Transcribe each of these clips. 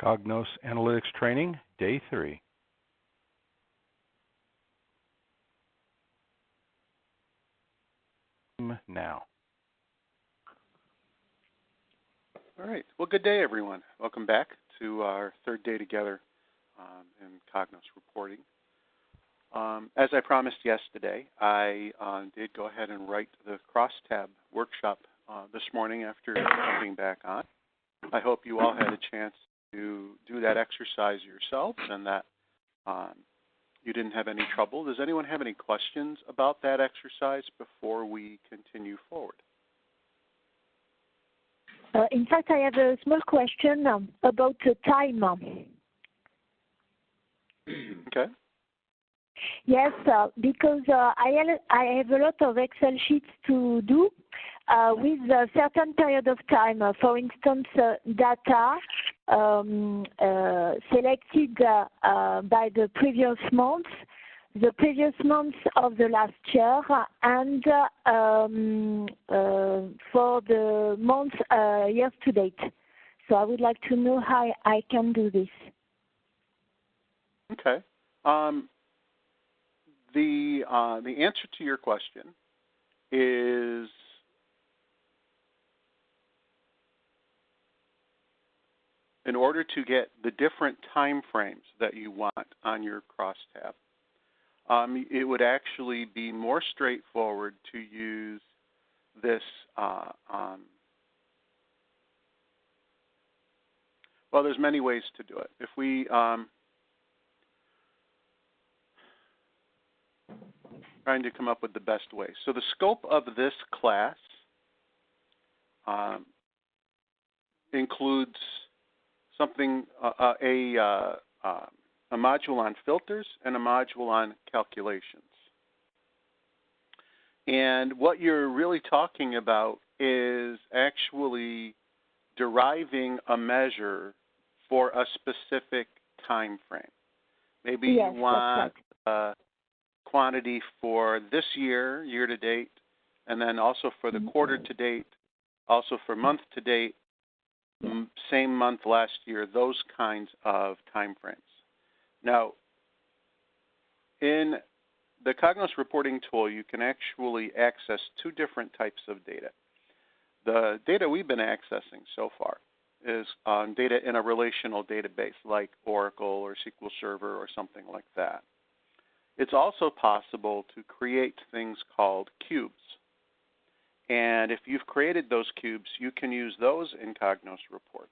COGNOS Analytics Training, Day 3. Now. All right. Well, good day, everyone. Welcome back to our third day together in COGNOS reporting. As I promised yesterday, I did go ahead and write the crosstab workshop this morning after jumping back on. I hope you all had a chance to do that exercise yourselves and that you didn't have any trouble. Does anyone have any questions about that exercise before we continue forward? In fact, I have a small question about the time. Okay. Yes, because I have a lot of Excel sheets to do with a certain period of time. For instance, data selected by the previous months of the last year, and for the month year to date. So I would like to know how I can do this. Okay. The answer to your question is in order to get the different time frames that you want on your crosstab, it would actually be more straightforward to use this. Well, there's many ways to do it. If we trying to come up with the best way. So the scope of this class includes something a module on filters and a module on calculations. And what you're really talking about is actually deriving a measure for a specific time frame. Maybe yes, you want quantity for this year, year to date, and then also for the quarter to date, also for month to date, same month last year, those kinds of time frames. Now, in the COGNOS reporting tool, you can actually access two different types of data. The data we've been accessing so far is data in a relational database like Oracle or SQL Server or something like that. It's also possible to create things called cubes. And if you've created those cubes, you can use those in COGNOS reports.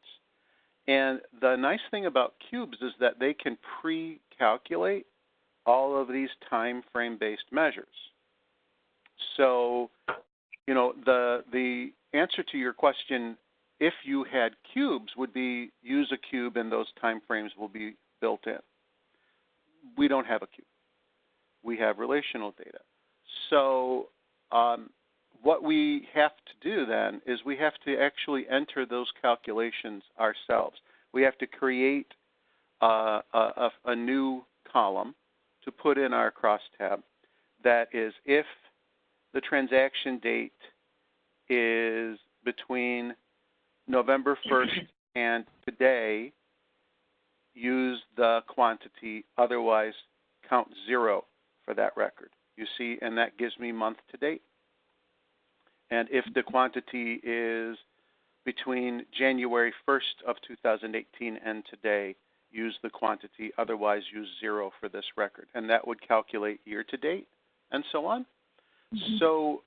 And the nice thing about cubes is that they can pre-calculate all of these time frame-based measures. So, you know, the answer to your question, if you had cubes, would be use a cube and those time frames will be built in. We don't have a cube. We have relational data. So what we have to do then is we have to actually enter those calculations ourselves. We have to create a new column to put in our crosstab that is if the transaction date is between November 1st and today, use the quantity, otherwise count 0 for that record. You see, and that gives me month to date. And if the quantity is between January 1st of 2018 and today, use the quantity, otherwise use 0 for this record. And that would calculate year to date and so on. So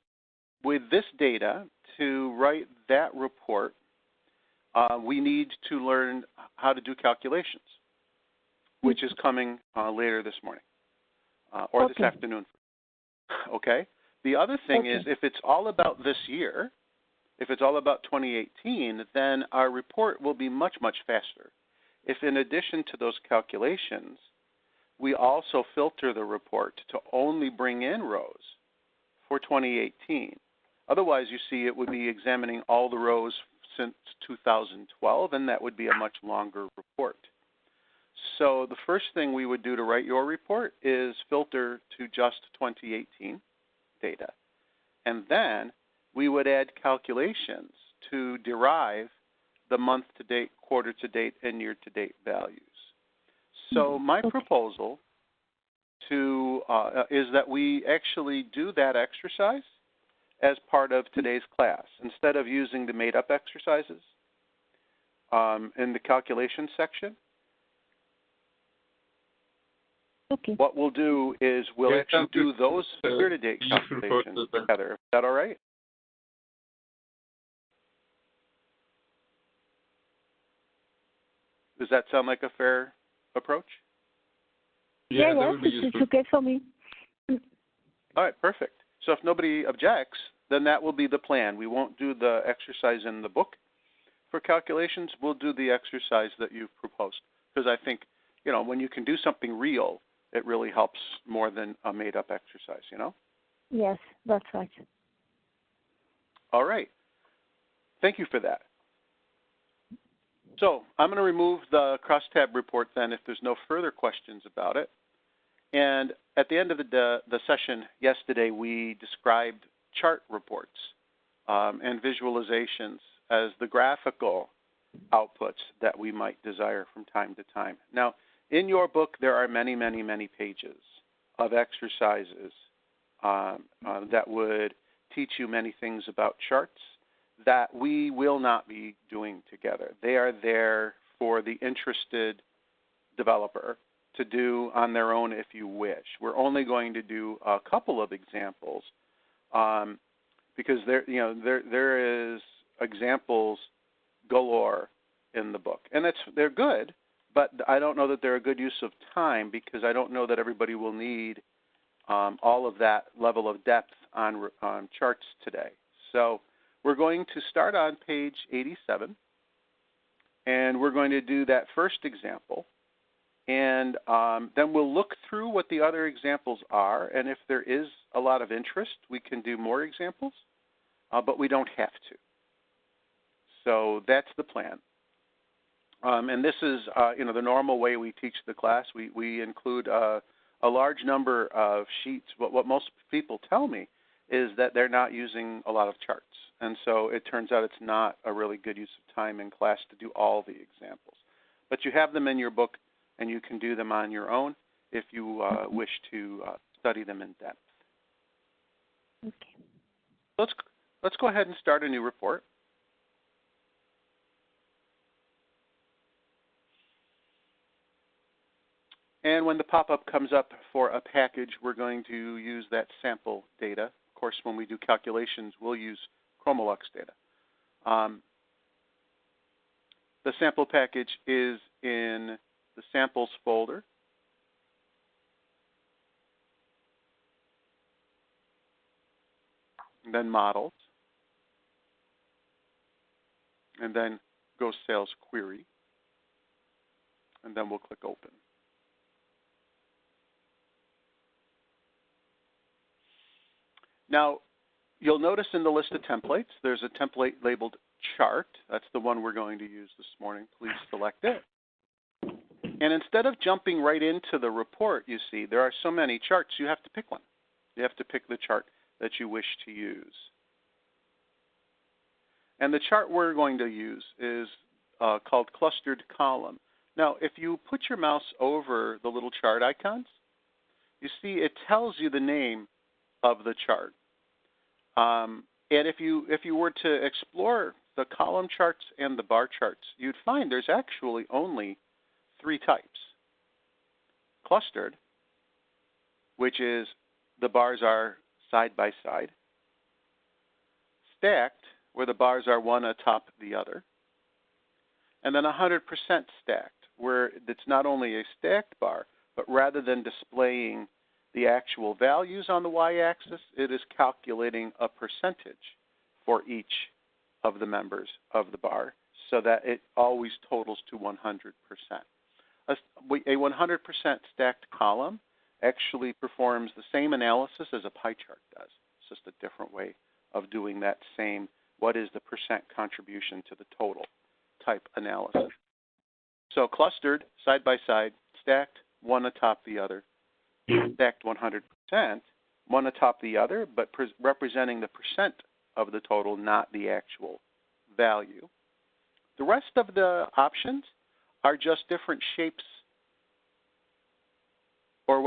with this data, to write that report, we need to learn how to do calculations, which is coming later this morning or this afternoon. Okay? The other thing is if it's all about this year, if it's all about 2018, then our report will be much, much faster. If in addition to those calculations, we also filter the report to only bring in rows for 2018. Otherwise, you see, it would be examining all the rows since 2012, and that would be a much longer report. So the first thing we would do to write your report is filter to just 2018 data. And then we would add calculations to derive the month-to-date, quarter-to-date and year-to-date values. So my proposal is that we actually do that exercise as part of today's class. Instead of using the made-up exercises in the calculation section, what we'll do is we'll actually do those year-to-date calculations together. Is that all right? Does that sound like a fair approach? Yeah, it's okay for me. All right, perfect. So if nobody objects, then that will be the plan. We won't do the exercise in the book for calculations. We'll do the exercise that you've proposed. Because I think, you know, when you can do something real, it really helps more than a made-up exercise, you know? Yes, that's right. All right. Thank you for that. So I'm going to remove the crosstab report then if there's no further questions about it. And at the end of the session yesterday, we described chart reports and visualizations as the graphical outputs that we might desire from time to time. Now, in your book, there are many, many, many pages of exercises that would teach you many things about charts that we will not be doing together. They are there for the interested developer to do on their own if you wish. We're only going to do a couple of examples because there is examples galore in the book, and they're good, but I don't know that they're a good use of time because I don't know that everybody will need all of that level of depth on charts today. So we're going to start on page 87, and we're going to do that first example. And then we'll look through what the other examples are, and if there is a lot of interest, we can do more examples, but we don't have to. So that's the plan. And this is the normal way we teach the class. We include a large number of sheets. What most people tell me is that they're not using a lot of charts. And so it turns out it's not a really good use of time in class to do all the examples. But you have them in your book, and you can do them on your own if you wish to study them in depth. Okay. Let's go ahead and start a new report. And when the pop-up comes up for a package, we're going to use that sample data. Of course, when we do calculations, we'll use Chromolux data. The sample package is in the samples folder. And then models. And then go sales query. And then we'll click open. Now, you'll notice in the list of templates, there's a template labeled chart. That's the one we're going to use this morning. Please select it. And instead of jumping right into the report, you see, there are so many charts, you have to pick one. You have to pick the chart that you wish to use. And the chart we're going to use is called clustered column. Now, if you put your mouse over the little chart icons, you see it tells you the name of the chart. And if you were to explore the column charts and the bar charts, you'd find there's actually only three types. Clustered, which is the bars are side by side. Stacked, where the bars are one atop the other. And then 100% stacked, where it's not only a stacked bar, but rather than displaying the actual values on the y-axis, it is calculating a percentage for each of the members of the bar so that it always totals to 100%. A 100% stacked column actually performs the same analysis as a pie chart does. It's just a different way of doing that same, what is the percent contribution to the total type analysis. So clustered, side by side, stacked, one atop the other. Stacked 100%, one atop the other, but representing the percent of the total, not the actual value. The rest of the options are just different shapes or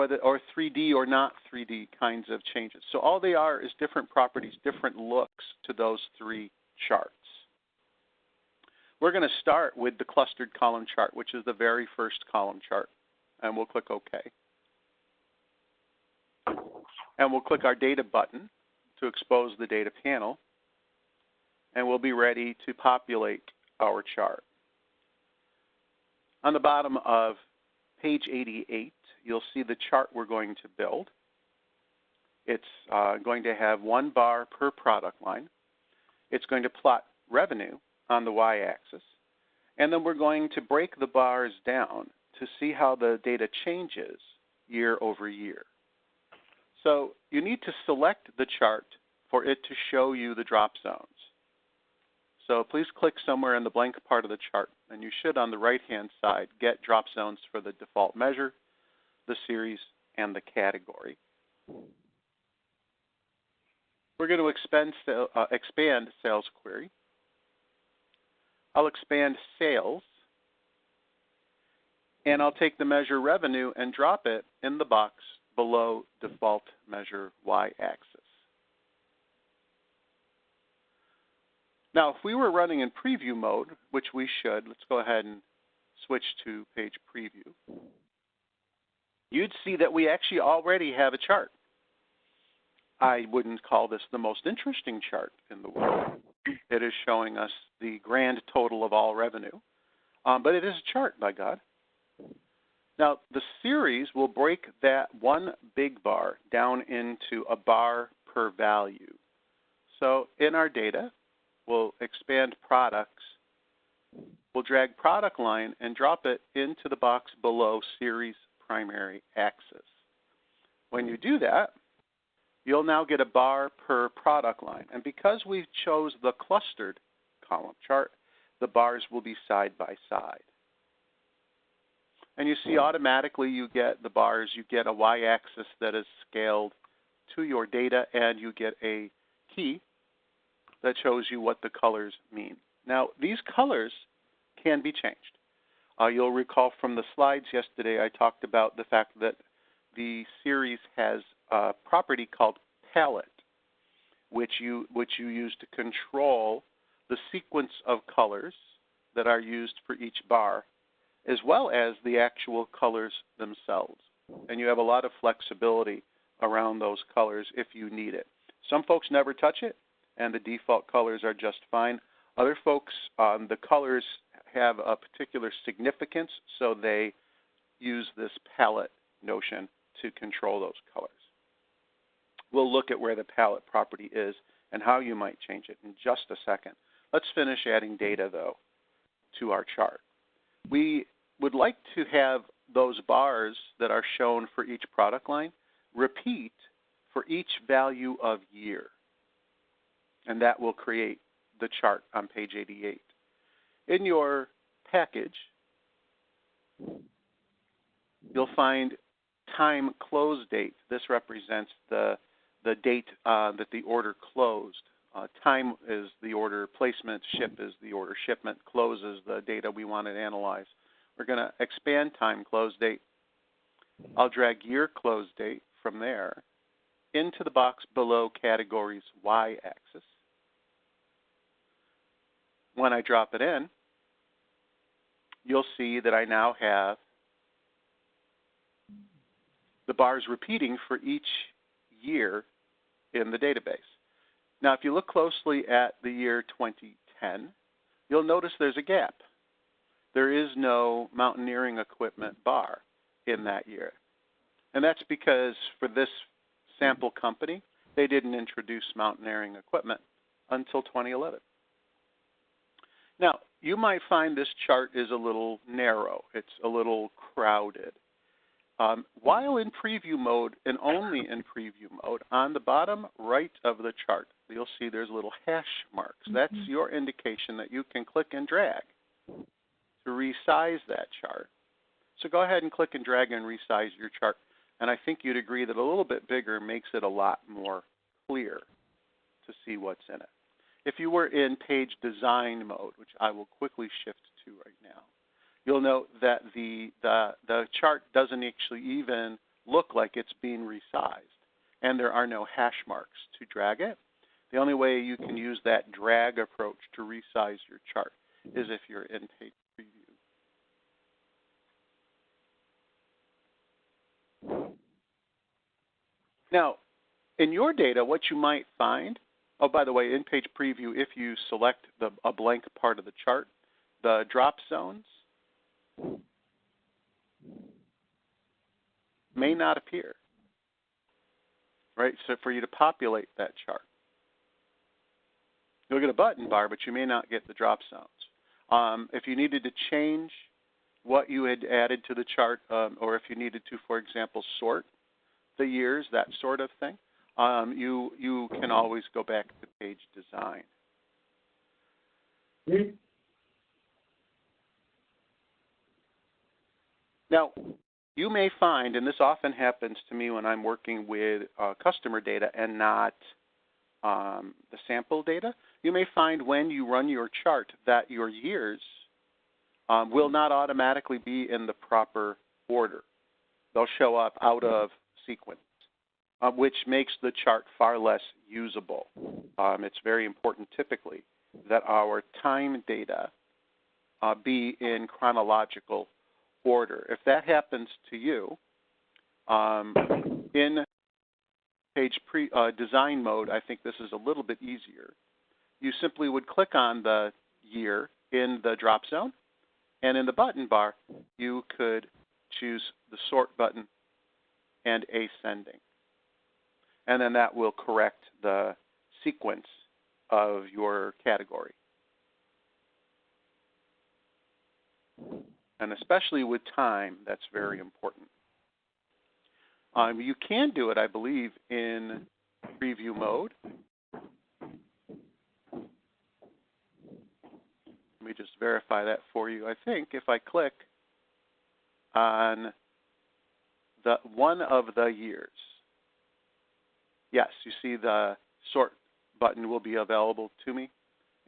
3D or not 3D kinds of changes. So all they are is different properties, different looks to those three charts. We're going to start with the clustered column chart, which is the very first column chart, and we'll click OK. And we'll click our data button to expose the data panel, and we'll be ready to populate our chart. On the bottom of page 88, you'll see the chart we're going to build. It's going to have one bar per product line. It's going to plot revenue on the y-axis, and then we're going to break the bars down to see how the data changes year over year. So you need to select the chart for it to show you the drop zones. So please click somewhere in the blank part of the chart, and you should on the right-hand side get drop zones for the default measure, the series, and the category. We're going to expand sales query. I'll expand sales, and I'll take the measure revenue and drop it in the box below default measure y-axis. Now, if we were running in preview mode, which we should, let's go ahead and switch to page preview, you'd see that we actually already have a chart. I wouldn't call this the most interesting chart in the world. It is showing us the grand total of all revenue, but it is a chart, by God. Now, the series will break that one big bar down into a bar per value. So in our data, we'll expand products. We'll drag product line and drop it into the box below series primary axis. When you do that, you'll now get a bar per product line. And because we chose the clustered column chart, the bars will be side by side. And you see automatically you get the bars, you get a y-axis that is scaled to your data, and you get a key that shows you what the colors mean. Now, these colors can be changed. You'll recall from the slides yesterday I talked about the fact that the series has a property called palette, which you use to control the sequence of colors that are used for each bar, as well as the actual colors themselves. And you have a lot of flexibility around those colors if you need it. Some folks never touch it, and the default colors are just fine. Other folks, the colors have a particular significance, so they use this palette notion to control those colors. We'll look at where the palette property is and how you might change it in just a second. Let's finish adding data, though, to our chart. We would like to have those bars that are shown for each product line repeat for each value of year. And that will create the chart on page 88. In your package, you'll find time close date. This represents the date that the order closed. Time is the order placement, ship is the order shipment, close is the data we want to analyze. We're going to expand time close date. I'll drag year close date from there into the box below categories y-axis. When I drop it in, you'll see that I now have the bars repeating for each year in the database. Now, if you look closely at the year 2010, you'll notice there's a gap. There is no mountaineering equipment bar in that year. And that's because for this sample company, they didn't introduce mountaineering equipment until 2011. Now, you might find this chart is a little narrow. It's a little crowded. While in preview mode, and only in preview mode, on the bottom right of the chart, you'll see there's little hash marks. That's your indication that you can click and drag to resize that chart. So go ahead and click and drag and resize your chart. And I think you'd agree that a little bit bigger makes it a lot more clear to see what's in it. If you were in page design mode, which I will quickly shift to right now, you'll note that the chart doesn't actually even look like it's being resized, and there are no hash marks to drag it. The only way you can use that drag approach to resize your chart is if you're in page preview. Now, in your data, what you might find, oh, by the way, in page preview, if you select a blank part of the chart, the drop zones may not appear, right? So for you to populate that chart, you'll get a button bar, but you may not get the drop zones. If you needed to change what you had added to the chart, or if you needed to, for example, sort the years, that sort of thing, you can always go back to page design. Now, you may find, and this often happens to me when I'm working with customer data and not the sample data, you may find when you run your chart that your years will not automatically be in the proper order. They'll show up out of sequence, which makes the chart far less usable. It's very important typically that our time data be in chronological order. If that happens to you, in page design mode, I think this is a little bit easier. You simply would click on the year in the drop zone, and in the button bar, you could choose the sort button and ascending. And then that will correct the sequence of your category. And especially with time, that's very important. You can do it, I believe, in preview mode. Let me just verify that for you. I think if I click on one of the years, yes, you see the sort button will be available to me,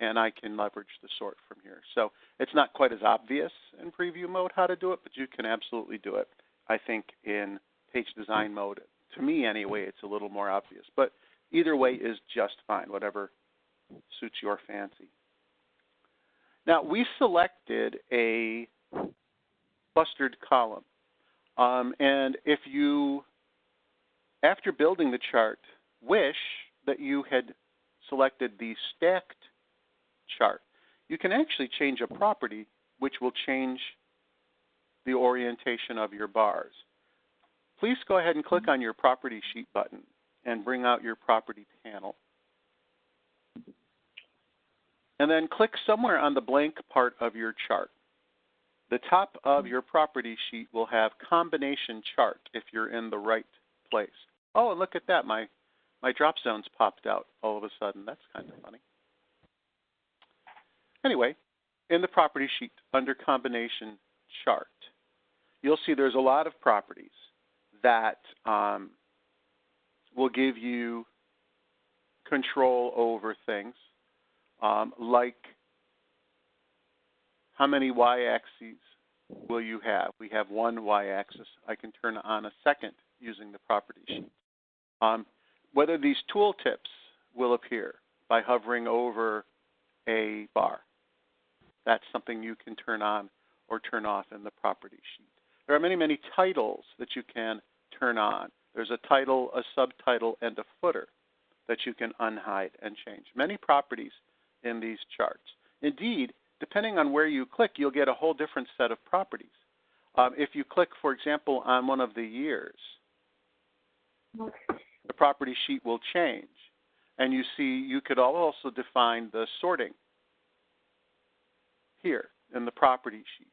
and I can leverage the sort from here. So it's not quite as obvious in preview mode how to do it, but you can absolutely do it. I think in page design mode, to me anyway, it's a little more obvious. But either way is just fine, whatever suits your fancy. Now, we selected a clustered column. And if you, after building the chart, wish that you had selected the stacked chart, you can actually change a property which will change the orientation of your bars. Please go ahead and click on your property sheet button and bring out your property panel. And then click somewhere on the blank part of your chart. The top of your property sheet will have combination chart if you're in the right place. Oh, and look at that. My drop zones popped out all of a sudden. That's kind of funny. Anyway, in the property sheet under combination chart, you'll see there's a lot of properties that will give you control over things, like how many y-axes will you have? We have one y-axis. I can turn on a second using the property sheet. Whether these tooltips will appear by hovering over a bar. That's something you can turn on or turn off in the property sheet. There are many, many titles that you can turn on. There's a title, a subtitle, and a footer that you can unhide and change. Many properties in these charts. Indeed, depending on where you click, you'll get a whole different set of properties. If you click, for example, on one of the years, the property sheet will change. And you see, you could also define the sorting here in the property sheet.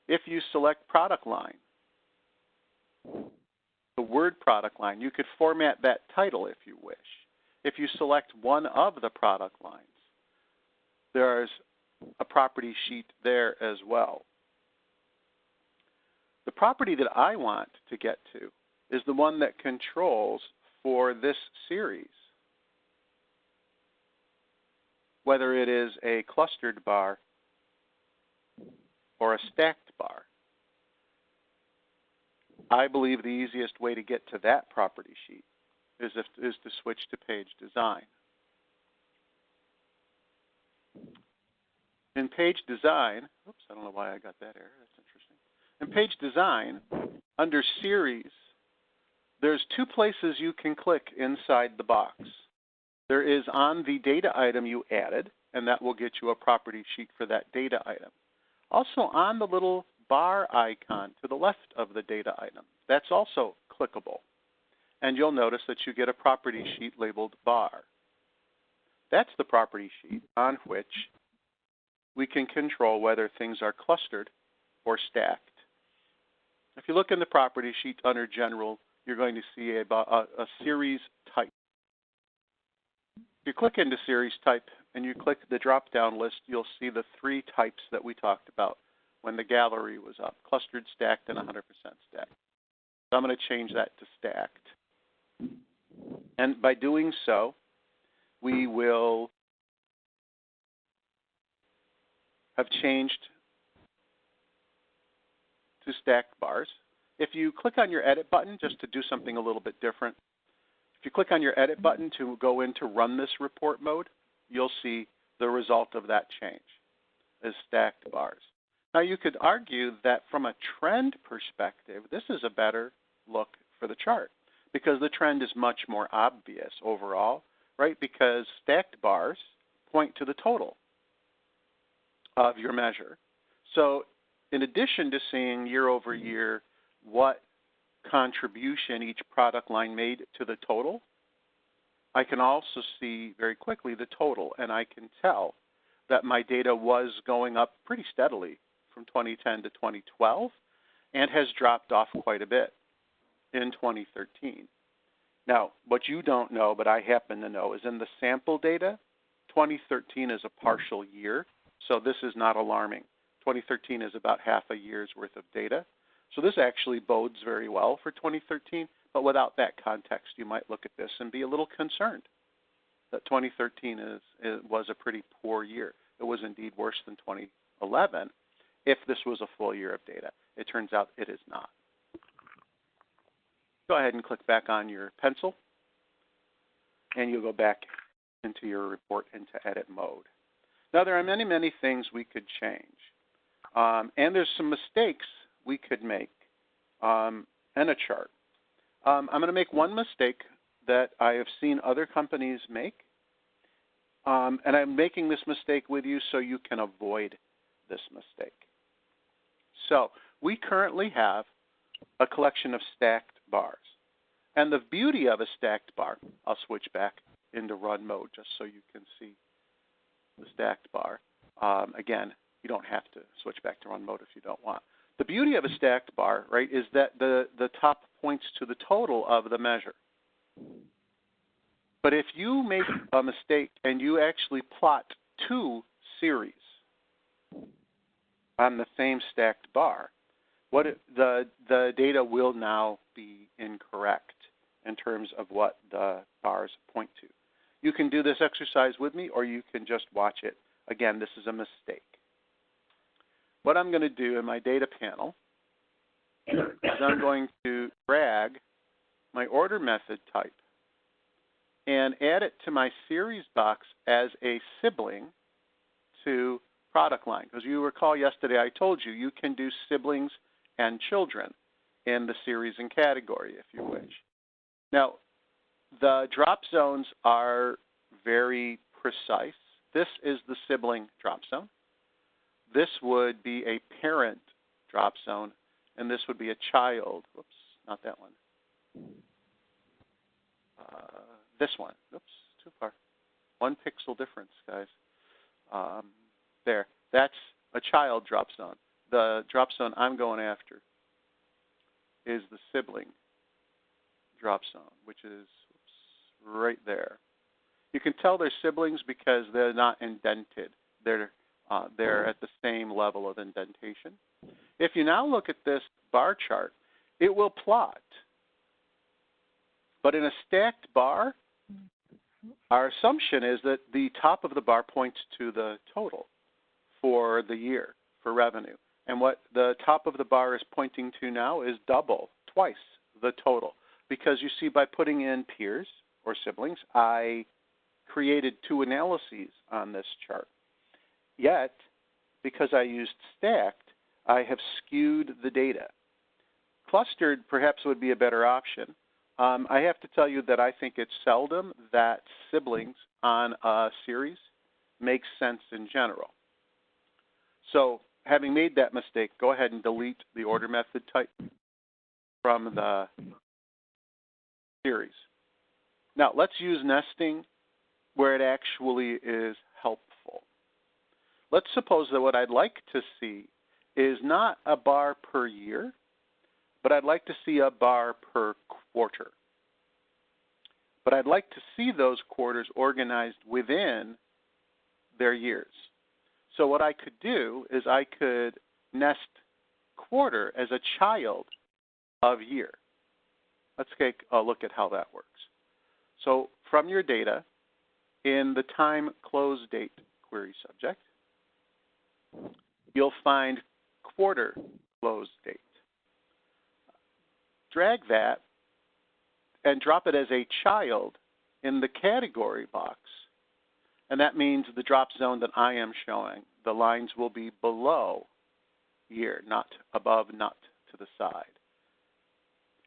If you select product line, the word product line, you could format that title if you wish. If you select one of the product lines, there's a property sheet there as well. The property that I want to get to is the one that controls for this series. whether it is a clustered bar or a stacked bar. I believe the easiest way to get to that property sheet is to switch to page design. In page design, oops, I don't know why I got that error. That's interesting. In page design, under series, there's two places you can click inside the box. There is on the data item you added, and that will get you a property sheet for that data item. Also on the little bar icon to the left of the data item, that's also clickable. And you'll notice that you get a property sheet labeled bar. That's the property sheet on which we can control whether things are clustered or stacked. If you look in the property sheet under General, you're going to see a series type. If you click into series type and you click the drop-down list, you'll see the three types that we talked about when the gallery was up: clustered, stacked, and 100% stacked. So I'm going to change that to stacked. And by doing so, we will have changed to stacked bars. If you click on your edit button, just to do something a little bit different, if you click on your edit button to go into run this report mode, you'll see the result of that change as stacked bars. Now you could argue that from a trend perspective, this is a better look for the chart because the trend is much more obvious overall, right? Because stacked bars point to the total of your measure. So in addition to seeing year over year what contribution each product line made to the total, I can also see very quickly the total, and I can tell that my data was going up pretty steadily from 2010 to 2012 and has dropped off quite a bit in 2013. Now, what you don't know, but I happen to know, is in the sample data, 2013 is a partial year, so this is not alarming. 2013 is about half a year's worth of data. So this actually bodes very well for 2013, but without that context, you might look at this and be a little concerned that 2013 was a pretty poor year. It was indeed worse than 2011 if this was a full year of data. It turns out it is not. Go ahead and click back on your pencil, and you'll go back into your report into edit mode. Now, there are many, many things we could change. And there's some mistakes we could make in a chart. I'm going to make one mistake that I have seen other companies make, and I'm making this mistake with you so you can avoid this mistake. So we currently have a collection of stacked bars. And the beauty of a stacked bar, I'll switch back into run mode just so you can see the stacked bar. Again, you don't have to switch back to run mode if you don't want. The beauty of a stacked bar, right, is that the top points to the total of the measure. But if you make a mistake and you actually plot two series on the same stacked bar, the data will now be incorrect in terms of what the bars point to. You can do this exercise with me, or you can just watch it. Again, this is a mistake. What I'm going to do in my data panel is I'm going to drag my order method type and add it to my series box as a sibling to product line. Because you recall yesterday I told you you can do siblings and children in the series and category if you wish. Now, the drop zones are very precise. This is the sibling drop zone. This would be a parent drop zone, and this would be a child. Whoops, not that one. This one. Oops, too far. 1 pixel difference, guys. There. That's a child drop zone. The drop zone I'm going after is the sibling drop zone, which is right there. You can tell they're siblings because they're not indented. They're at the same level of indentation. If you now look at this bar chart, it will plot. But in a stacked bar, our assumption is that the top of the bar points to the total for the year for revenue. And what the top of the bar is pointing to now is twice the total. Because you see, by putting in peers or siblings, I created two analyses on this chart. Yet, because I used stacked, I have skewed the data. Clustered perhaps would be a better option. I have to tell you that I think it's seldom that siblings on a series makes sense in general. So having made that mistake, go ahead and delete the order method type from the series. Now let's use nesting where it actually is helpful. Let's suppose that what I'd like to see is not a bar per year, but I'd like to see a bar per quarter. But I'd like to see those quarters organized within their years. So what I could do is I could nest quarter as a child of year. Let's take a look at how that works. So from your data, in the time close date query subject, you'll find quarter close date. Drag that and drop it as a child in the category box. And that means the drop zone that I am showing, the lines will be below year, not above, not to the side.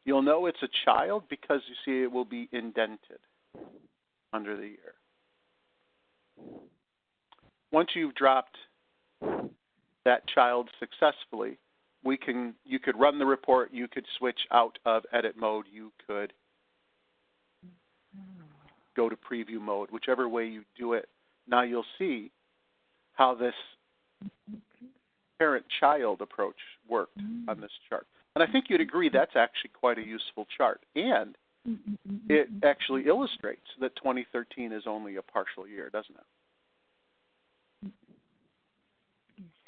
You'll know it's a child because you see it will be indented under the year. Once you've dropped that child successfully, you could run the report, you could switch out of edit mode, you could go to preview mode, whichever way you do it. Now you'll see how this parent-child approach worked on this chart. And I think you'd agree that's actually quite a useful chart. And it actually illustrates that 2013 is only a partial year, doesn't it?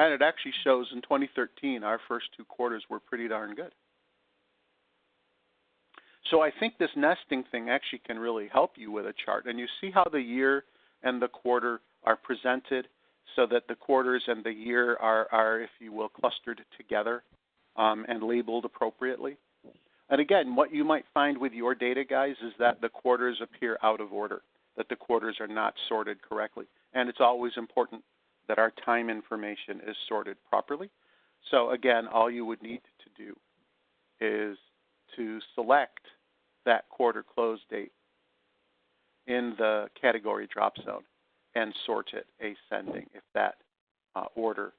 And it actually shows in 2013 our first two quarters were pretty darn good. So I think this nesting thing actually can really help you with a chart. And you see how the year and the quarter are presented so that the quarters and the year are, if you will, clustered together and labeled appropriately. And again, what you might find with your data, guys, is that the quarters appear out of order, that the quarters are not sorted correctly. And it's always important that our time information is sorted properly. So again, all you would need to do is to select that quarter close date in the category drop zone and sort it ascending if that order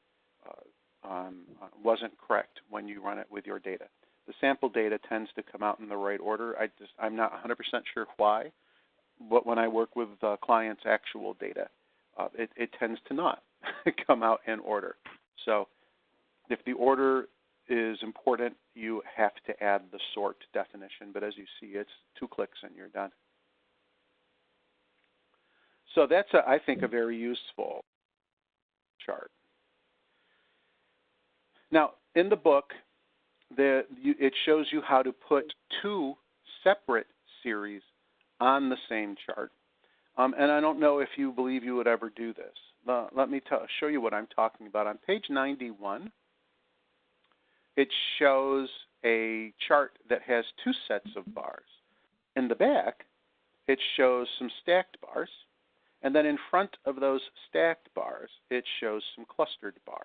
wasn't correct when you run it with your data. The sample data tends to come out in the right order. I'm not 100% sure why, but when I work with clients' actual data, it tends to not come out in order. So if the order is important, you have to add the sort definition. But as you see, it's 2 clicks and you're done. So that's, I think, a very useful chart. Now, in the book, it shows you how to put 2 separate series on the same chart. And I don't know if you believe you would ever do this. Let me show you what I'm talking about. On page 91, it shows a chart that has 2 sets of bars. In the back, it shows some stacked bars. And then in front of those stacked bars, it shows some clustered bars.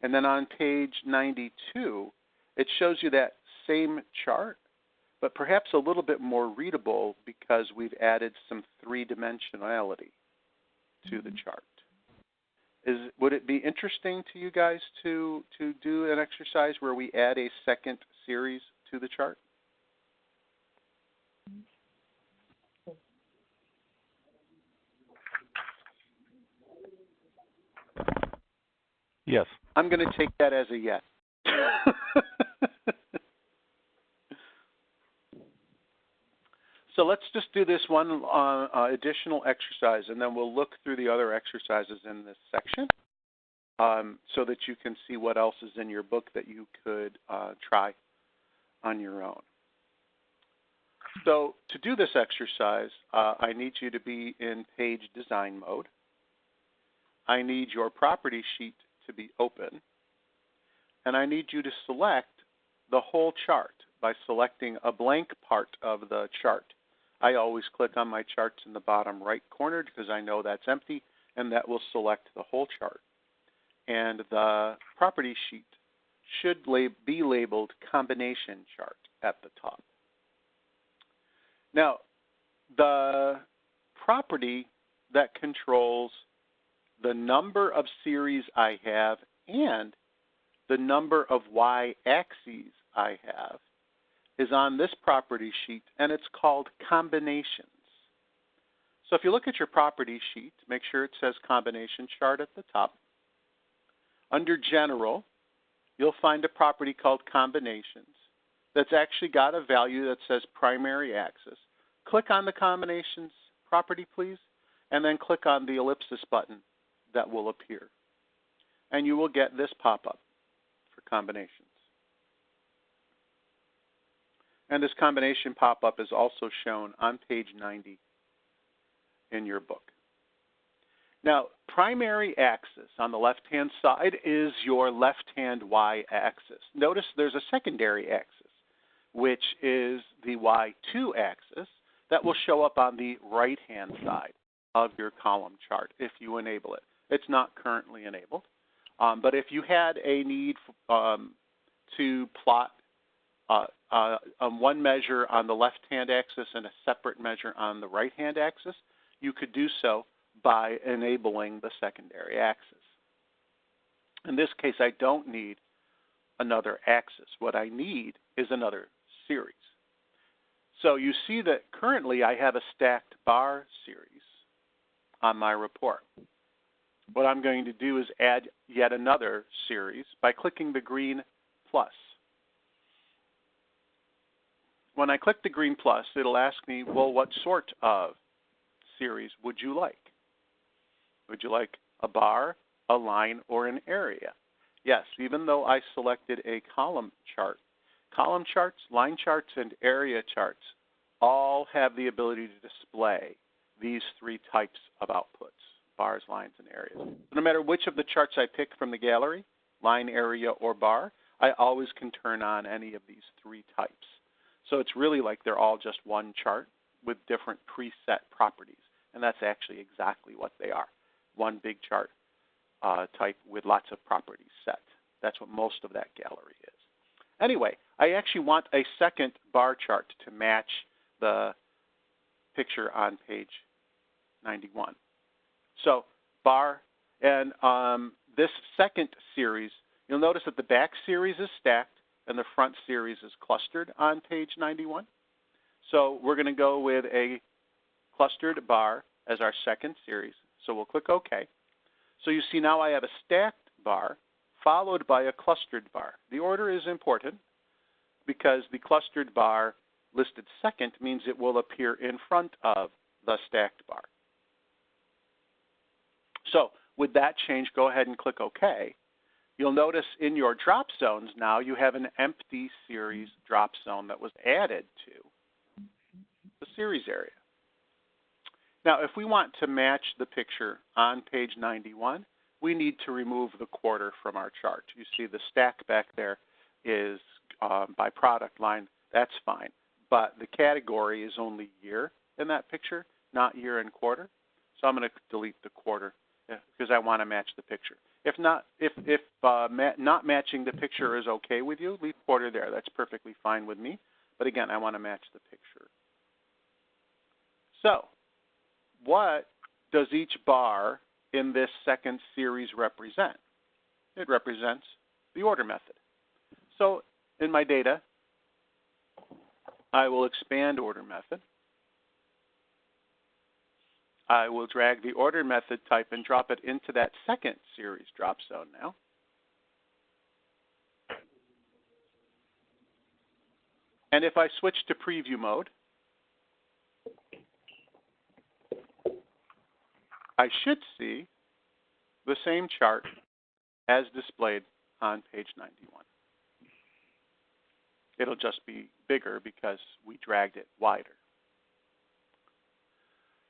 And then on page 92, it shows you that same chart, but perhaps a little bit more readable because we've added some 3-dimensionality to the chart. Would it be interesting to you guys to do an exercise where we add a second series to the chart? Yes. I'm going to take that as a yes. So let's just do this one additional exercise, and then we'll look through the other exercises in this section so that you can see what else is in your book that you could try on your own. So to do this exercise, I need you to be in page design mode. I need your property sheet to be open. And I need you to select the whole chart by selecting a blank part of the chart. I always click on my charts in the bottom right corner because I know that's empty, and that will select the whole chart. And the property sheet should be labeled combination chart at the top. Now, the property that controls the number of series I have and the number of y-axes I have is on this property sheet, and it's called combinations. So if you look at your property sheet, make sure it says combination chart at the top. Under general, you'll find a property called combinations that's actually got a value that says primary axis. Click on the combinations property, please, and then click on the ellipsis button that will appear. And you will get this pop-up for combinations. And this combination pop-up is also shown on page 90 in your book. Now, primary axis on the left-hand side is your left-hand y-axis. Notice there's a secondary axis, which is the y2 axis that will show up on the right-hand side of your column chart if you enable it. It's not currently enabled, but if you had a need to plot one measure on the left-hand axis and a separate measure on the right-hand axis, you could do so by enabling the secondary axis. In this case, I don't need another axis. What I need is another series. So you see that currently I have a stacked bar series on my report. What I'm going to do is add yet another series by clicking the green plus. When I click the green plus, it'll ask me, well, what sort of series would you like? Would you like a bar, a line, or an area? Yes, even though I selected a column chart, column charts, line charts, and area charts all have the ability to display these three types of outputs, bars, lines, and areas. So no matter which of the charts I pick from the gallery, line, area, or bar, I always can turn on any of these three types. So it's really like they're all just one chart with different preset properties, and that's actually exactly what they are. One big chart type with lots of properties set. That's what most of that gallery is. Anyway, I actually want a second bar chart to match the picture on page 91. So bar, and this second series, you'll notice that the back series is stacked and the front series is clustered on page 91. So we're going to go with a clustered bar as our second series. So we'll click OK. So you see now I have a stacked bar followed by a clustered bar. The order is important because the clustered bar listed second means it will appear in front of the stacked bar. So with that change, go ahead and click OK. You'll notice in your drop zones now you have an empty series drop zone that was added to the series area. Now, if we want to match the picture on page 91, we need to remove the quarter from our chart. You see the stack back there is by product line. That's fine. But the category is only year in that picture, not year and quarter. So I'm going to delete the quarter because I want to match the picture. If not matching the picture is okay with you, leave quarter there. That's perfectly fine with me. But again, I want to match the picture. So what does each bar in this second series represent? It represents the order method. So in my data, I will expand order method. I will drag the order method type and drop it into that second series drop zone now. And if I switch to preview mode, I should see the same chart as displayed on page 91. It'll just be bigger because we dragged it wider.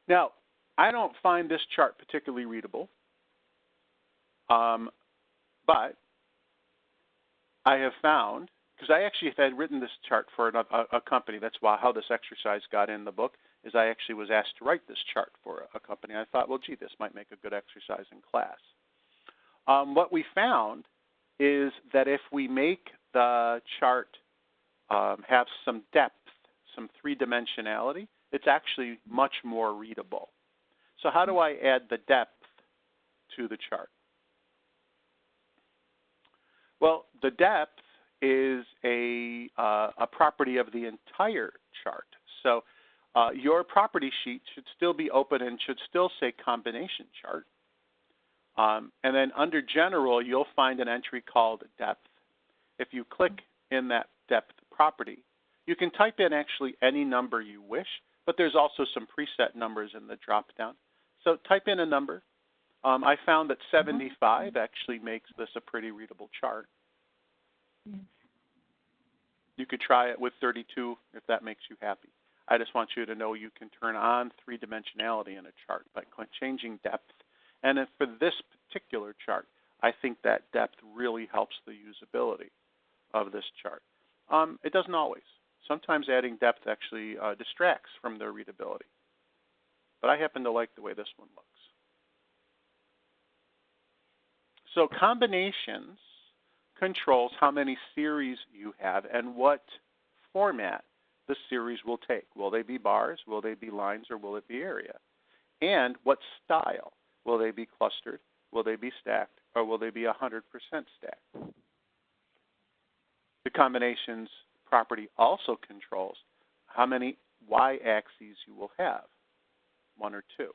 Now, I don't find this chart particularly readable, but I have found, because I actually had written this chart for a company. That's how this exercise got in the book, is I actually was asked to write this chart for a company. I thought, well, gee, this might make a good exercise in class. What we found is that if we make the chart have some depth, some three-dimensionality, it's actually much more readable. So how do I add the depth to the chart? Well, the depth is a property of the entire chart. So your property sheet should still be open and should still say combination chart. And then under general, you'll find an entry called depth. If you click in that depth property, you can type in actually any number you wish, but there's also some preset numbers in the drop-down. So type in a number. I found that 75 actually makes this a pretty readable chart. Yes. You could try it with 32 if that makes you happy. I just want you to know you can turn on three-dimensionality in a chart by changing depth. And then for this particular chart, I think that depth really helps the usability of this chart. It doesn't always. Sometimes adding depth actually distracts from the readability. But I happen to like the way this one looks. So combinations controls how many series you have and what format the series will take. Will they be bars, will they be lines, or will it be area? And what style? Will they be clustered, will they be stacked, or will they be 100% stacked? The combinations property also controls how many y-axes you will have, 1 or 2.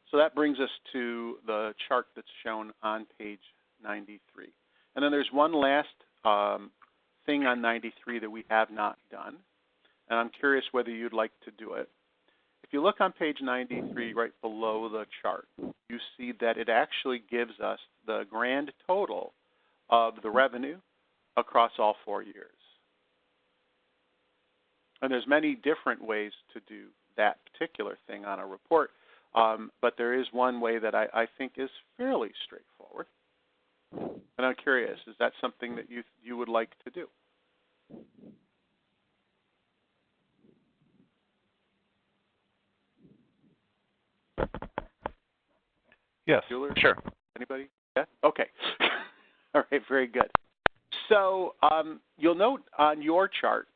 So that brings us to the chart that's shown on page 93. And then there's one last thing on 93 that we have not done, and I'm curious whether you'd like to do it. If you look on page 93 right below the chart, you see that it actually gives us the grand total of the revenue across all 4 years. And there's many different ways to do that particular thing on a report, but there is one way that I think is fairly straightforward. And I'm curious, is that something that you would like to do? Yes, Bueller? sure. Anybody? Yeah? Okay. All right, very good. So you'll note on your chart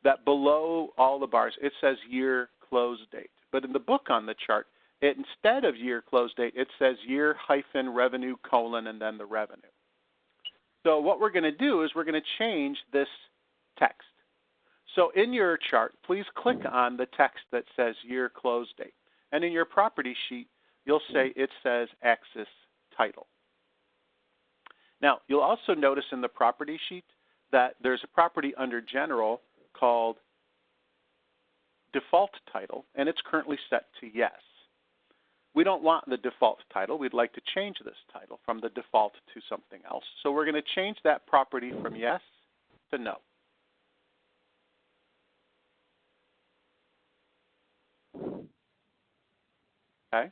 that below all the bars, it says year close date. But in the book on the chart, instead of year close date, it says year hyphen revenue colon and then the revenue. So what we're going to do is we're going to change this text. So in your chart, please click on the text that says year close date. And in your property sheet, you'll say it says axis title. Now, you'll also notice in the property sheet that there's a property under general called default title, and it's currently set to yes. We don't want the default title. We'd like to change this title from the default to something else. So we're going to change that property from yes to no. Okay?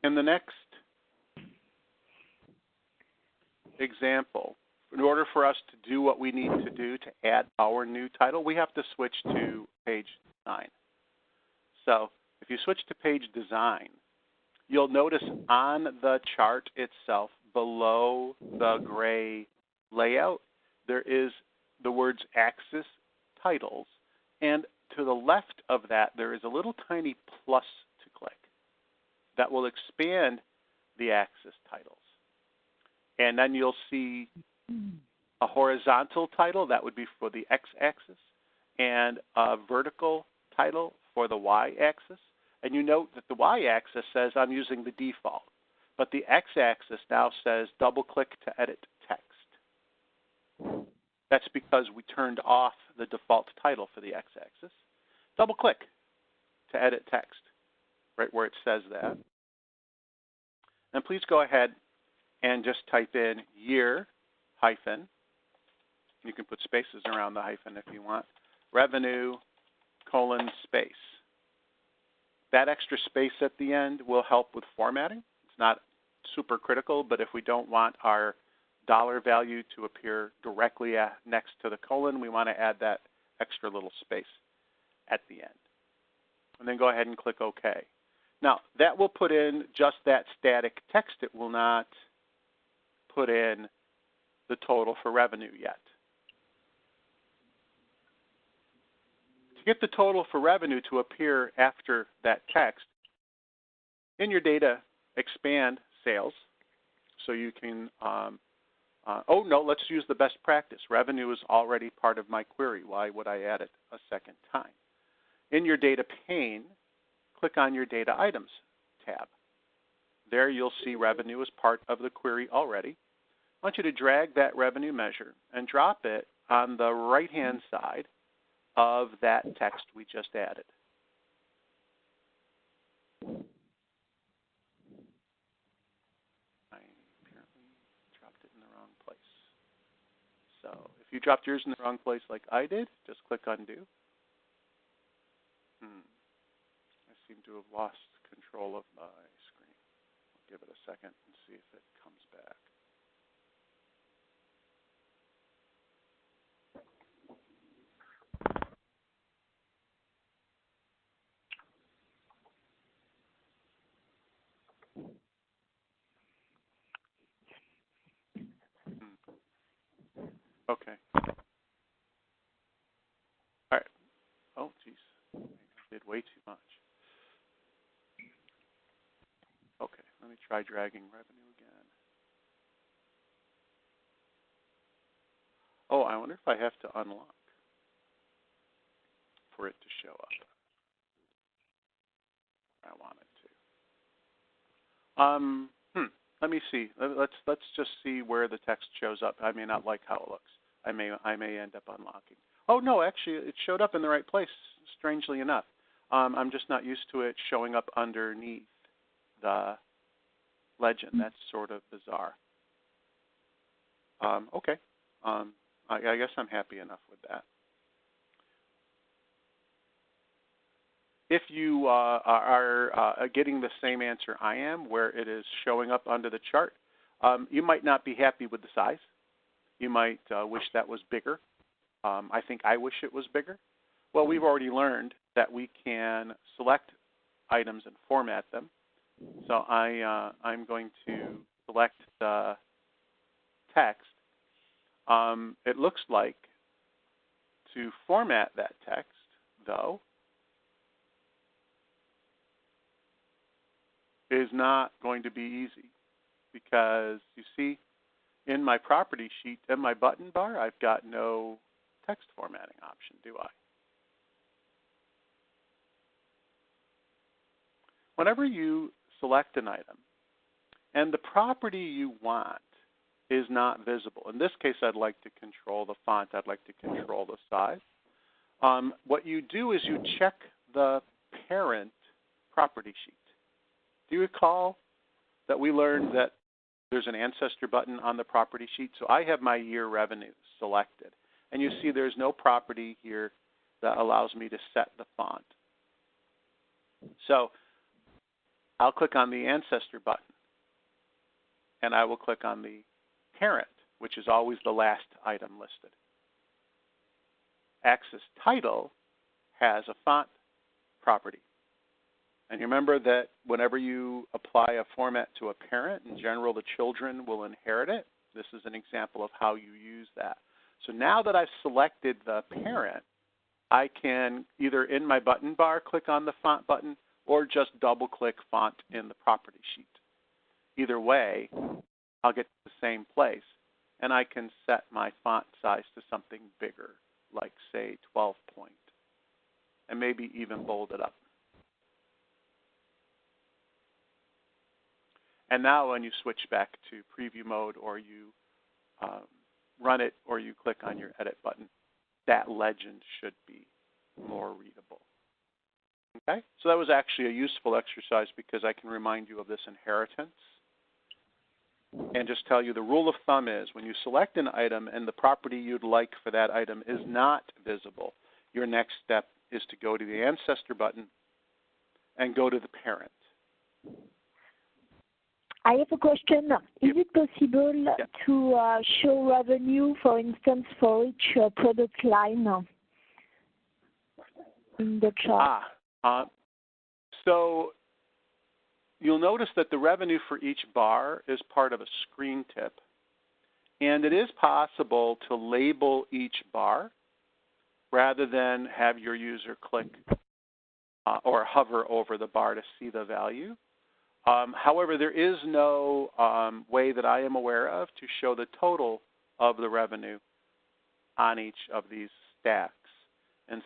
In the next example, in order for us to do what we need to do to add our new title, we have to switch to page design. So if you switch to page design, you'll notice on the chart itself, below the gray layout, there is the words axis titles, and to the left of that, there is a little tiny plus to click that will expand the axis titles. And then you'll see a horizontal title, that would be for the x-axis, and a vertical title for the y-axis. And you note that the y-axis says I'm using the default, but the x-axis now says double-click to edit text. That's because we turned off the default title for the x-axis. Double-click to edit text, right where it says that. And please go ahead and just type in year hyphen. You can put spaces around the hyphen if you want. Revenue colon space. That extra space at the end will help with formatting. It's not super critical, but if we don't want our dollar value to appear directly next to the colon, we want to add that extra little space at the end. And then go ahead and click OK. Now, that will put in just that static text. It will not put in the total for revenue yet. To get the total for revenue to appear after that text, in your data, expand sales so you can, oh no, let's use the best practice. Revenue is already part of my query. Why would I add it a second time? In your data pane, click on your Data Items tab. There you'll see revenue as part of the query already. I want you to drag that revenue measure and drop it on the right-hand side of that text we just added. I apparently dropped it in the wrong place. So if you dropped yours in the wrong place like I did, just click undo. I seem to have lost control of my screen. I'll give it a second and see if it comes back. Okay. All right. Oh, geez. I did way too much. Okay, let me try dragging revenue again. Oh, I wonder if I have to unlock for it to show up. I want it to. Let me see. Let's just see where the text shows up. I may not like how it looks. I may end up unlocking. Oh no, actually it showed up in the right place, strangely enough. I'm just not used to it showing up underneath the legend. That's sort of bizarre. Okay. I guess I'm happy enough with that. If you are getting the same answer I am, where it is showing up under the chart, you might not be happy with the size. You might wish that was bigger. I think I wish it was bigger. Well, we've already learned that we can select items and format them. So I'm going to select the text. It looks like to format that text, though, is not going to be easy because you see in my property sheet and my button bar, I've got no text formatting option, do I? Whenever you select an item and the property you want is not visible, in this case I'd like to control the font, I'd like to control the size, what you do is you check the parent property sheet. Do you recall that we learned that there's an ancestor button on the property sheet? So I have my year revenue selected. And you see there's no property here that allows me to set the font. So I'll click on the ancestor button. And I will click on the parent, which is always the last item listed. Axis title has a font property. And you remember that whenever you apply a format to a parent, in general, the children will inherit it. This is an example of how you use that. So now that I've selected the parent, I can either in my button bar click on the font button or just double-click font in the property sheet. Either way, I'll get to the same place, and I can set my font size to something bigger, like, say, 12 point, and maybe even bold it up. And now when you switch back to preview mode or you run it or you click on your edit button, that legend should be more readable. Okay, so that was actually a useful exercise because I can remind you of this inheritance and just tell you the rule of thumb is when you select an item and the property you'd like for that item is not visible, your next step is to go to the ancestor button and go to the parent. I have a question. Is it possible to show revenue, for instance, for each product line in the chart? So you'll notice that the revenue for each bar is part of a screen tip. And it is possible to label each bar rather than have your user click or hover over the bar to see the value. However, there is no way that I am aware of to show the total of the revenue on each of these stacks, and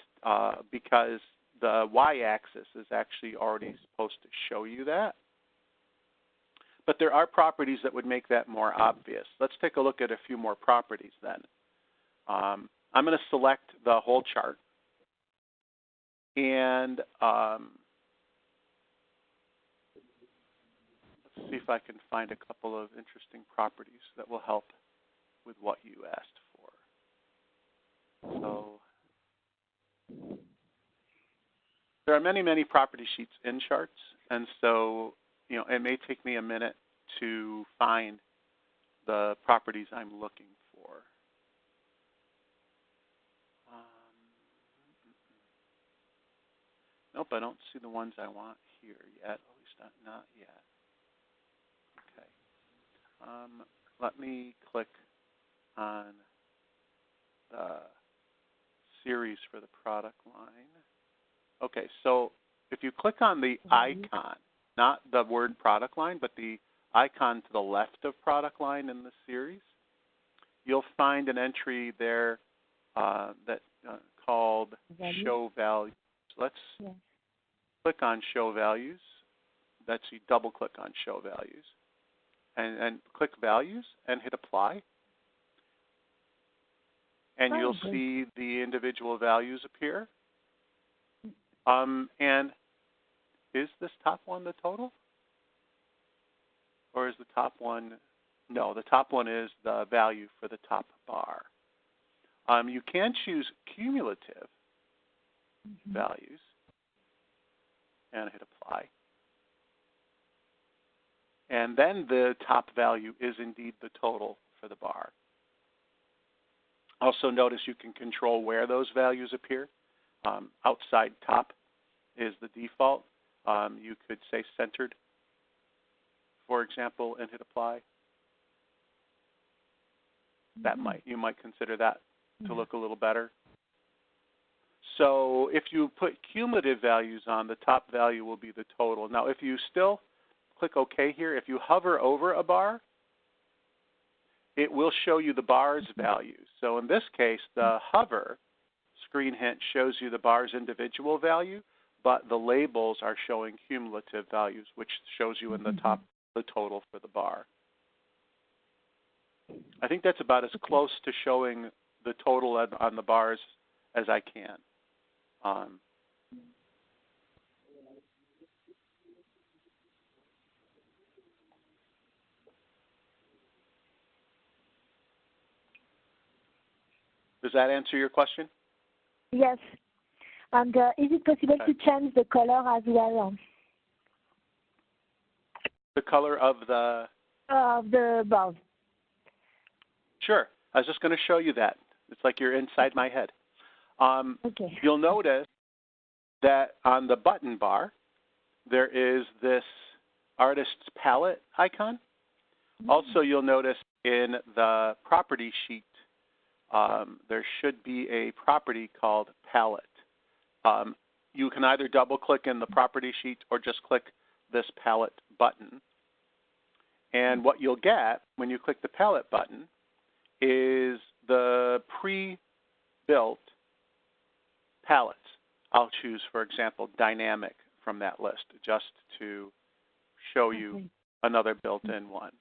because the y-axis is actually already supposed to show you that. But there are properties that would make that more obvious. Let's take a look at a few more properties then. I'm going to select the whole chart. And let's see if I can find a couple of interesting properties that will help with what you asked for. So there are many, many property sheets in charts, and so it may take me a minute to find the properties I'm looking for. Nope, I don't see the ones I want here yet, at least not yet. Okay. Let me click on the series for the product line. Okay, so if you click on the icon, not the word product line, but the icon to the left of product line in the series, you'll find an entry there called Show Values. Let's click on Show Values. That's you double click on Show Values. And click Values and hit Apply. And you'll see the individual values appear. And is this top one the total? Or is the top one? No, the top one is the value for the top bar. You can choose cumulative values and hit Apply. And then the top value is indeed the total for the bar. Also notice you can control where those values appear. Outside top is the default. You could say centered, for example, and hit Apply. You might consider that to look a little better. So if you put cumulative values on, the top value will be the total. Now, if you still click OK here, if you hover over a bar, it will show you the bar's values. So in this case, the hover screen hint shows you the bar's individual value, but the labels are showing cumulative values, which shows you in the top the total for the bar. I think that's about as close to showing the total on the bars as I can. Does that answer your question? Yes. And is it possible to change the color as well? The color of the bars. Sure. I was just going to show you that. It's like you're inside my head. Okay. You'll notice that on the button bar, there is this artist's palette icon. Also, you'll notice in the property sheet, there should be a property called palette. You can either double click in the property sheet or just click this palette button. And what you'll get when you click the palette button is the pre-built palettes. I'll choose, for example, dynamic from that list just to show you another built-in one.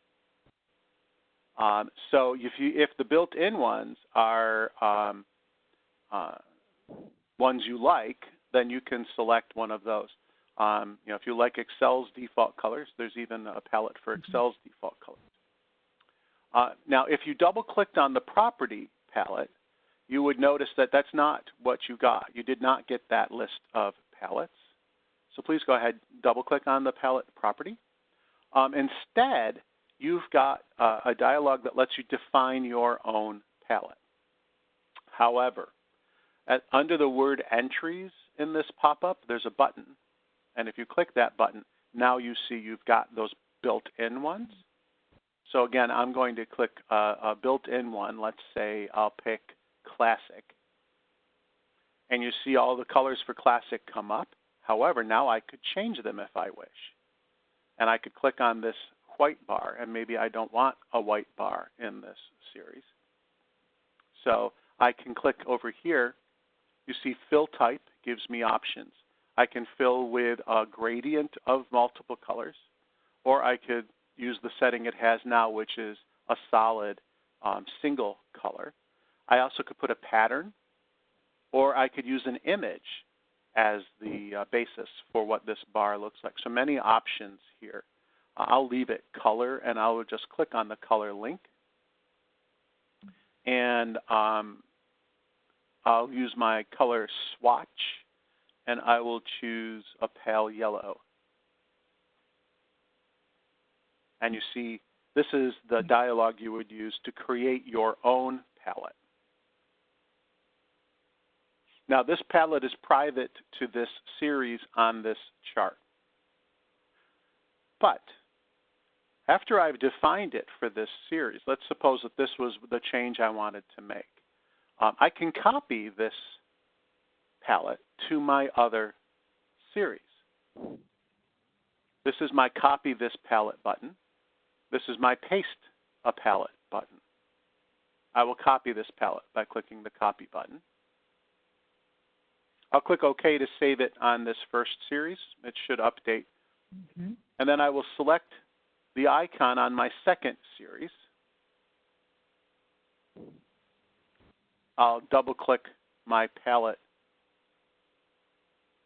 So if the built-in ones are ones you like, then you can select one of those. If you like Excel's default colors, there's even a palette for Excel's default colors. Now, if you double-clicked on the property palette, you would notice that that's not what you got. You did not get that list of palettes. So please go ahead, double-click on the palette property. Instead, you've got a dialog that lets you define your own palette. However, under the word entries in this pop-up, there's a button. And if you click that button, now you see you've got those built-in ones. So again, I'm going to click a built-in one. Let's say I'll pick Classic. And you see all the colors for Classic come up. However, now I could change them if I wish. And I could click on this white bar, and maybe I don't want a white bar in this series. So I can click over here. You see fill type gives me options. I can fill with a gradient of multiple colors, or I could use the setting it has now, which is a solid single color. I also could put a pattern, or I could use an image as the basis for what this bar looks like. So many options here. I'll leave it color, and I'll just click on the color link. And I'll use my color swatch, and I will choose a pale yellow. And you see, this is the dialog you would use to create your own palette. Now, this palette is private to this series on this chart. But after I've defined it for this series, let's suppose that this was the change I wanted to make. I can copy this palette to my other series. This is my copy this palette button. This is my paste a palette button. I will copy this palette by clicking the copy button. I'll click OK to save it on this first series. It should update. And then I will select the icon on my second series. I'll double-click my palette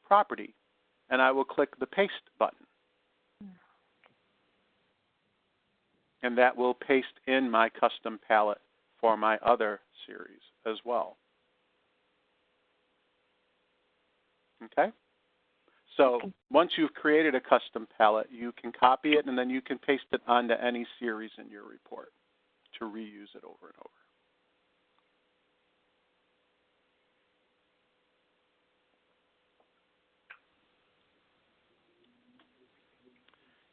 property, and I will click the paste button. And that will paste in my custom palette for my other series as well. Okay? So once you've created a custom palette, you can copy it, and then you can paste it onto any series in your report to reuse it over and over.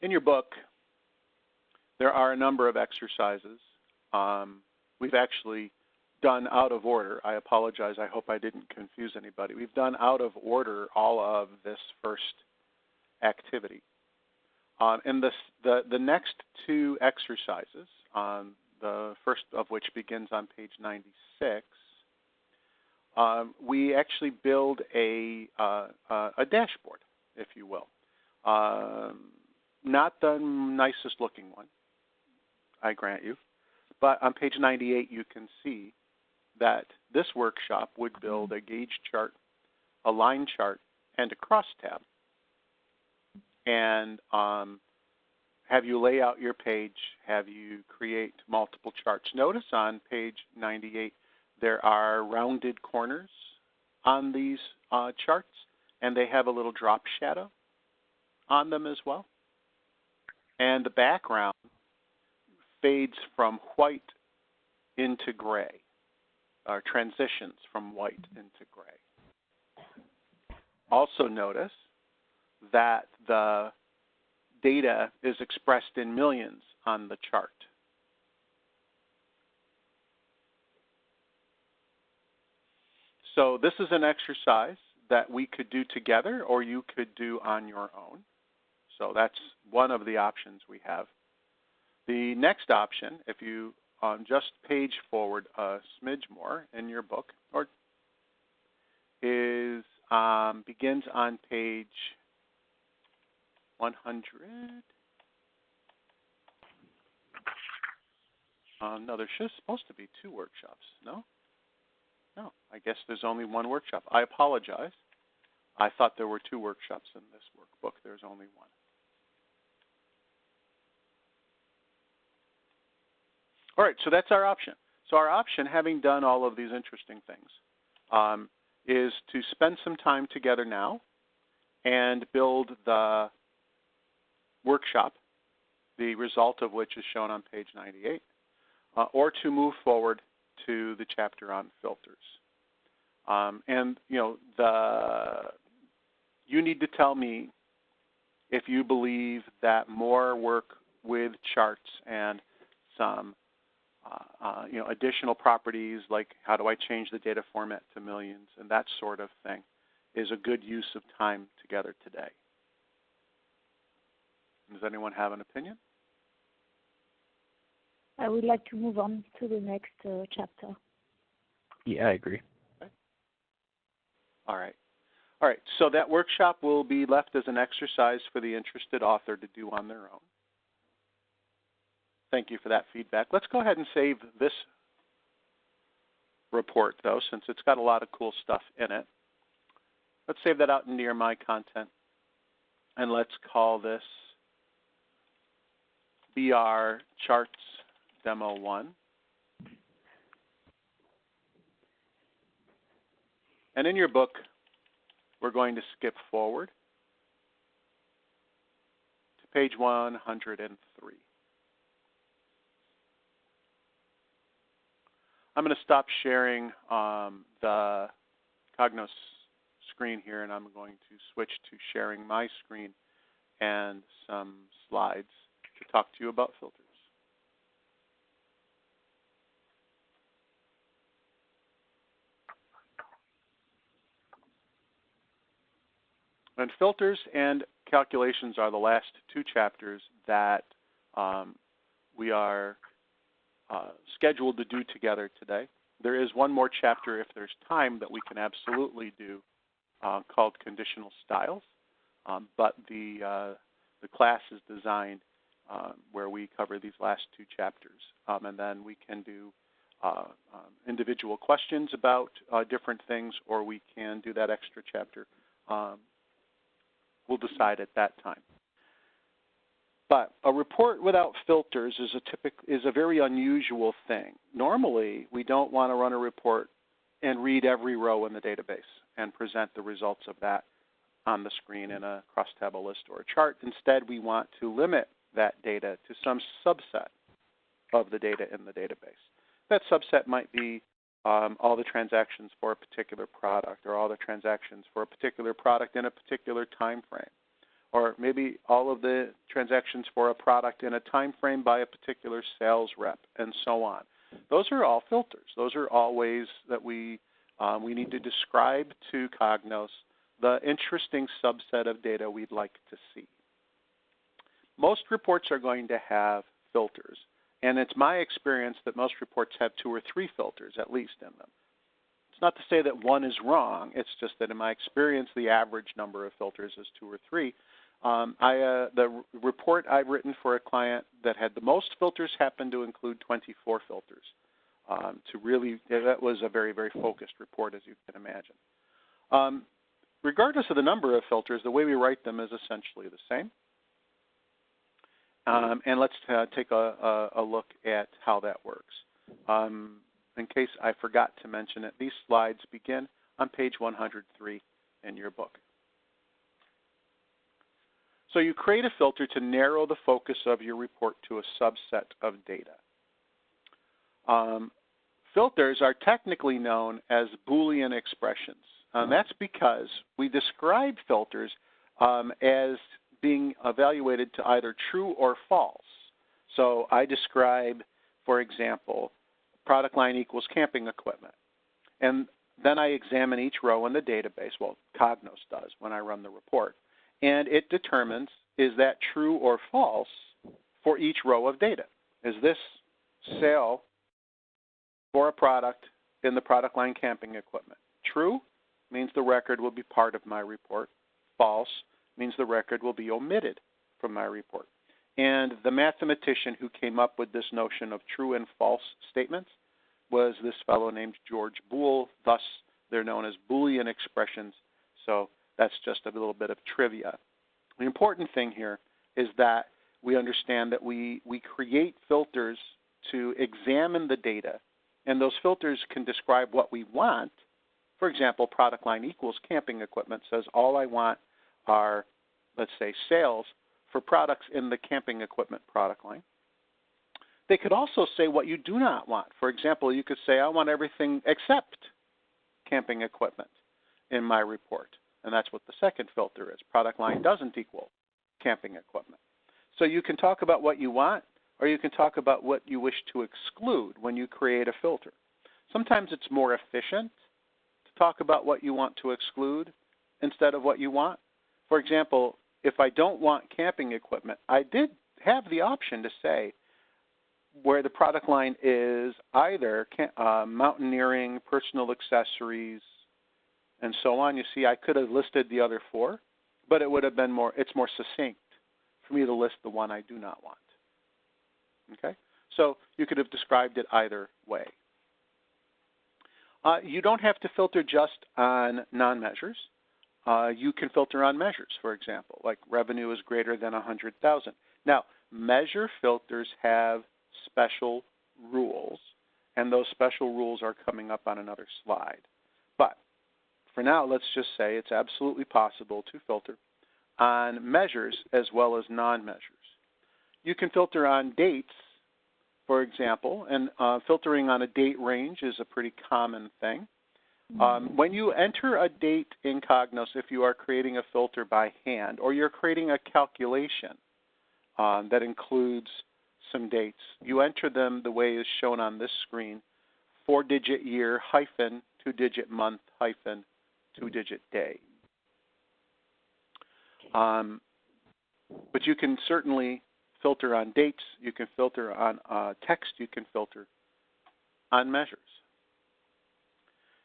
In your book, there are a number of exercises. We've actually done out of order. I apologize. I hope I didn't confuse anybody. We've done out of order all of this first activity. And the next two exercises, the first of which begins on page 96, we actually build a dashboard, if you will. Not the nicest looking one, I grant you. But on page 98, you can see that this workshop would build a gauge chart, a line chart, and a crosstab. And have you lay out your page, have you create multiple charts. Notice on page 98, there are rounded corners on these charts, and they have a little drop shadow on them as well. And the background fades from white into gray, or transitions from white into gray. Also notice that the data is expressed in millions on the chart. So this is an exercise that we could do together, or you could do on your own. So that's one of the options we have. The next option, if you just page forward a smidge more in your book, or is begins on page 100. No, there's supposed to be 2 workshops. No? No, I guess there's only 1 workshop. I apologize. I thought there were 2 workshops in this workbook. There's only 1. All right, so that's our option. So our option, having done all of these interesting things, is to spend some time together now and build the workshop, the result of which is shown on page 98, or to move forward to the chapter on filters. And you need to tell me if you believe that more work with charts and some additional properties like how do I change the data format to millions and that sort of thing is a good use of time together today. Does anyone have an opinion? I would like to move on to the next chapter. Yeah, I agree. Okay. All right. All right, so that workshop will be left as an exercise for the interested author to do on their own. Thank you for that feedback. Let's go ahead and save this report, though, since it's got a lot of cool stuff in it. Let's save that out into your My Content, and let's call this BR Charts Demo 1. And in your book, we're going to skip forward to page 103. I'm going to stop sharing the COGNOS screen here, and I'm going to switch to sharing my screen and some slides to talk to you about filters. And filters and calculations are the last 2 chapters that we are scheduled to do together today. There is one more chapter, if there's time, that we can absolutely do called Conditional Styles, but the class is designed where we cover these last 2 chapters, and then we can do individual questions about different things, or we can do that extra chapter. We'll decide at that time. But a report without filters is a very unusual thing. Normally, we don't want to run a report and read every row in the database and present the results of that on the screen in a cross-tab list or a chart. Instead, we want to limit that data to some subset of the data in the database. That subset might be all the transactions for a particular product, or all the transactions for a particular product in a particular time frame, or maybe all of the transactions for a product in a time frame by a particular sales rep, and so on. Those are all filters. Those are all ways that we need to describe to COGNOS the interesting subset of data we'd like to see. Most reports are going to have filters, and it's my experience that most reports have 2 or 3 filters at least in them. It's not to say that one is wrong. It's just that in my experience, the average number of filters is 2 or 3. The report I've written for a client that had the most filters happened to include 24 filters. That was a very, very focused report, as you can imagine. Regardless of the number of filters, the way we write them is essentially the same. And let's take a look at how that works. In case I forgot to mention it, these slides begin on page 103 in your book. So you create a filter to narrow the focus of your report to a subset of data. Filters are technically known as Boolean expressions. That's because we describe filters as being evaluated to either true or false. So I describe, for example, product line equals camping equipment. And then I examine each row in the database, well, COGNOS does when I run the report, and it determines is that true or false for each row of data. Is this sale for a product in the product line camping equipment? True means the record will be part of my report. False means the record will be omitted from my report. And the mathematician who came up with this notion of true and false statements was this fellow named George Boole. Thus, they're known as Boolean expressions. So that's just a little bit of trivia. The important thing here is that we understand that we create filters to examine the data, and those filters can describe what we want. For example, product line equals camping equipment says all I want are, let's say, sales for products in the camping equipment product line. They could also say what you do not want. For example, you could say I want everything except camping equipment in my report. And that's what the second filter is. Product line doesn't equal camping equipment. So you can talk about what you want, or you can talk about what you wish to exclude when you create a filter. Sometimes it's more efficient to talk about what you want to exclude instead of what you want. For example, if I don't want camping equipment, I did have the option to say where the product line is either mountaineering, personal accessories, and so on. You see, I could have listed the other four, but it would have been it's more succinct for me to list the one I do not want. Okay? So you could have described it either way. You don't have to filter just on non-measures. You can filter on measures, for example, like revenue is greater than 100,000. Now, measure filters have special rules, and those special rules are coming up on another slide. But for now, let's just say it's absolutely possible to filter on measures as well as non-measures. You can filter on dates, for example, and filtering on a date range is a pretty common thing. When you enter a date in COGNOS, if you are creating a filter by hand or you're creating a calculation that includes some dates, you enter them the way is shown on this screen, 4-digit year hyphen 2-digit month hyphen 2-digit day. But you can certainly filter on dates, you can filter on text, you can filter on measures.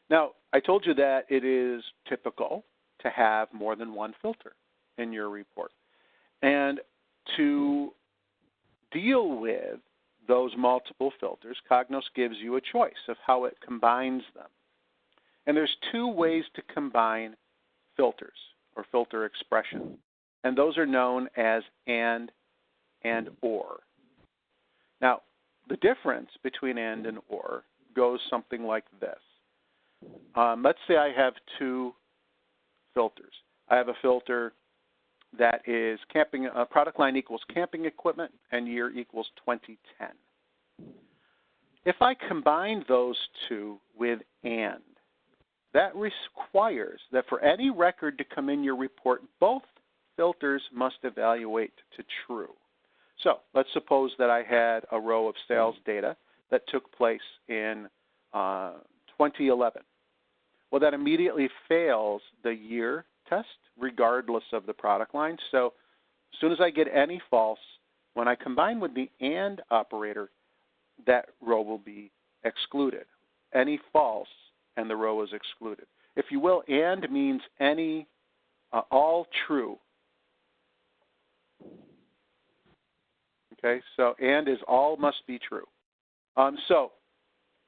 Now, I told you that it is typical to have more than one filter in your report. And to deal with those multiple filters, COGNOS gives you a choice of how it combines them. And there's two ways to combine filters or filter expression. And those are known as and or. Now, the difference between and or goes something like this. Let's say I have two filters. I have a filter that is product line equals camping equipment and year equals 2010. If I combine those two with and, that requires that for any record to come in your report, both filters must evaluate to true. So let's suppose that I had a row of sales data that took place in 2011. Well, that immediately fails the year test regardless of the product line. So as soon as I get any false, when I combine with the and operator, that row will be excluded. Any false and the row is excluded. If you will, and means any, all true. Okay, so and is all must be true. So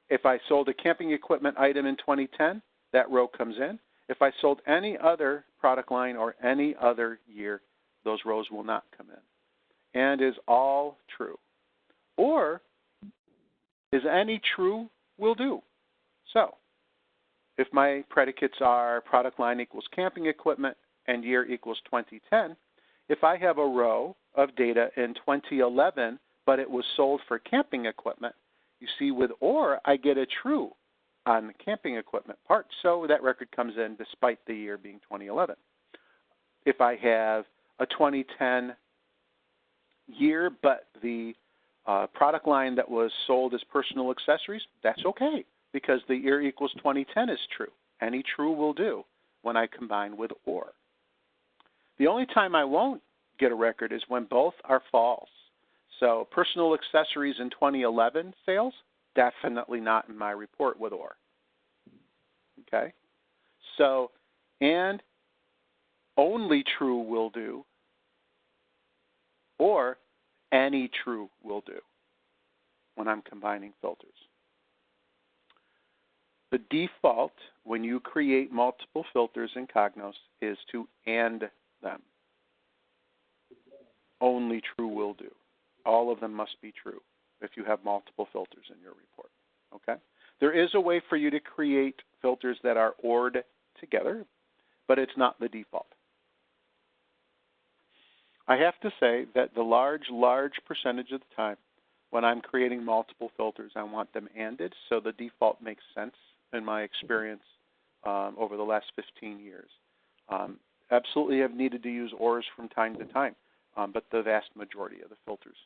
if I sold a camping equipment item in 2010, that row comes in. If I sold any other product line or any other year, those rows will not come in. And is all true. Or is any true will do. So if my predicates are product line equals camping equipment and year equals 2010, if I have a row of data in 2011, but it was sold for camping equipment, you see with or, I get a true on the camping equipment part, so that record comes in despite the year being 2011. If I have a 2010 year, but the product line that was sold as personal accessories, that's okay, because the year equals 2010 is true. Any true will do when I combine with or. The only time I won't get a record is when both are false. So personal accessories in 2011 sales, definitely not in my report with or. Okay? So, and only true will do, or Any true will do when I'm combining filters. The default when you create multiple filters in COGNOS is to AND them. Only true will do. All of them must be true if you have multiple filters in your report. Okay? There is a way for you to create filters that are ORed together, but it's not the default. I have to say that the large percentage of the time when I'm creating multiple filters, I want them ANDed, so the default makes sense in my experience over the last 15 years. Absolutely have needed to use ORs from time to time, but the vast majority of the filters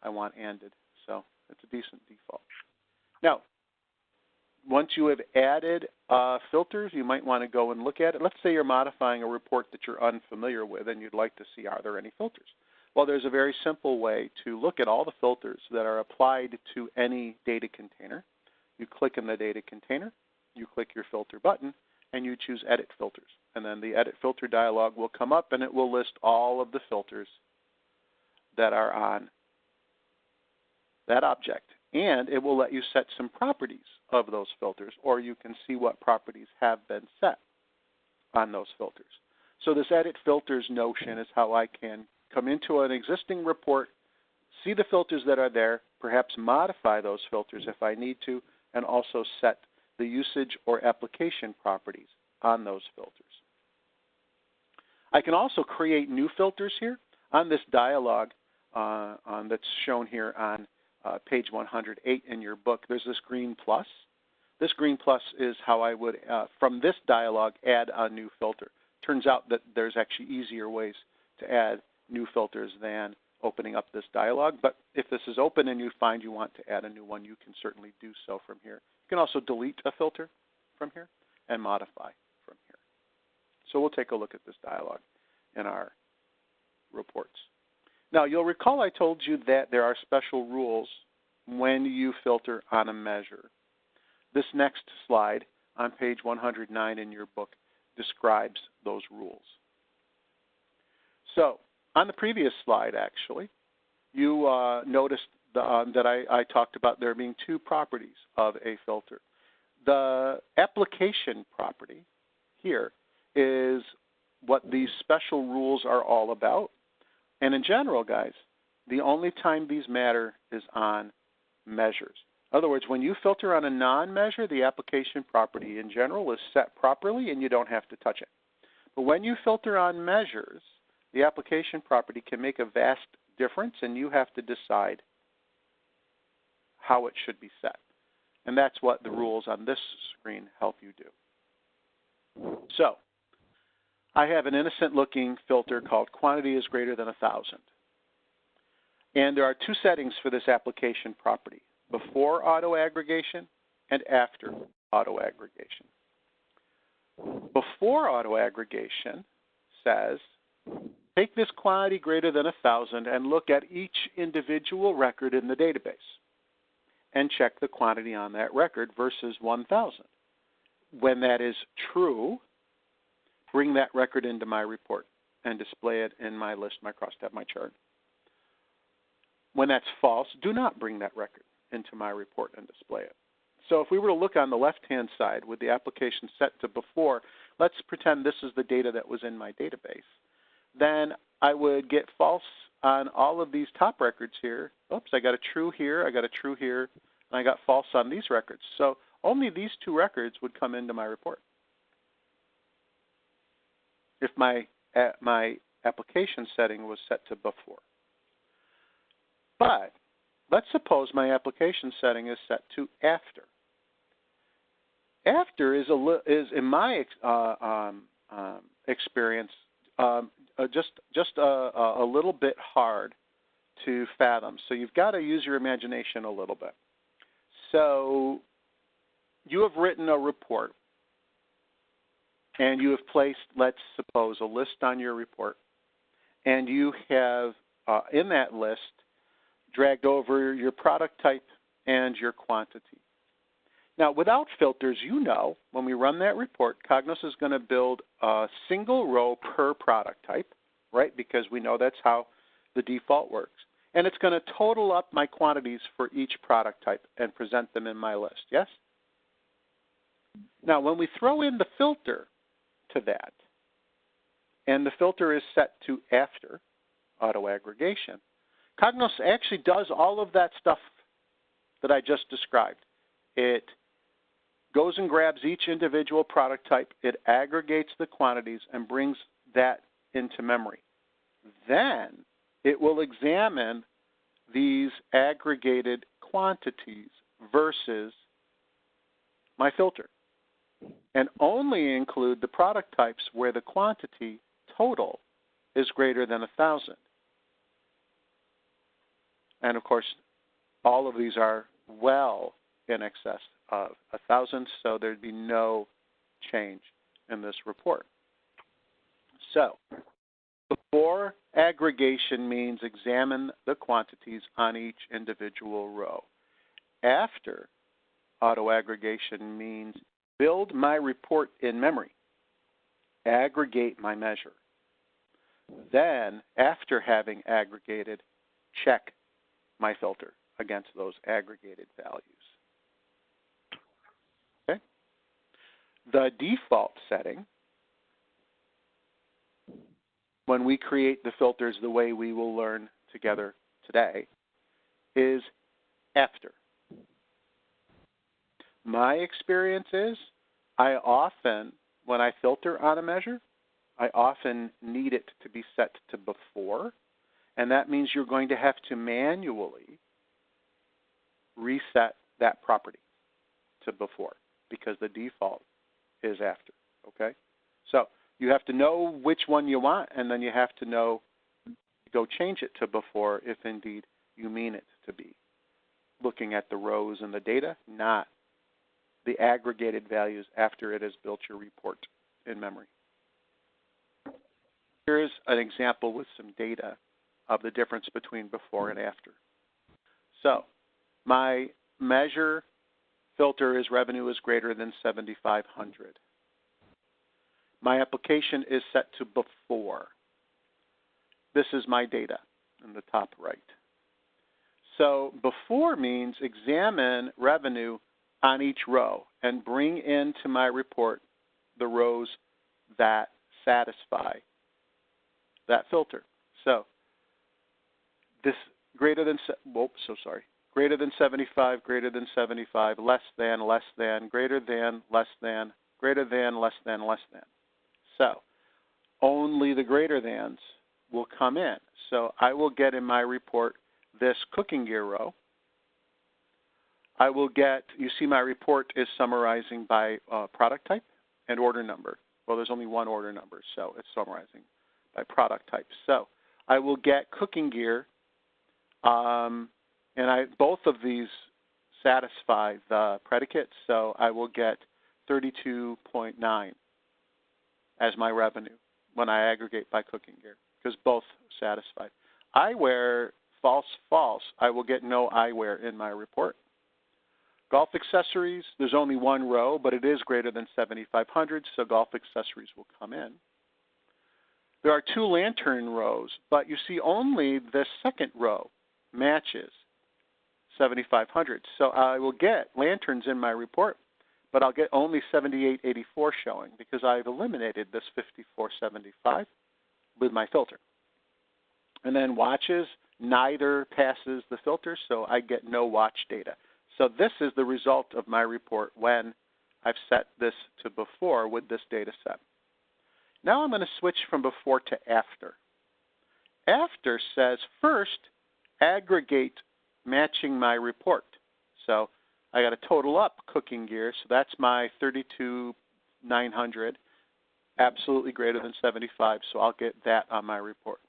I want ANDed, so it's a decent default. Now, once you have added filters, you might want to go and look at it. Let's say you're modifying a report that you're unfamiliar with and you'd like to see, are there any filters? Well, there's a very simple way to look at all the filters that are applied to any data container. You click in the data container, you click your filter button, and you choose Edit Filters. And then the Edit Filter dialog will come up and it will list all of the filters that are on that object. And it will let you set some properties of those filters, or you can see what properties have been set on those filters. So this Edit Filters notion is how I can come into an existing report, see the filters that are there, perhaps modify those filters if I need to, and also set the usage or application properties on those filters. I can also create new filters here on this dialog that's shown here on page 108 in your book. There's this green plus. This green plus is how I would, from this dialog, add a new filter. Turns out that there's actually easier ways to add new filters than opening up this dialog. But if this is open and you find you want to add a new one, you can certainly do so from here. You can also delete a filter from here and modify from here. So we'll take a look at this dialog in our reports. Now, you'll recall I told you that there are special rules when you filter on a measure. This next slide on page 109 in your book describes those rules. So, on the previous slide, actually, you noticed that I talked about there being two properties of a filter. The application property here is what these special rules are all about. And in general, guys, the only time these matter is on measures. In other words, when you filter on a non-measure, the application property in general is set properly and you don't have to touch it. But when you filter on measures, the application property can make a vast difference and you have to decide how it should be set. And that's what the rules on this screen help you do. So, I have an innocent-looking filter called quantity is greater than 1,000. And there are two settings for this application property, before auto-aggregation and after auto-aggregation. Before auto-aggregation says, take this quantity greater than 1,000 and look at each individual record in the database and check the quantity on that record versus 1,000. When that is true, bring that record into my report and display it in my list, my crosstab, my chart. When that's false, do not bring that record into my report and display it. So if we were to look on the left-hand side with the application set to before, let's pretend this is the data that was in my database. Then I would get false on all of these top records here. Oops, I got a true here, I got a true here, and I got false on these records. So only these two records would come into my report if my application setting was set to before. But let's suppose my application setting is set to after. After is in my experience just a little bit hard to fathom. So you've got to use your imagination a little bit. So you have written a report and you have placed, let's suppose, a list on your report, and you have, in that list, dragged over your product type and your quantity. Now, without filters, you know, when we run that report, COGNOS is going to build a single row per product type, right, because we know that's how the default works. and it's going to total up my quantities for each product type and present them in my list, yes? Now, when we throw in the filter to that, and the filter is set to after auto aggregation, COGNOS actually does all of that stuff that I just described. It goes and grabs each individual product type, it aggregates the quantities and brings that into memory. Then it will examine these aggregated quantities versus my filter and only include the product types where the quantity total is greater than 1,000. And of course, all of these are well in excess of 1,000, so there'd be no change in this report. So, before aggregation means examine the quantities on each individual row. After auto aggregation means build my report in memory, aggregate my measure. Then, after having aggregated, check my filter against those aggregated values. Okay? The default setting, when we create the filters the way we will learn together today, is after. My experience is I often, when I filter on a measure, I often need it to be set to before, and that means you're going to have to manually reset that property to before because the default is after, okay? So you have to know which one you want, and then you have to know, go change it to before if indeed you mean it to be. Looking at the rows and the data, not the aggregated values after it has built your report in memory. Here's an example with some data of the difference between before and after. So my measure filter is revenue is greater than 7,500. My application is set to before. This is my data in the top right. So before means examine revenue on each row and bring into my report the rows that satisfy that filter. So this greater than 75, greater than 75, less than, greater than, less than, greater than, less than, less than. So only the greater thans will come in. So I will get in my report this cooking gear row. I will get, you see my report is summarizing by product type and order number. Well, there's only one order number, so it's summarizing by product type. So I will get cooking gear, and both of these satisfy the predicate, so I will get 32.9 as my revenue when I aggregate by cooking gear, because both satisfied. Eyewear, false, false. I will get no eyewear in my report. Golf accessories, there's only one row, but it is greater than 7,500, so golf accessories will come in. There are two lantern rows, but you see only the second row matches 7,500. So I will get lanterns in my report, but I'll get only 7884 showing because I've eliminated this 5475 with my filter. And then watches, neither passes the filter, so I get no watch data. So this is the result of my report when I've set this to before with this data set. Now I'm going to switch from before to after. After says first, aggregate matching my report. So I got to total up cooking gear, so that's my 32,900, absolutely greater than 75, so I'll get that on my report.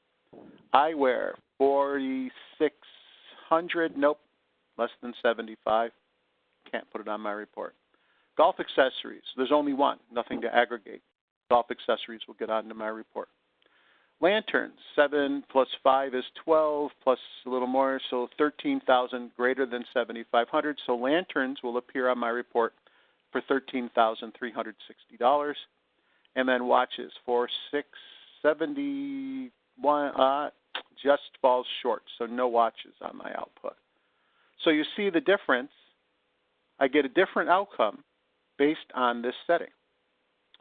Eyewear, 4,600, nope, less than 75, can't put it on my report. Golf accessories, there's only one, nothing to aggregate. Golf accessories will get onto my report. Lanterns, 7 plus 5 is 12, plus a little more, so 13,000 greater than 7,500. So lanterns will appear on my report for $13,360. And then watches for $671, just falls short, so no watches on my output. So you see the difference. I get a different outcome based on this setting.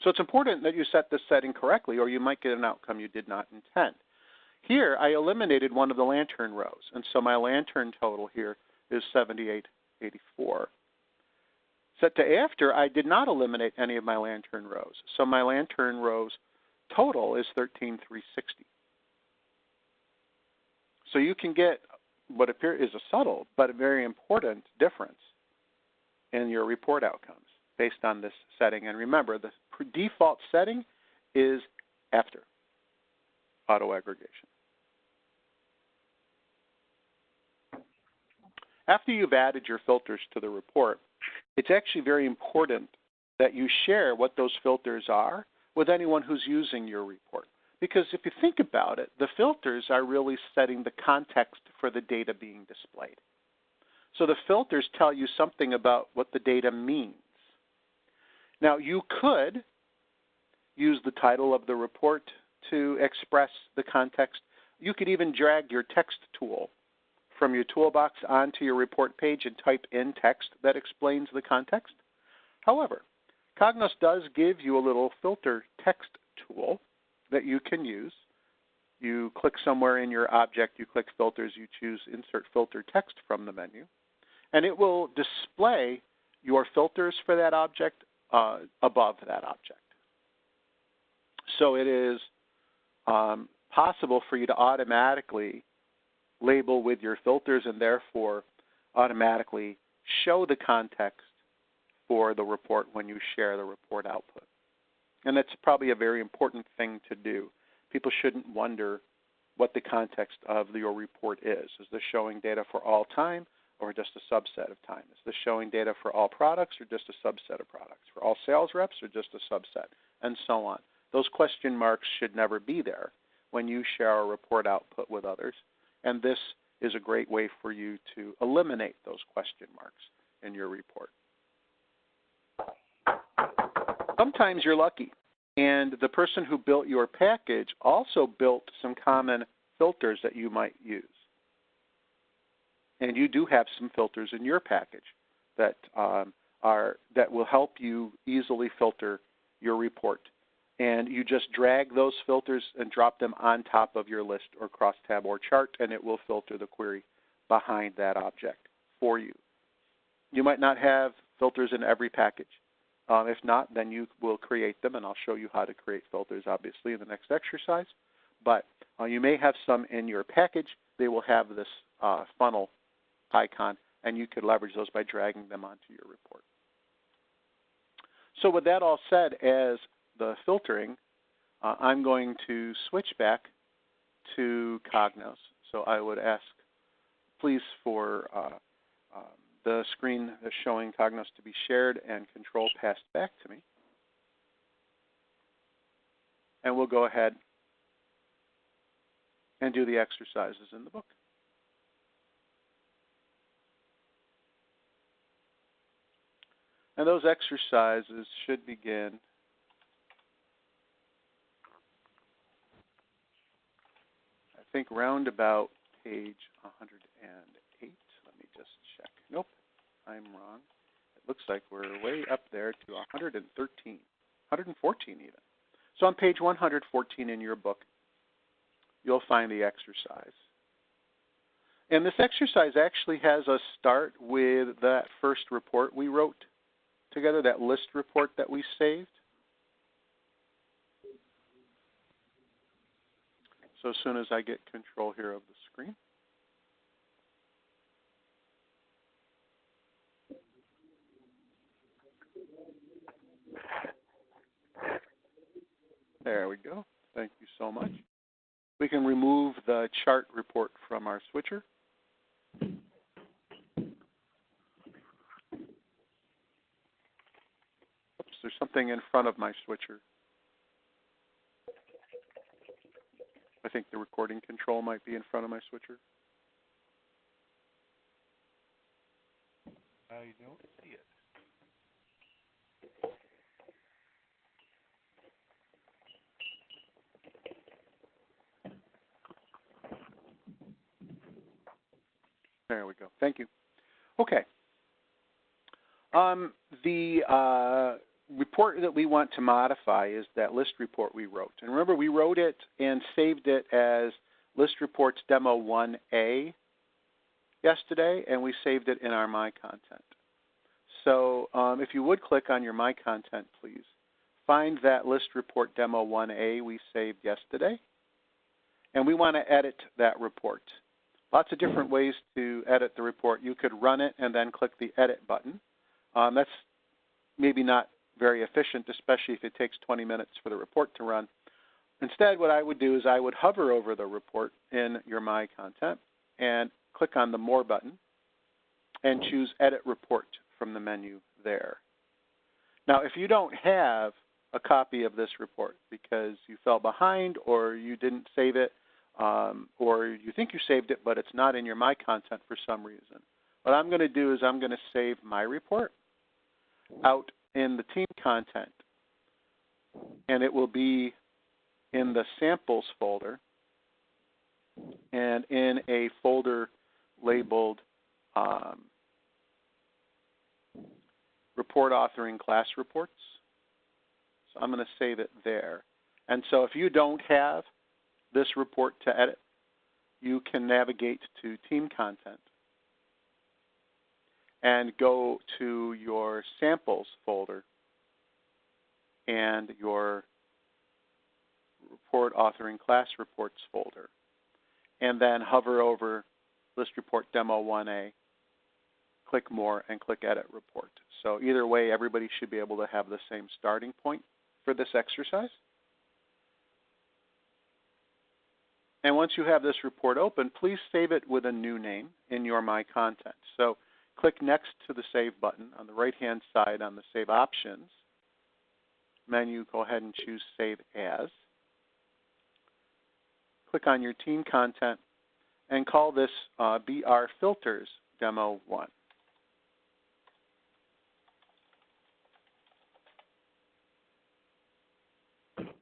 So it's important that you set this setting correctly, or you might get an outcome you did not intend. Here, I eliminated one of the lantern rows, and so my lantern total here is 7884. Set to after, I did not eliminate any of my lantern rows, so my lantern rows total is 13360. So you can get what appears is a subtle but a very important difference in your report outcomes based on this setting. And remember, the default setting is after auto aggregation. After you've added your filters to the report, it's actually very important that you share what those filters are with anyone who's using your report. Because if you think about it, the filters are really setting the context for the data being displayed. So the filters tell you something about what the data means. Now, you could use the title of the report to express the context. You could even drag your text tool from your toolbox onto your report page and type in text that explains the context. However, COGNOS does give you a little filter text tool that you can use. You click somewhere in your object, you click filters, you choose insert filter text from the menu, and it will display your filters for that object above that object. So it is possible for you to automatically label with your filters and therefore automatically show the context for the report when you share the report output. And that's probably a very important thing to do. People shouldn't wonder what the context of your report is. Is this showing data for all time or just a subset of time? Is this showing data for all products or just a subset of products? For all sales reps or just a subset? And so on. Those question marks should never be there when you share a report output with others. And this is a great way for you to eliminate those question marks in your report. Sometimes you're lucky, and the person who built your package also built some common filters that you might use. And you do have some filters in your package that will help you easily filter your report. And you just drag those filters and drop them on top of your list or crosstab or chart, and it will filter the query behind that object for you. You might not have filters in every package. If not, then you will create them, and I'll show you how to create filters, obviously, in the next exercise. But you may have some in your package. They will have this funnel icon, and you could leverage those by dragging them onto your report. So with that all said, as the filtering, I'm going to switch back to COGNOS. So I would ask, please, for the screen that's showing COGNOS to be shared and control passed back to me. And we'll go ahead and do the exercises in the book. And those exercises should begin I think round about page 108. Let me just check. Nope, I'm wrong. It looks like we're way up there to 113, 114 even. So on page 114 in your book, you'll find the exercise. And this exercise actually has us start with that first report we wrote together, that list report that we saved. So as soon as I get control here of the screen. There we go. Thank you so much. We can remove the chart report from our switcher. Oops, there's something in front of my switcher. I think the recording control might be in front of my switcher. I don't see it. There we go. Thank you. Okay. The report that we want to modify is that list report we wrote. And remember, we wrote it and saved it as List Reports Demo 1A yesterday, and we saved it in our My Content. So if you would click on your My Content, please, find that List Report Demo 1A we saved yesterday, and we want to edit that report. Lots of different ways to edit the report. You could run it and then click the Edit button. That's maybe not very efficient, especially if it takes 20 minutes for the report to run. Instead, what I would do is I would hover over the report in your My Content and click on the More button and choose Edit Report from the menu there. Now, if you don't have a copy of this report because you fell behind or you didn't save it, or you think you saved it but it's not in your My Content for some reason, what I'm going to do is I'm going to save my report out in the Team Content, and it will be in the Samples folder and in a folder labeled Report Authoring Class Reports. So I'm going to save it there. And so if you don't have this report to edit, you can navigate to Team Content and go to your Samples folder and your Report Authoring Class Reports folder, and then hover over List Report Demo 1A, click More, and click Edit Report. So either way, everybody should be able to have the same starting point for this exercise. And once you have this report open, please save it with a new name in your My Content. So click next to the Save button on the right-hand side on the Save Options menu. Go ahead and choose Save As. Click on your Team Content and call this BR Filters Demo 1.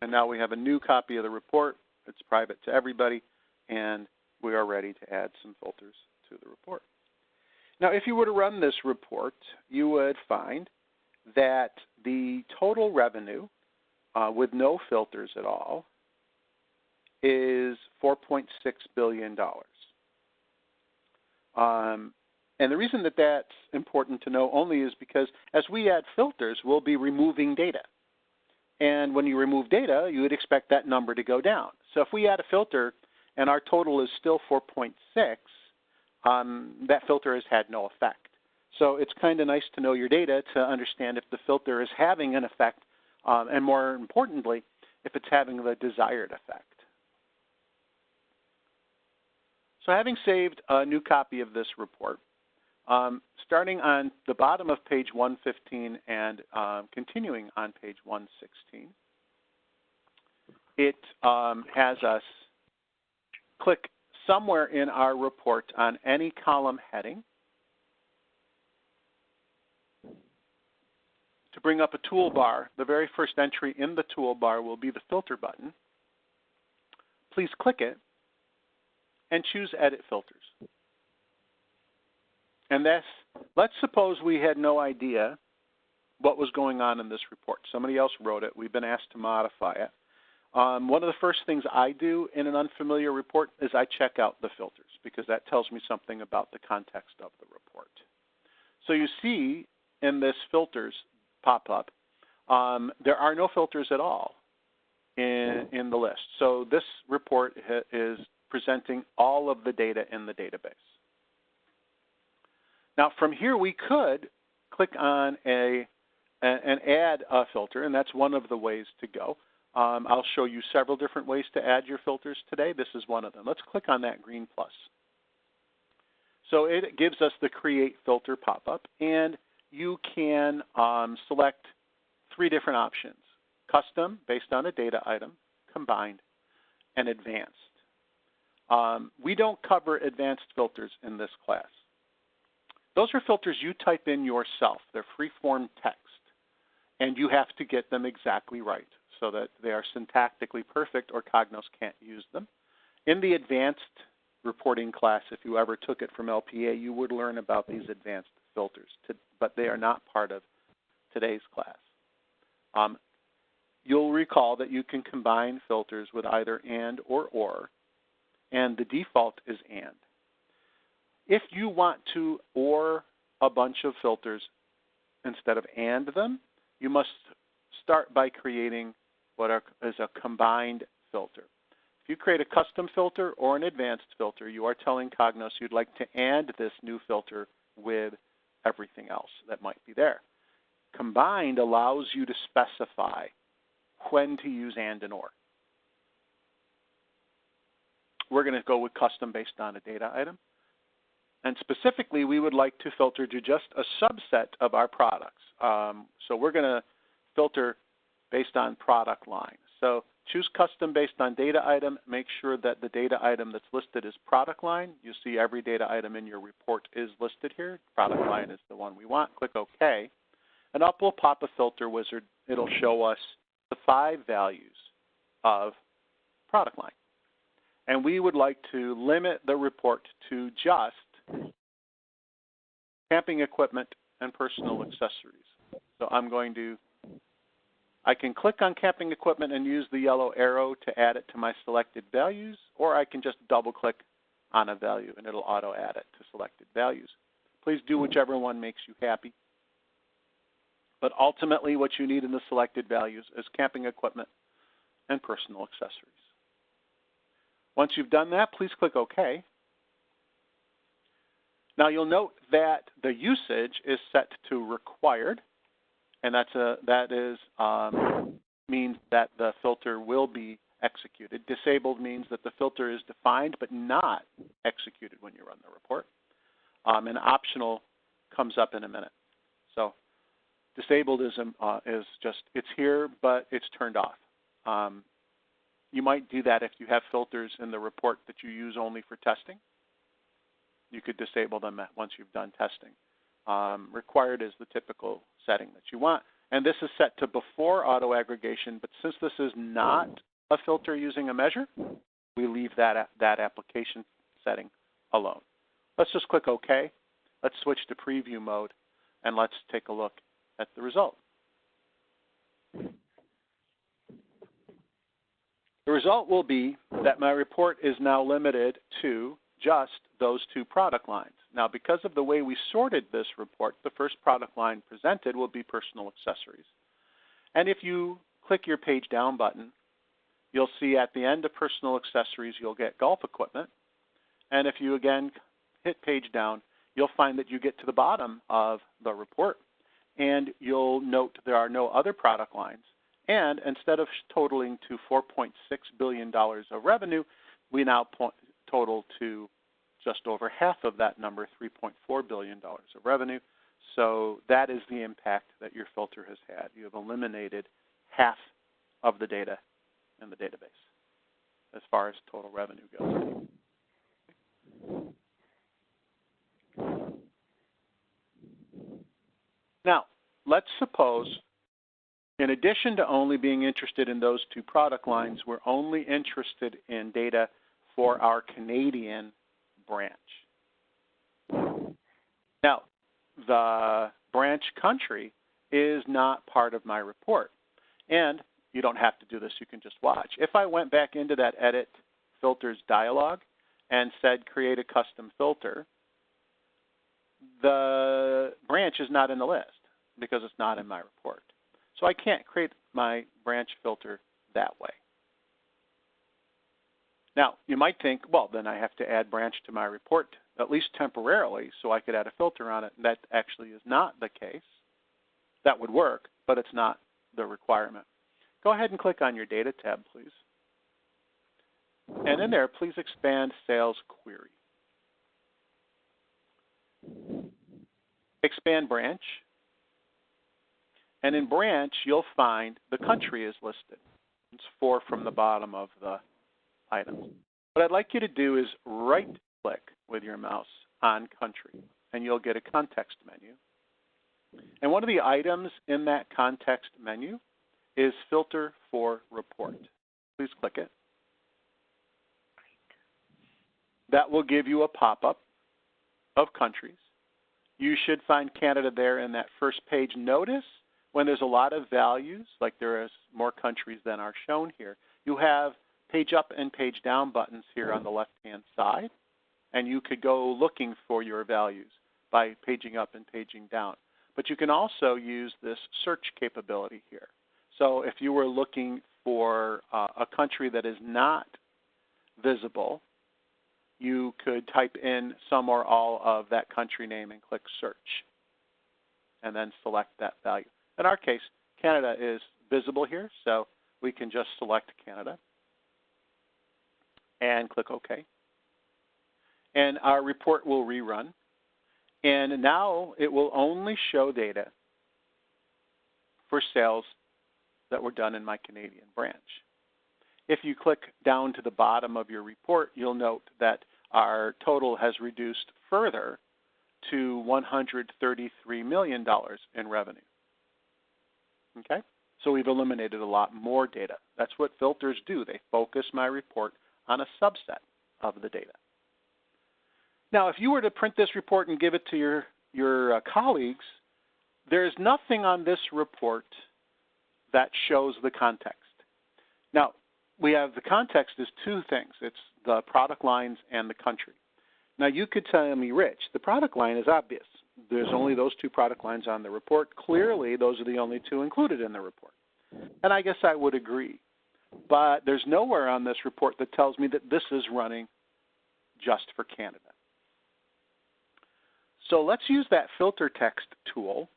And now we have a new copy of the report. It's private to everybody, and we are ready to add some filters to the report. Now, if you were to run this report, you would find that the total revenue with no filters at all is $4.6 billion. And the reason that that's important to know only is because as we add filters, we'll be removing data. And when you remove data, you would expect that number to go down. So if we add a filter and our total is still 4.6, that filter has had no effect. So it's kind of nice to know your data to understand if the filter is having an effect, and more importantly, if it's having the desired effect. So having saved a new copy of this report, starting on the bottom of page 115 and continuing on page 116, it has us click somewhere in our report on any column heading to bring up a toolbar. The very first entry in the toolbar will be the Filter button. Please click it and choose Edit Filters. And let's suppose we had no idea what was going on in this report. Somebody else wrote it. We've been asked to modify it. One of the first things I do in an unfamiliar report is I check out the filters because that tells me something about the context of the report. So you see in this filters pop-up, there are no filters at all in the list. So this report is presenting all of the data in the database. Now from here we could click on and add a filter, and that's one of the ways to go. I'll show you several different ways to add your filters today. This is one of them. Let's click on that green plus. So it gives us the Create Filter pop-up, and you can select three different options: Custom, based on a data item; Combined; and Advanced. We don't cover advanced filters in this class. Those are filters you type in yourself. They're free-form text, and you have to get them exactly right so that they are syntactically perfect or COGNOS can't use them. In the advanced reporting class, if you ever took it from LPA, you would learn about these advanced filters, but they are not part of today's class. You'll recall that you can combine filters with either and or, and the default is and. If you want to or a bunch of filters instead of and them, you must start by creating what is a combined filter. If you create a custom filter or an advanced filter, you are telling COGNOS you'd like to add this new filter with everything else that might be there. Combined allows you to specify when to use and or. We're going to go with custom based on a data item. And specifically, we would like to filter to just a subset of our products. So we're going to filter based on product line. So choose custom based on data item. Make sure that the data item that's listed is product line. You see every data item in your report is listed here. Product line is the one we want. Click OK. And up will pop a filter wizard. It'll show us the 5 values of product line. And we would like to limit the report to just camping equipment and personal accessories. So I can click on camping equipment and use the yellow arrow to add it to my selected values, or I can just double click on a value and it'll auto add it to selected values. Please do whichever one makes you happy. But ultimately what you need in the selected values is camping equipment and personal accessories. Once you've done that, please click OK. Now you'll note that the usage is set to required, and means that the filter will be executed. Disabled means that the filter is defined but not executed when you run the report. And optional comes up in a minute. So disabled is just, it's here, but it's turned off. You might do that if you have filters in the report that you use only for testing. You could disable them once you've done testing. Required is the typical setting that you want. And this is set to before auto aggregation, but since this is not a filter using a measure, we leave that application setting alone. Let's just click OK. Let's switch to preview mode, and let's take a look at the result. The result will be that my report is now limited to just those 2 product lines. Now, because of the way we sorted this report, the first product line presented will be personal accessories. And if you click your page down button, you'll see at the end of personal accessories, you'll get golf equipment. And if you again hit page down, you'll find that you get to the bottom of the report. And you'll note there are no other product lines. And instead of totaling to $4.6 billion of revenue, we now total to just over half of that number, $3.4 billion of revenue. So that is the impact that your filter has had. You have eliminated half of the data in the database as far as total revenue goes. Now, let's suppose, in addition to only being interested in those 2 product lines, we're only interested in data for our Canadian branch. Now, the branch country is not part of my report. And you don't have to do this, you can just watch. If I went back into that Edit Filters dialog and said Create a Custom Filter, the branch is not in the list because it's not in my report. So I can't create my branch filter that way. Now, you might think, well, then I have to add branch to my report, at least temporarily, so I could add a filter on it. That actually is not the case. That would work, but it's not the requirement. Go ahead and click on your Data tab, please. And in there, please expand Sales Query. Expand Branch. And in Branch, you'll find the country is listed. It's 4 from the bottom of the items. What I'd like you to do is right-click with your mouse on Country, and you'll get a context menu. And one of the items in that context menu is Filter for Report. Please click it. that will give you a pop-up of countries. You should find Canada there in that first page. Notice when there's a lot of values, like there is more countries than are shown here, you have page up and page down buttons here on the left-hand side, and you could go looking for your values by paging up and paging down. But you can also use this search capability here. So if you were looking for a country that is not visible, you could type in some or all of that country name and click search, and then select that value. In our case, Canada is visible here, so we can just select Canada and click OK. And our report will rerun. And now it will only show data for sales that were done in my Canadian branch. If you click down to the bottom of your report, you'll note that our total has reduced further to $133 million in revenue. Okay? So we've eliminated a lot more data. That's what filters do. They focus my report on a subset of the data. Now, if you were to print this report and give it to your colleagues, there's nothing on this report that shows the context. Now, we have the context is two things. It's the product lines and the country. Now, you could tell me, Rich, the product line is obvious. There's only those two product lines on the report. Clearly, those are the only two included in the report. And I guess I would agree. But there's nowhere on this report that tells me that this is running just for Canada. So let's use that filter text tool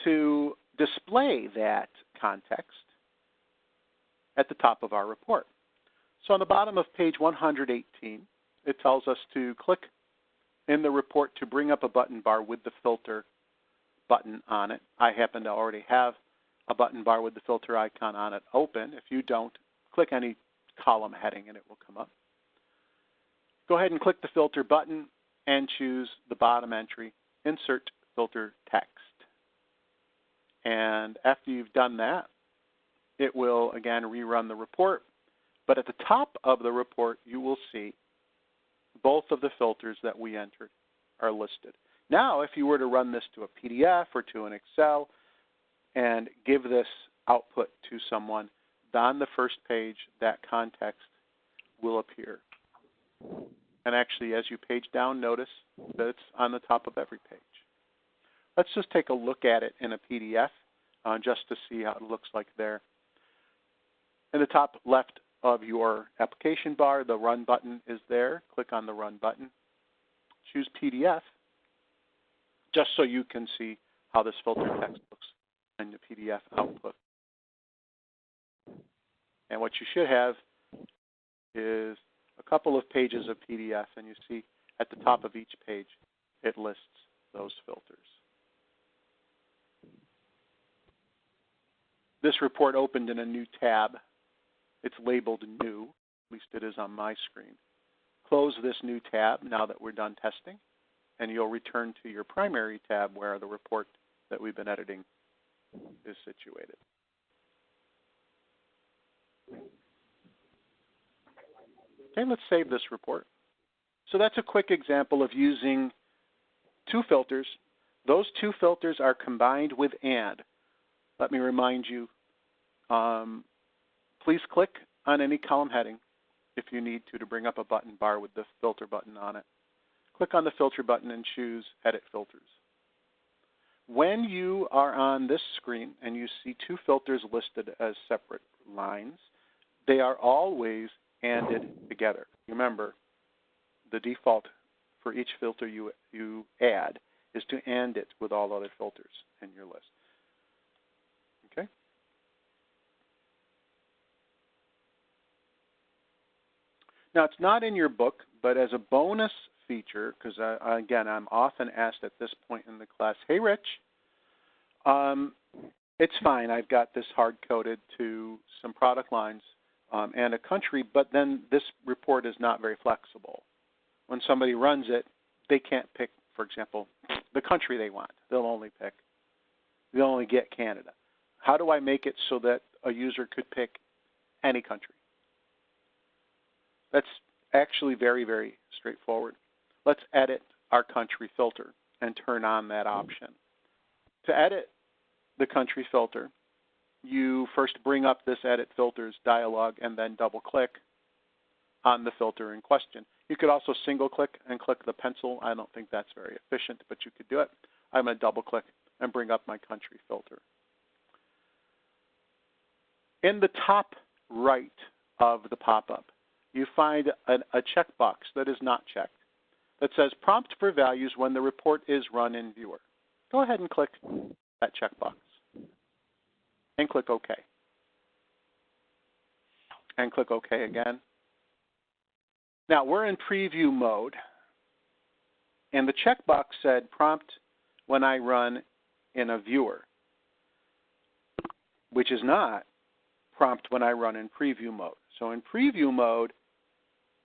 to display that context at the top of our report. So on the bottom of page 118, it tells us to click in the report to bring up a button bar with the filter button on it. I happen to already have a button bar with the filter icon on it open. If you don't, click any column heading and it will come up. Go ahead and click the filter button and choose the bottom entry, Insert Filter Text. And after you've done that, it will again rerun the report. But at the top of the report, you will see both of the filters that we entered are listed. Now, if you were to run this to a PDF or to an Excel and give this output to someone, on the first page, that context will appear. And actually, as you page down, notice that it's on the top of every page. Let's just take a look at it in a PDF just to see how it looks like there. In the top left of your application bar, the Run button is there. Click on the Run button. Choose PDF, just so you can see how this filter text looks in the PDF output. And what you should have is a couple of pages of PDF, and you see at the top of each page, it lists those filters. This report opened in a new tab. It's labeled New, at least it is on my screen. Close this new tab now that we're done testing, and you'll return to your primary tab where the report that we've been editing is situated. Okay, let's save this report. So that's a quick example of using two filters. Those two filters are combined with AND. Let me remind you, please click on any column heading if you need to bring up a button bar with the filter button on it. Click on the filter button and choose Edit Filters. When you are on this screen and you see two filters listed as separate lines, they are always ANDed together. Remember, the default for each filter you add is to AND it with all other filters in your list. Okay? Now, it's not in your book, but as a bonus feature, because again, I'm often asked at this point in the class, hey, Rich, it's fine. I've got this hard-coded to some product lines and a country, but then this report is not very flexible. When somebody runs it, they can't pick, for example, the country they want. They'll only get Canada. How do I make it so that a user could pick any country? That's actually very, very straightforward. Let's edit our country filter and turn on that option. To edit the country filter, you first bring up this Edit Filters dialog and then double-click on the filter in question. You could also single-click and click the pencil. I don't think that's very efficient, but you could do it. I'm going to double-click and bring up my country filter. In the top right of the pop-up, you find a checkbox that is not checked that says Prompt for Values when the report is run in Viewer. Go ahead and click that checkbox and click OK. And click OK again. Now, we're in preview mode, and the checkbox said Prompt when I run in a viewer, which is not Prompt when I run in preview mode. So in preview mode,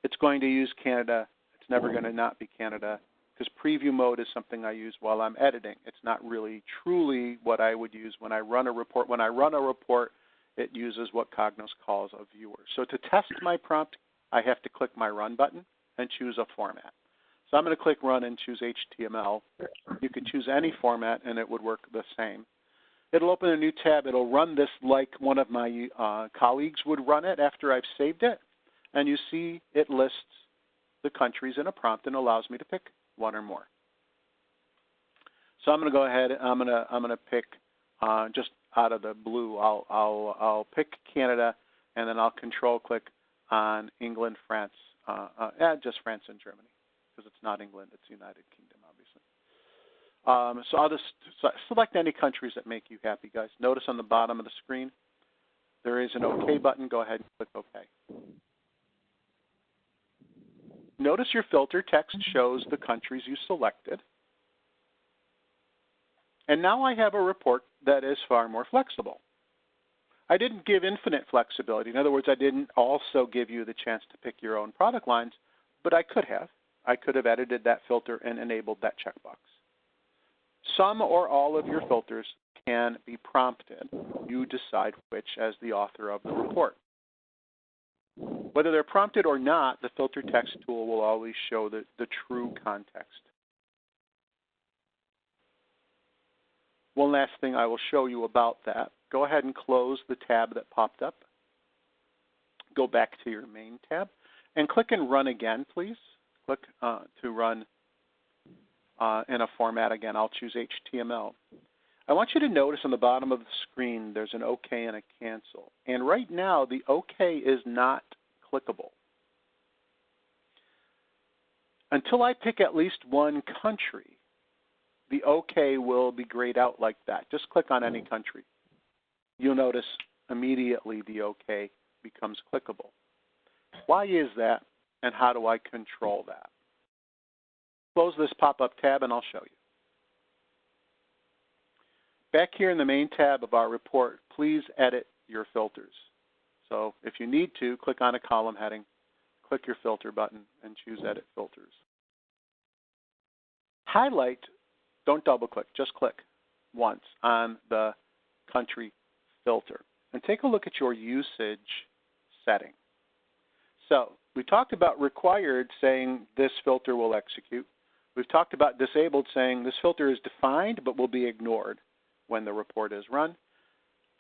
it's going to use Canada. It's never going to not be Canada, because preview mode is something I use while I'm editing. It's not really truly what I would use when I run a report. When I run a report, it uses what COGNOS calls a viewer. So to test my prompt, I have to click my Run button and choose a format. So I'm going to click Run and choose HTML. You could choose any format, and it would work the same. It'll open a new tab. It'll run this like one of my colleagues would run it after I've saved it. And you see it lists the countries in a prompt and allows me to pick one or more. So I'm going to go ahead. I'm going to pick just out of the blue. I'll pick Canada, and then I'll control click on England, France, just France and Germany, because it's not England, it's United Kingdom, obviously. So I'll just select any countries that make you happy, guys. Notice on the bottom of the screen, there is an OK button. Go ahead and click OK. Notice your filter text shows the countries you selected. And now I have a report that is far more flexible. I didn't give infinite flexibility. In other words, I didn't also give you the chance to pick your own product lines, but I could have. I could have edited that filter and enabled that checkbox. Some or all of your filters can be prompted. You decide which as the author of the report. Whether they're prompted or not, the filter text tool will always show the true context. One last thing I will show you about that. Go ahead and close the tab that popped up. Go back to your main tab and click and run again, please. Click to run in a format again. I'll choose HTML. I want you to notice on the bottom of the screen there's an OK and a cancel. And right now the OK is not clickable. Until I pick at least one country, the OK will be grayed out like that. Just click on any country. You'll notice immediately the OK becomes clickable. Why is that, and how do I control that? Close this pop-up tab and I'll show you. Back here in the main tab of our report, please edit your filters. So if you need to, click on a column heading, click your filter button, and choose Edit Filters. Highlight, don't double-click, just click once on the country filter. And take a look at your usage setting. So we talked about required, saying this filter will execute. We've talked about disabled, saying this filter is defined but will be ignored when the report is run.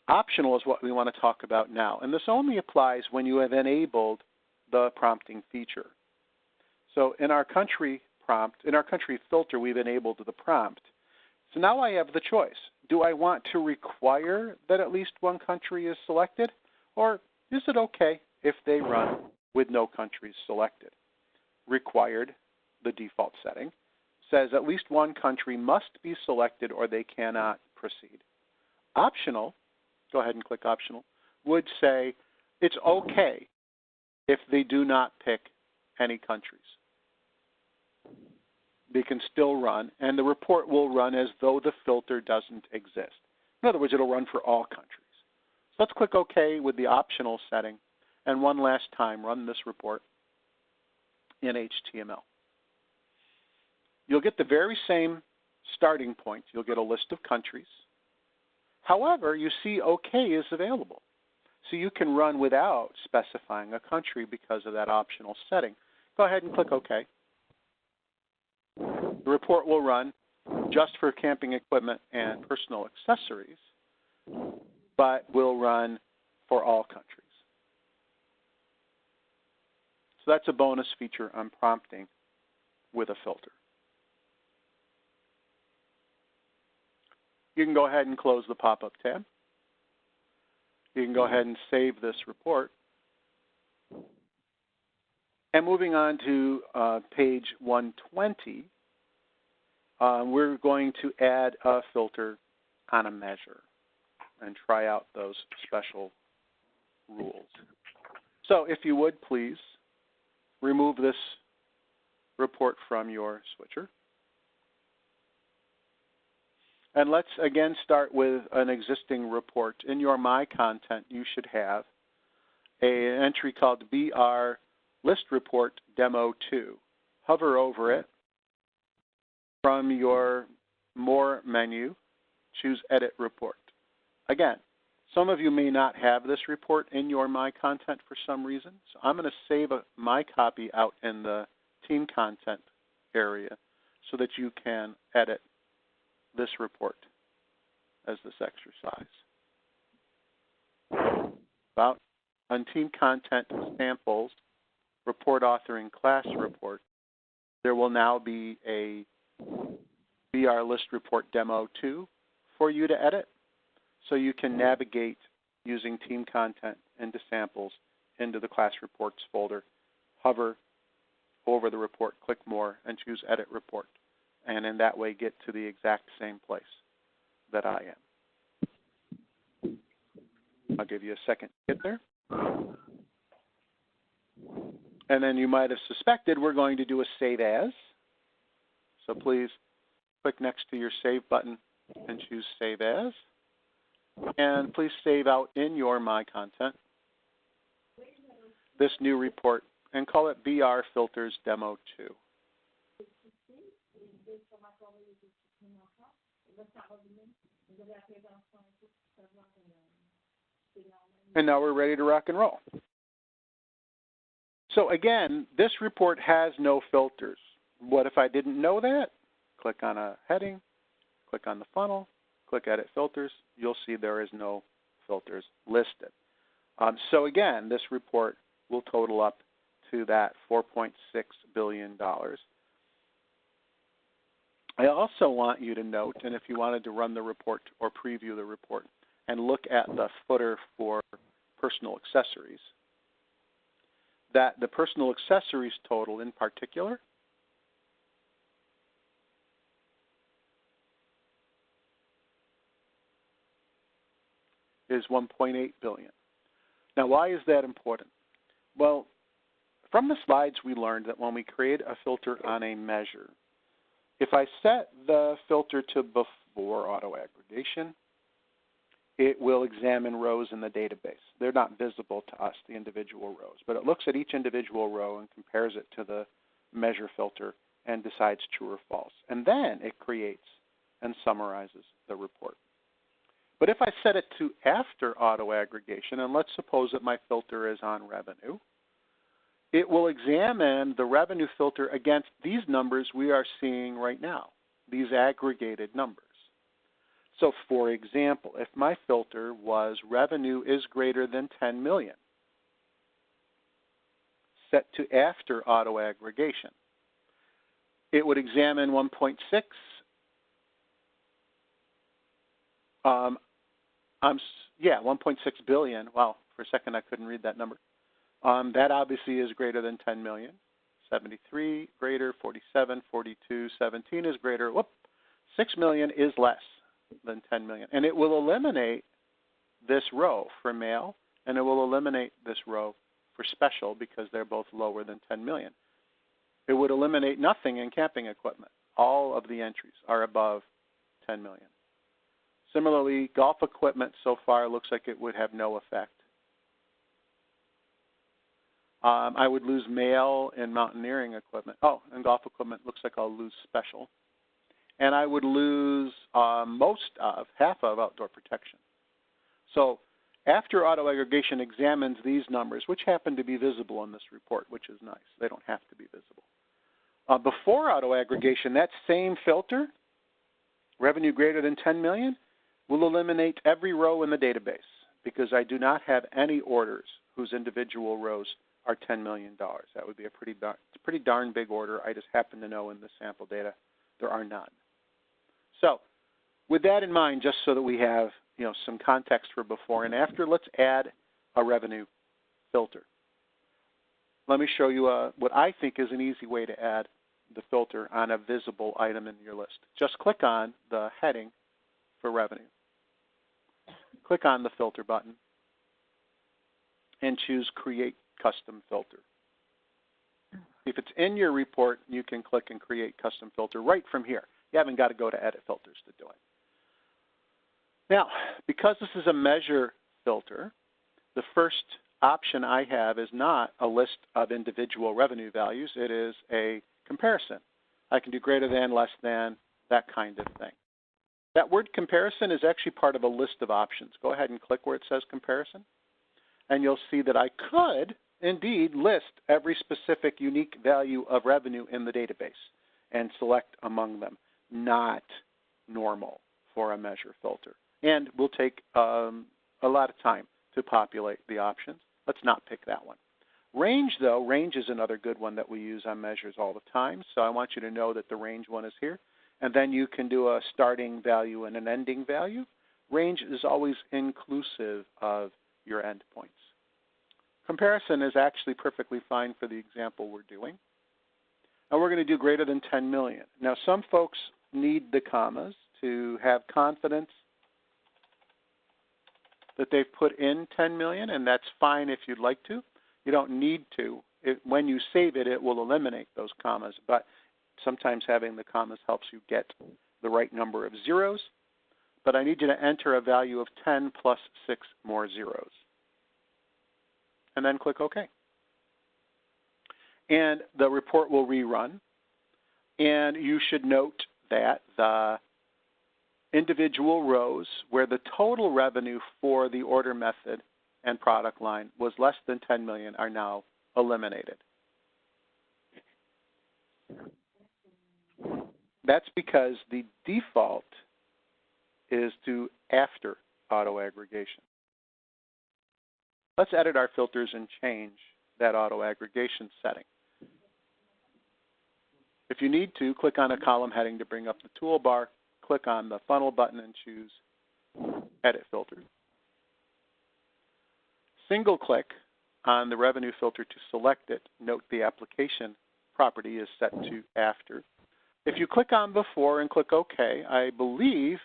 Optional is what we want to talk about now. And this only applies when you have enabled the prompting feature. So in our country prompt, in our country filter, we've enabled the prompt. So now I have the choice. Do I want to require that at least one country is selected? Or is it okay if they run with no countries selected? Required, the default setting, says at least one country must be selected or they cannot proceed. Optional, go ahead and click Optional, would say it's okay if they do not pick any countries. They can still run, and the report will run as though the filter doesn't exist. In other words, it'll run for all countries. So let's click OK with the optional setting, and one last time, run this report in HTML. You'll get the very same starting point. You'll get a list of countries. However, you see OK is available. So you can run without specifying a country because of that optional setting. Go ahead and click OK. The report will run just for camping equipment and personal accessories, but will run for all countries. So that's a bonus feature on prompting with a filter. You can go ahead and close the pop-up tab. You can go ahead and save this report. And moving on to page 120, we're going to add a filter on a measure and try out those special rules. So if you would, please remove this report from your switcher. And let's again start with an existing report. In your My Content, you should have an entry called BR List Report Demo 2. Hover over it. From your More menu, choose Edit Report. Again, some of you may not have this report in your My Content for some reason, so I'm going to save my copy out in the Team Content area so that you can edit this report as this exercise. About on Team Content Samples, Report Authoring Class Report, there will now be a BR List Report Demo 2 for you to edit, so you can navigate using Team Content into Samples into the Class Reports folder, hover over the report, click More, and choose Edit Report, and in that way get to the exact same place that I am. I'll give you a second to get there. And then you might have suspected we're going to do a Save As. So please click next to your Save button and choose Save As. And please save out in your My Content this new report and call it BR Filters Demo 2. And now we're ready to rock and roll. So again, this report has no filters. What if I didn't know that? Click on a heading, click on the funnel, click Edit Filters. You'll see there is no filters listed. So again, this report will total up to that $4.6 billion. I also want you to note, and if you wanted to run the report or preview the report and look at the footer for personal accessories, that the personal accessories total in particular is $1.8 billion. Now, why is that important? Well, from the slides we learned that when we create a filter on a measure, if I set the filter to before auto aggregation, it will examine rows in the database. They're not visible to us, the individual rows, but it looks at each individual row and compares it to the measure filter and decides true or false. And then it creates and summarizes the report. But if I set it to after auto aggregation, and let's suppose that my filter is on revenue, it will examine the revenue filter against these numbers we are seeing right now, these aggregated numbers. So for example, if my filter was revenue is greater than 10 million, set to after auto aggregation, it would examine 1.6 billion. Wow, for a second I couldn't read that number. That obviously is greater than 10 million. 73 greater, 47, 42, 17 is greater. 6 million is less than 10 million. And it will eliminate this row for male, and it will eliminate this row for special because they're both lower than 10 million. It would eliminate nothing in camping equipment. All of the entries are above 10 million. Similarly, golf equipment so far looks like it would have no effect. I would lose male in mountaineering equipment. Oh, and golf equipment looks like I'll lose special. And I would lose half of outdoor protection. So After auto aggregation examines these numbers, which happen to be visible in this report, which is nice. They don't have to be visible. Before auto aggregation, that same filter, revenue greater than 10 million, will eliminate every row in the database because I do not have any orders whose individual rows are $10 million. That would be a pretty darn big order. I just happen to know in the sample data there are none. So with that in mind, just so that we have some context for before and after, let's add a revenue filter. Let me show you what I think is an easy way to add the filter on a visible item in your list. Just click on the heading for revenue. Click on the filter button and choose Create Custom Filter. If it's in your report, you can click and Create Custom Filter right from here. You haven't got to go to Edit Filters to do it. Now, because this is a measure filter, the first option I have is not a list of individual revenue values. It is a comparison. I can do greater than, less than, that kind of thing. That word comparison is actually part of a list of options. Go ahead and click where it says comparison, and you'll see that I could indeed list every specific unique value of revenue in the database and select among them. Not normal for a measure filter, and will take a lot of time to populate the options. Let's not pick that one. Range, though, range is another good one that we use on measures all the time. So I want you to know that the range one is here. And then you can do a starting value and an ending value. Range is always inclusive of your endpoints. Comparison is actually perfectly fine for the example we're doing. And we're going to do greater than 10 million. Now, some folks need the commas to have confidence that they've put in 10 million, and that's fine if you'd like to. You don't need to. When you save it, it will eliminate those commas, but sometimes having the commas helps you get the right number of zeros. But I need you to enter a value of 10 plus 6 more zeros. And then click OK. And the report will rerun. And you should note that the individual rows where the total revenue for the order method and product line was less than 10 million are now eliminated. That's because the default is to after auto aggregation. Let's edit our filters and change that auto aggregation setting. If you need to, click on a column heading to bring up the toolbar, click on the funnel button and choose Edit Filters. Single click on the revenue filter to select it. Note the application property is set to after. If you click on before and click OK, I believe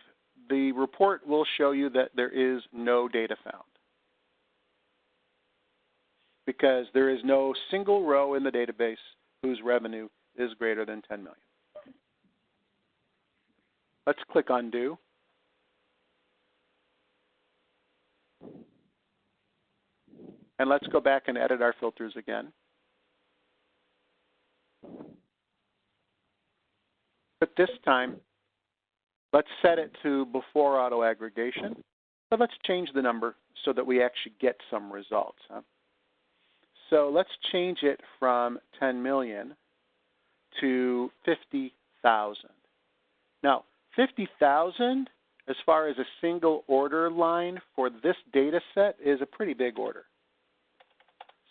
the report will show you that there is no data found because there is no single row in the database whose revenue is greater than 10 million. Let's click Undo. And let's go back and edit our filters again. But this time, let's set it to before auto aggregation. But let's change the number so that we actually get some results. So let's change it from 10 million to 50,000. Now, 50,000, as far as a single order line for this data set, is a pretty big order.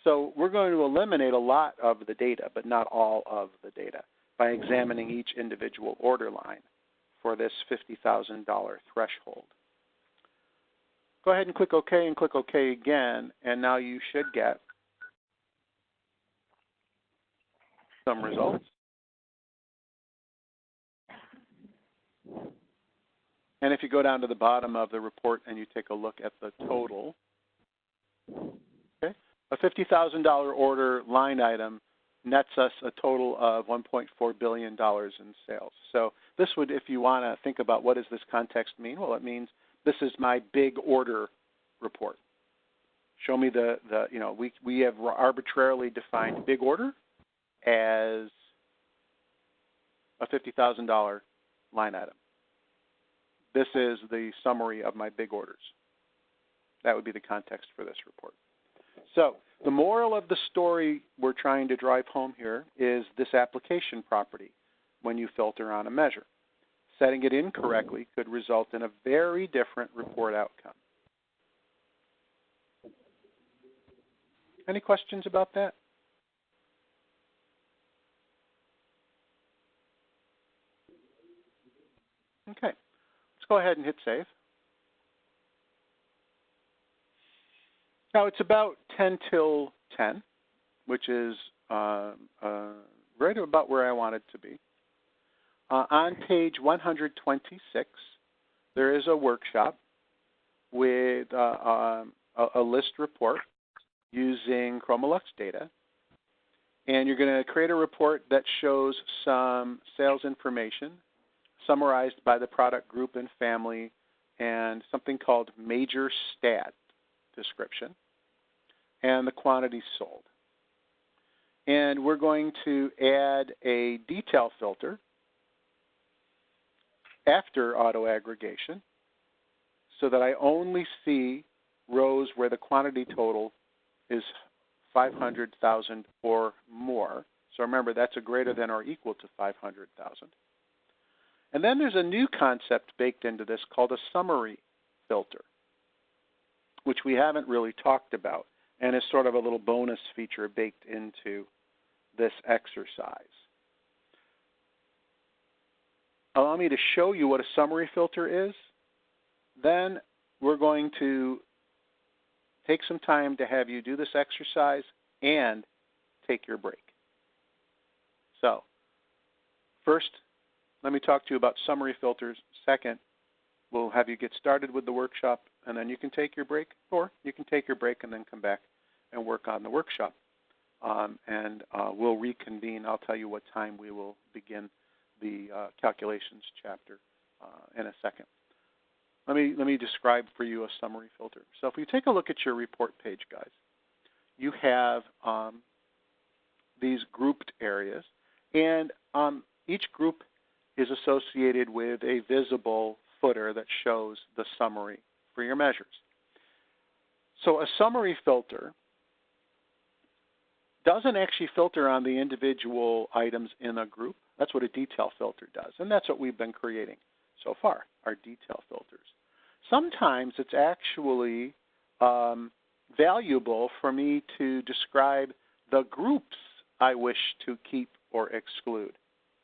So we're going to eliminate a lot of the data, but not all of the data, by examining each individual order line for this $50,000 threshold. Go ahead and click OK and click OK again, and now you should get some results. And if you go down to the bottom of the report and you take a look at the total, okay, a $50,000 order line item nets us a total of $1.4 billion in sales. So this would, if you want to think about what does this context mean, well, it means this is my big order report. Show me we have arbitrarily defined big order as a $50,000 line item. This is the summary of my big orders. That would be the context for this report. So the moral of the story we're trying to drive home here is this application property when you filter on a measure. Setting it incorrectly could result in a very different report outcome. Any questions about that? Okay, let's go ahead and hit save. Now it's about 10 till 10, which is right about where I want it to be. On page 126, there is a workshop with a list report using Chromolux data. And you're going to create a report that shows some sales information summarized by the product group and family and something called major stat description and the quantity sold. And we're going to add a detail filter after auto aggregation so that I only see rows where the quantity total is 500,000 or more. So remember, that's a greater than or equal to 500,000. And then there's a new concept baked into this called a summary filter, which we haven't really talked about and is sort of a little bonus feature baked into this exercise. Allow me to show you what a summary filter is. Then we're going to take some time to have you do this exercise and take your break. So, first, let me talk to you about summary filters. Second, we'll have you get started with the workshop, and then you can take your break, or you can take your break and then come back and work on the workshop. We'll reconvene. I'll tell you what time we will begin the calculations chapter in a second. Let me describe for you a summary filter. So if you take a look at your report page, guys, you have these grouped areas, and each group is associated with a visible footer that shows the summary for your measures. So a summary filter doesn't actually filter on the individual items in a group. That's what a detail filter does, and that's what we've been creating so far, our detail filters. Sometimes it's actually valuable for me to describe the groups I wish to keep or exclude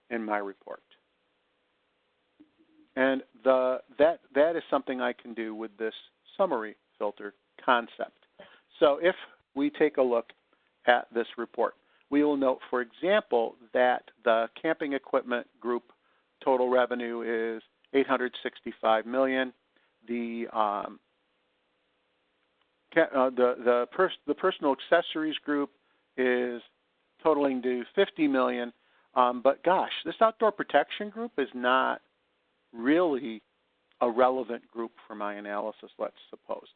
in my report. And that is something I can do with this summary filter concept. So if we take a look at this report, we will note, for example, that the camping equipment group total revenue is $865 million. The personal accessories group is totaling to $50 million. But gosh, this outdoor protection group is not really a relevant group for my analysis, let's suppose.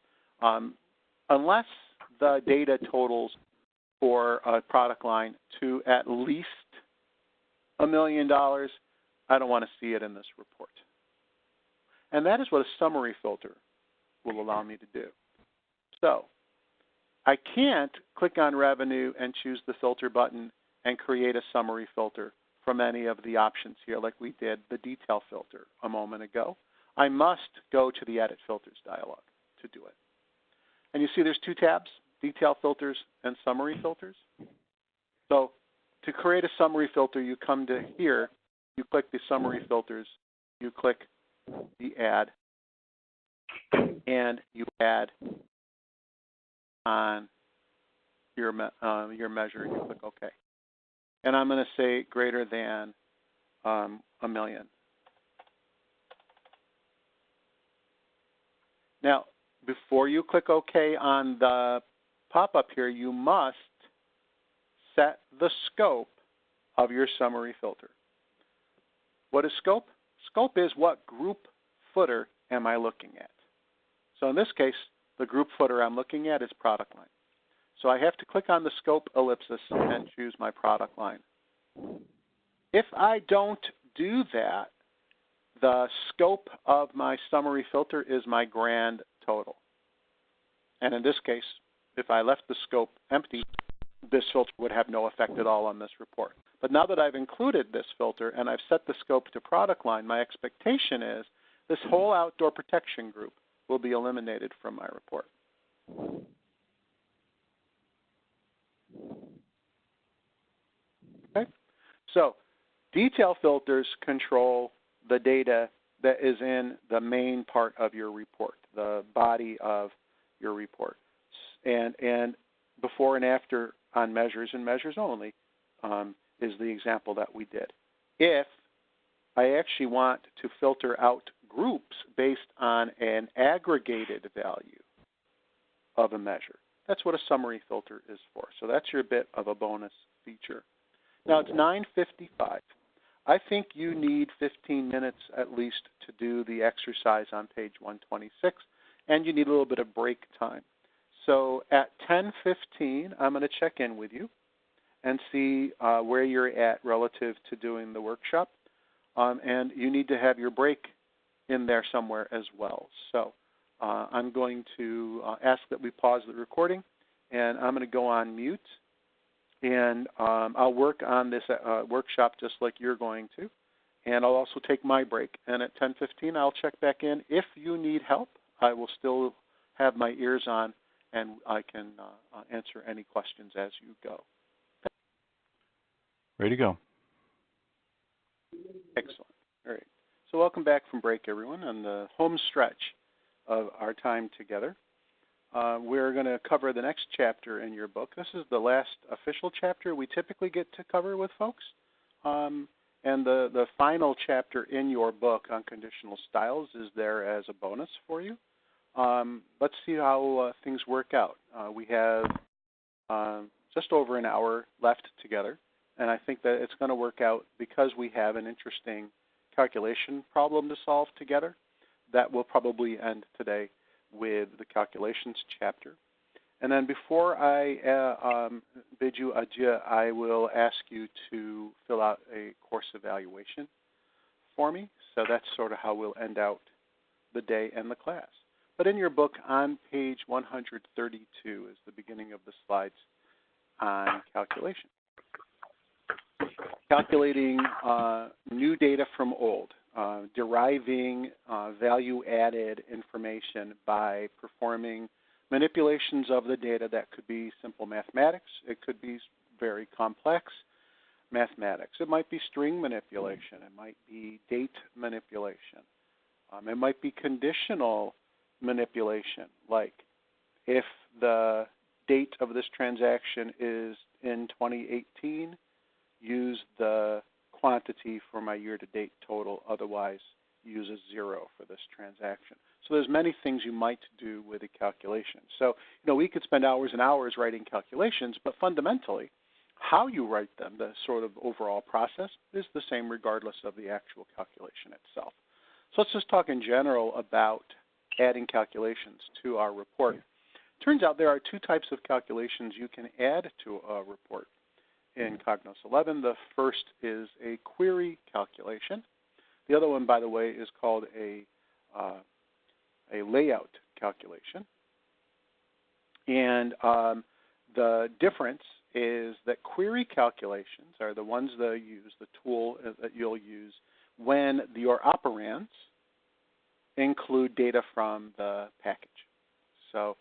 Unless the data totals for a product line to at least $1 million, I don't want to see it in this report. And that is what a summary filter will allow me to do. So I can't click on revenue and choose the filter button and create a summary filter from any of the options here like we did the detail filter a moment ago. I must go to the Edit Filters dialog to do it. And you see there's two tabs, Detail Filters and Summary Filters. So to create a summary filter, you come to here, you click the Summary Filters, you click the Add, and you add on your measure, and you click OK. And I'm going to say greater than $1 million. Now, before you click OK on the pop-up here, you must set the scope of your summary filter. What is scope? Scope is what group footer am I looking at. So in this case, the group footer I'm looking at is product line. So I have to click on the scope ellipsis and choose my product line. If I don't do that, the scope of my summary filter is my grand total. And in this case, if I left the scope empty, this filter would have no effect at all on this report. But now that I've included this filter and I've set the scope to product line, my expectation is this whole outdoor protection group will be eliminated from my report. Okay? So detail filters control the data that is in the main part of your report, the body of your report. And before and after on measures and measures only is the example that we did. If I actually want to filter out groups based on an aggregated value of a measure, that's what a summary filter is for. So that's your bit of a bonus feature. Now it's 9:55. I think you need 15 minutes at least to do the exercise on page 126, and you need a little bit of break time. So at 10:15, I'm going to check in with you and see where you're at relative to doing the workshop. And you need to have your break in there somewhere as well. So I'm going to ask that we pause the recording, and I'm going to go on mute. And I'll work on this workshop just like you're going to. And I'll also take my break. And at 10:15, I'll check back in. If you need help, I will still have my ears on, and I can answer any questions as you go. Ready to go. Excellent. All right. So welcome back from break, everyone, on the home stretch of our time together. We're going to cover the next chapter in your book. This is the last official chapter we typically get to cover with folks. And the final chapter in your book on conditional styles is there as a bonus for you. Let's see how things work out. We have just over an hour left together, and I think that it's going to work out because we have an interesting calculation problem to solve together. That will probably end today with the calculations chapter. And then before I bid you adieu, I will ask you to fill out a course evaluation for me. So that's sort of how we'll end out the day and the class. But in your book on page 132 is the beginning of the slides on calculation. Calculating new data from old. Deriving value-added information by performing manipulations of the data that could be simple mathematics. It could be very complex mathematics. It might be string manipulation. It might be date manipulation. It might be conditional manipulation, like if the date of this transaction is in 2018, use the quantity for my year-to-date total, otherwise use a 0 for this transaction. So there's many things you might do with a calculation. So, we could spend hours and hours writing calculations, but fundamentally, how you write them, the sort of overall process, is the same regardless of the actual calculation itself. So let's just talk in general about adding calculations to our report. Turns out there are two types of calculations you can add to a report in COGNOS 11. The first is a query calculation. The other one, by the way, is called a layout calculation. And the difference is that query calculations are the ones that use the tool that you'll use when your operands include data from the package. So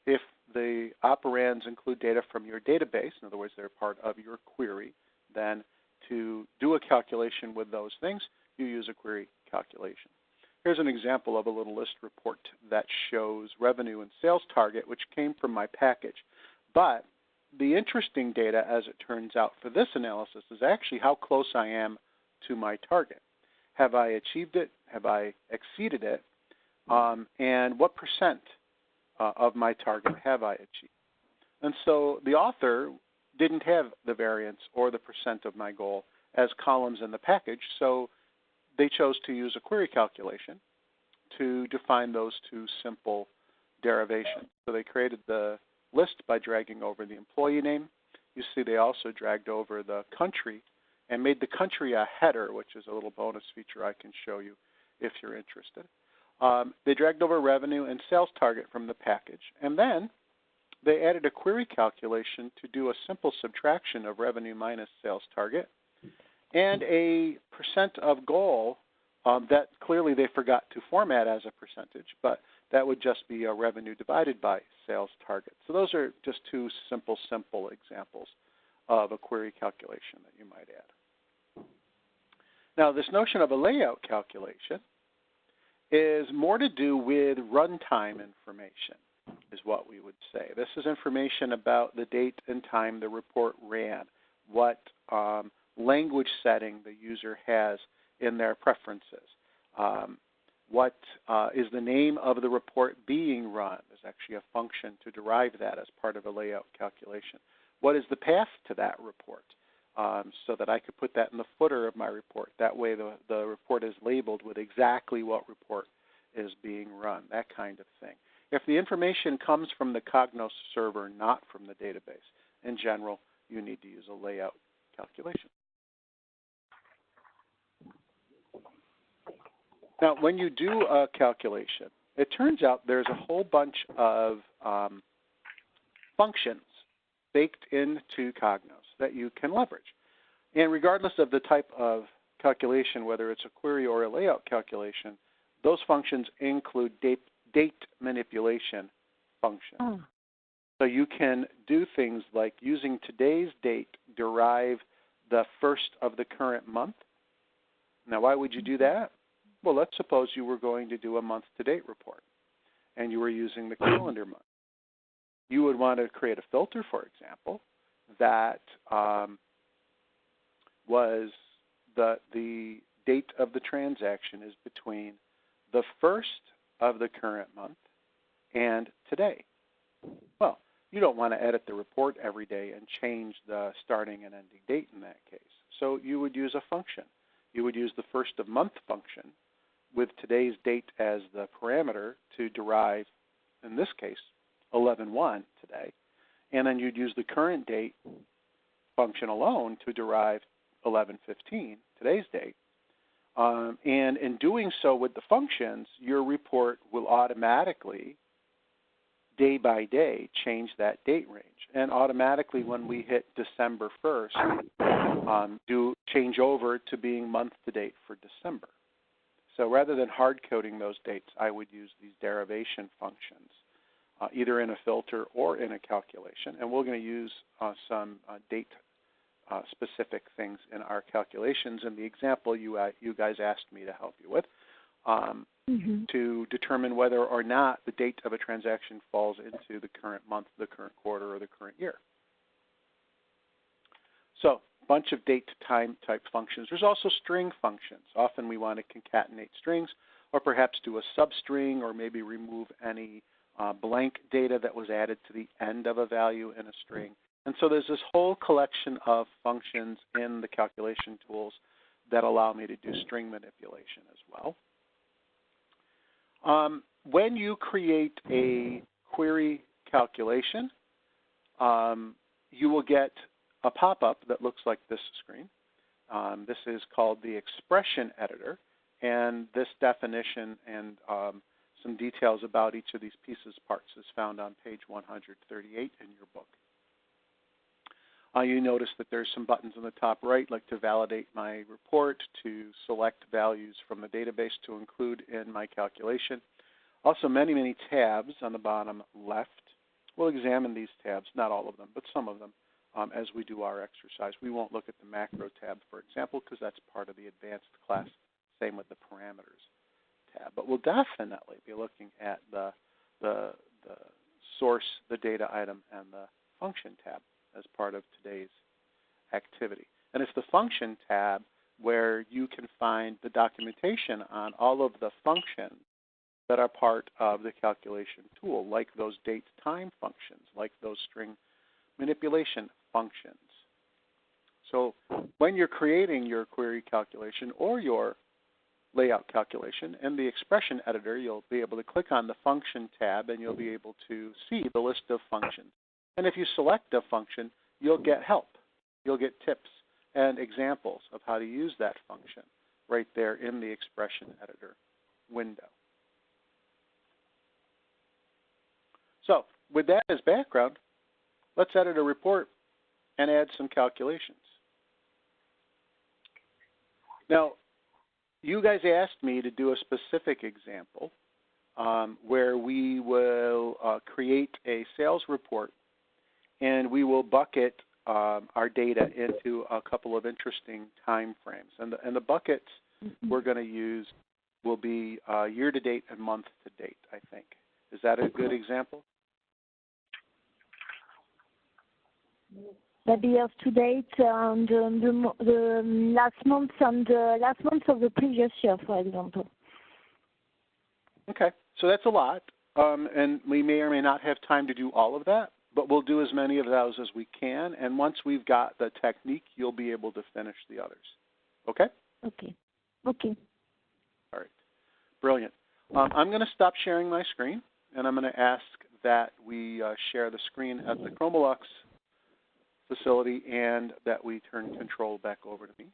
if the operands include data from your database, in other words, they're part of your query, then to do a calculation with those things, you use a query calculation. Here's an example of a little list report that shows revenue and sales target, which came from my package. But the interesting data, as it turns out for this analysis, is actually how close I am to my target. Have I achieved it? Have I exceeded it? And what percent of my target have I achieved? And so the author didn't have the variance or the percent of my goal as columns in the package, so they chose to use a query calculation to define those two simple derivations. So they created the list by dragging over the employee name. You see they also dragged over the country and made the country a header, which is a little bonus feature I can show you if you're interested. They dragged over revenue and sales target from the package, and then they added a query calculation to do a simple subtraction of revenue minus sales target and a percent of goal that clearly they forgot to format as a percentage, but that would just be a revenue divided by sales target. So those are just two simple examples of a query calculation that you might add. Now, this notion of a layout calculation is more to do with runtime information, is what we would say. This is information about the date and time the report ran, what language setting the user has in their preferences, what is the name of the report being run. There's actually a function to derive that as part of a layout calculation. What is the path to that report? So that I could put that in the footer of my report. That way the report is labeled with exactly what report is being run, that kind of thing. If the information comes from the COGNOS server, not from the database, in general, you need to use a layout calculation. Now, when you do a calculation, it turns out there's a whole bunch of functions baked into COGNOS that you can leverage. And regardless of the type of calculation, whether it's a query or a layout calculation, those functions include date manipulation functions. Oh. So you can do things like using today's date, derive the first of the current month. Now, why would you do that? Well, let's suppose you were going to do a month-to-date report, and you were using the calendar month. You would want to create a filter, for example, that was the date of the transaction is between the first of the current month and today. Well, you don't want to edit the report every day and change the starting and ending date in that case. So you would use a function. You would use the first of month function with today's date as the parameter to derive, in this case, 11/1 today. And then you'd use the current date function alone to derive 11/15, today's date. And in doing so with the functions, your report will automatically, day by day, change that date range. And automatically, when we hit December 1st, do change over to being month to date for December. So rather than hard coding those dates, I would use these derivation functions, either in a filter or in a calculation. And we're going to use some date specific things in our calculations. And the example you guys asked me to help you with to determine whether or not the date of a transaction falls into the current month, the current quarter, or the current year. So a bunch of date time type functions. There's also string functions. Often we want to concatenate strings or perhaps do a substring or maybe remove any blank data that was added to the end of a value in a string. And so there's this whole collection of functions in the calculation tools that allow me to do string manipulation as well. When you create a query calculation, you will get a pop-up that looks like this screen. This is called the expression editor, and this definition and some details about each of these pieces parts is found on page 138 in your book. You notice that there's some buttons on the top right, like to validate my report, to select values from the database to include in my calculation. Also many tabs on the bottom left. We'll examine these tabs, not all of them, but some of them, as we do our exercise. We won't look at the macro tab, for example, because that's part of the advanced class. Same with the parameters tab. But we'll definitely be looking at the source, the data item, and the function tab as part of today's activity. And it's the function tab where you can find the documentation on all of the functions that are part of the calculation tool, like those date time functions, like those string manipulation functions. So when you're creating your query calculation or your layout calculation in the expression editor, you'll be able to click on the function tab and you'll be able to see the list of functions. And if you select a function, you'll get help. You'll get tips and examples of how to use that function right there in the expression editor window. So with that as background, let's edit a report and add some calculations. Now, you guys asked me to do a specific example where we will create a sales report and we will bucket our data into a couple of interesting time frames. And the buckets we're going to use will be year-to-date and month-to-date, I think. Is that a good example? Maybe year-to-date and the last month and the last month of the previous year, for example. Okay, so that's a lot, and we may or may not have time to do all of that, but we'll do as many of those as we can, and once we've got the technique, you'll be able to finish the others. Okay? Okay. Okay. All right. Brilliant. I'm going to stop sharing my screen, and I'm going to ask that we share the screen at the Chromolux facility and that we turn control back over to me.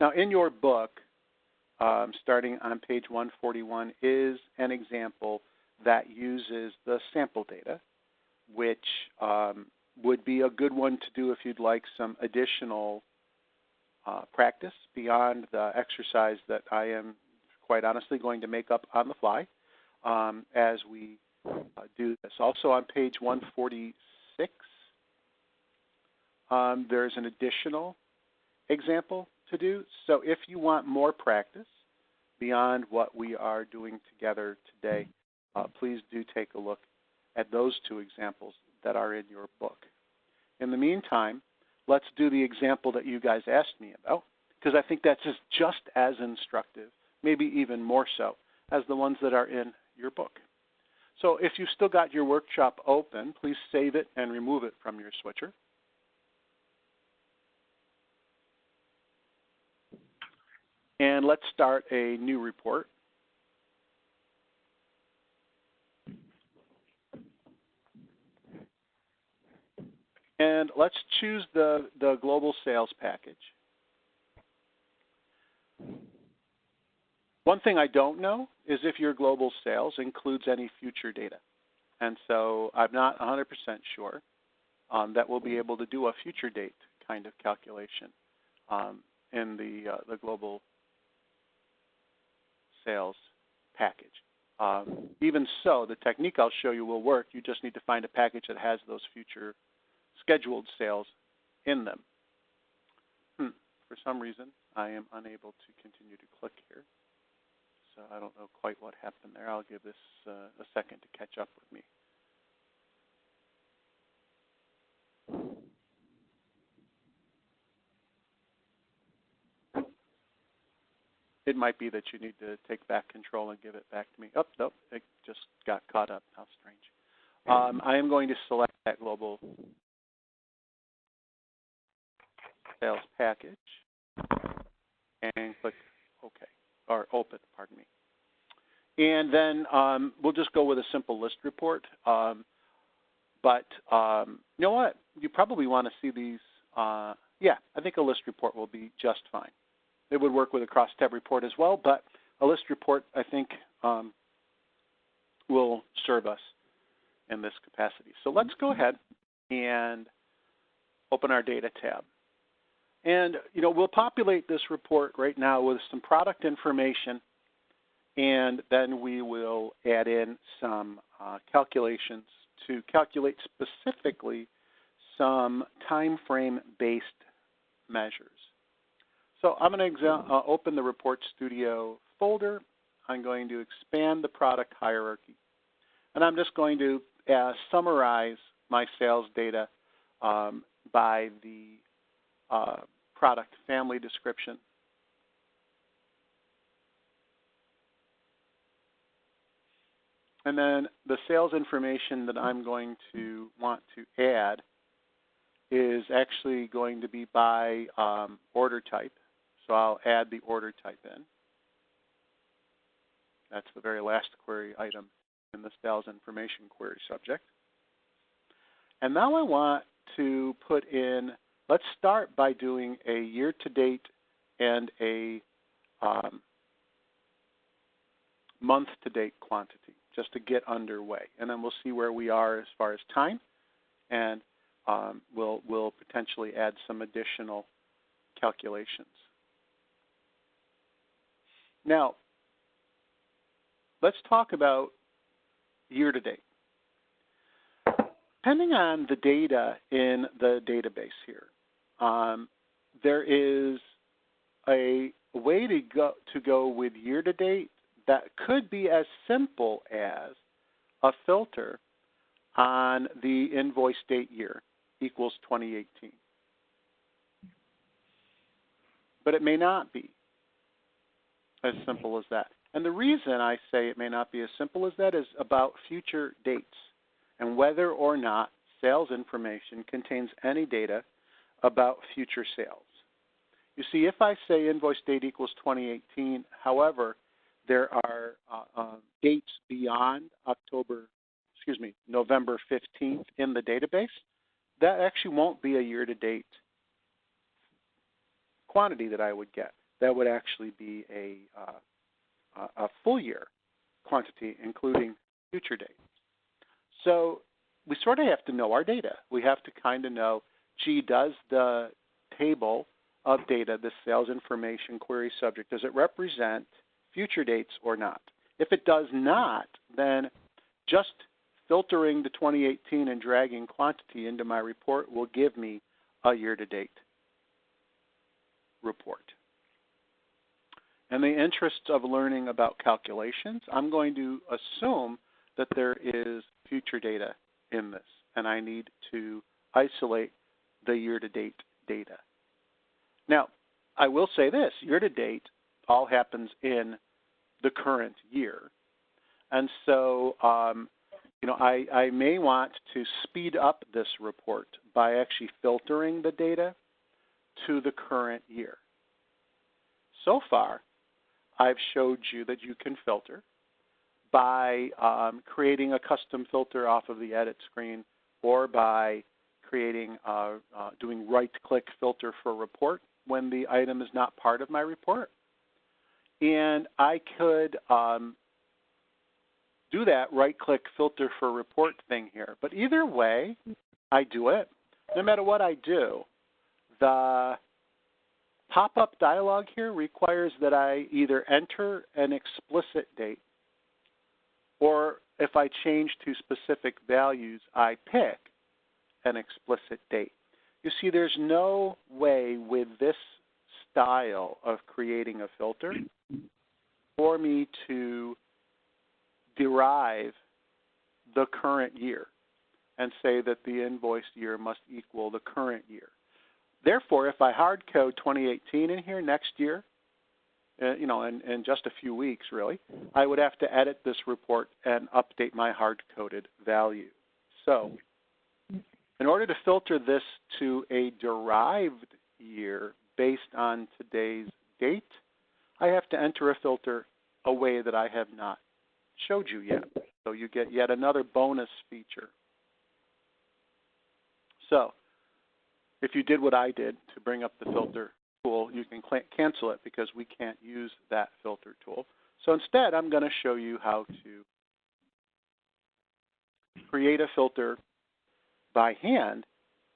Now, in your book, starting on page 141, is an example that uses the sample data, which would be a good one to do if you'd like some additional practice beyond the exercise that I am quite honestly going to make up on the fly as we do this. Also on page 146, there's an additional example to do. So if you want more practice beyond what we are doing together today, please do take a look at those two examples that are in your book. In the meantime, let's do the example that you guys asked me about, because I think that's just as instructive, maybe even more so, as the ones that are in your book. So if you've still got your workshop open, please save it and remove it from your switcher. And let's start a new report. And let's choose the global sales package. One thing I don't know is if your global sales includes any future data. And so I'm not 100% sure that we'll be able to do a future date kind of calculation in the global sales package. Even so, the technique I'll show you will work. You just need to find a package that has those future scheduled sales in them. For some reason, I am unable to continue to click here. So I don't know quite what happened there. I'll give this a second to catch up with me. It might be that you need to take back control and give it back to me. Oh, nope, it just got caught up. How strange. I am going to select that global sales package and click OK, or open, pardon me. And then we'll just go with a simple list report. But you know what? You probably want to see these. Yeah, I think a list report will be just fine. It would work with a cross-tab report as well, but a list report, I think, will serve us in this capacity. So let's go ahead and open our data tab. And we'll populate this report right now with some product information, and then we will add in some calculations to calculate specifically some time frame-based measures. So I'm going to open the Report Studio folder. I'm going to expand the product hierarchy. And I'm just going to summarize my sales data by the product family description. And then the sales information that I'm going to want to add is actually going to be by order type. So I'll add the order type in. That's the very last query item in the sales information query subject. And now I want to put in, let's start by doing a year-to-date and a month-to-date quantity, just to get underway. And then we'll see where we are as far as time, and we'll potentially add some additional calculations. Now, let's talk about year-to-date. Depending on the data in the database here, there is a way to go with year-to-date that could be as simple as a filter on the invoice date year equals 2018. But it may not be as simple as that. And the reason I say it may not be as simple as that is about future dates and whether or not sales information contains any data about future sales. You see, if I say invoice date equals 2018, however, there are dates beyond November 15th in the database, that actually won't be a year-to-date quantity that I would get. That would actually be a full year quantity, including future dates. So we sort of have to know our data. We have to kind of know, gee, does the table of data, the sales information query subject, does it represent future dates or not? If it does not, then just filtering the 2018 and dragging quantity into my report will give me a year-to-date report. In the interest of learning about calculations, I'm going to assume that there is future data in this, and I need to isolate the year-to-date data. Now, I will say this, year-to-date all happens in the current year. And so, I may want to speed up this report by actually filtering the data to the current year. So far, I've showed you that you can filter by creating a custom filter off of the edit screen, or by creating doing right-click filter for report when the item is not part of my report. And I could do that right-click filter for report thing here. But either way I do it, no matter what I do, the pop-up dialog here requires that I either enter an explicit date, or if I change to specific values, I pick an explicit date. You see, there's no way with this style of creating a filter for me to derive the current year and say that the invoiced year must equal the current year. Therefore, if I hard code 2018 in here next year, in just a few weeks really, I would have to edit this report and update my hard-coded value. So in order to filter this to a derived year based on today's date, I have to enter a filter a way that I have not showed you yet. So you get yet another bonus feature. So if you did what I did to bring up the filter tool, you can cancel it because we can't use that filter tool. So instead, I'm going to show you how to create a filter by hand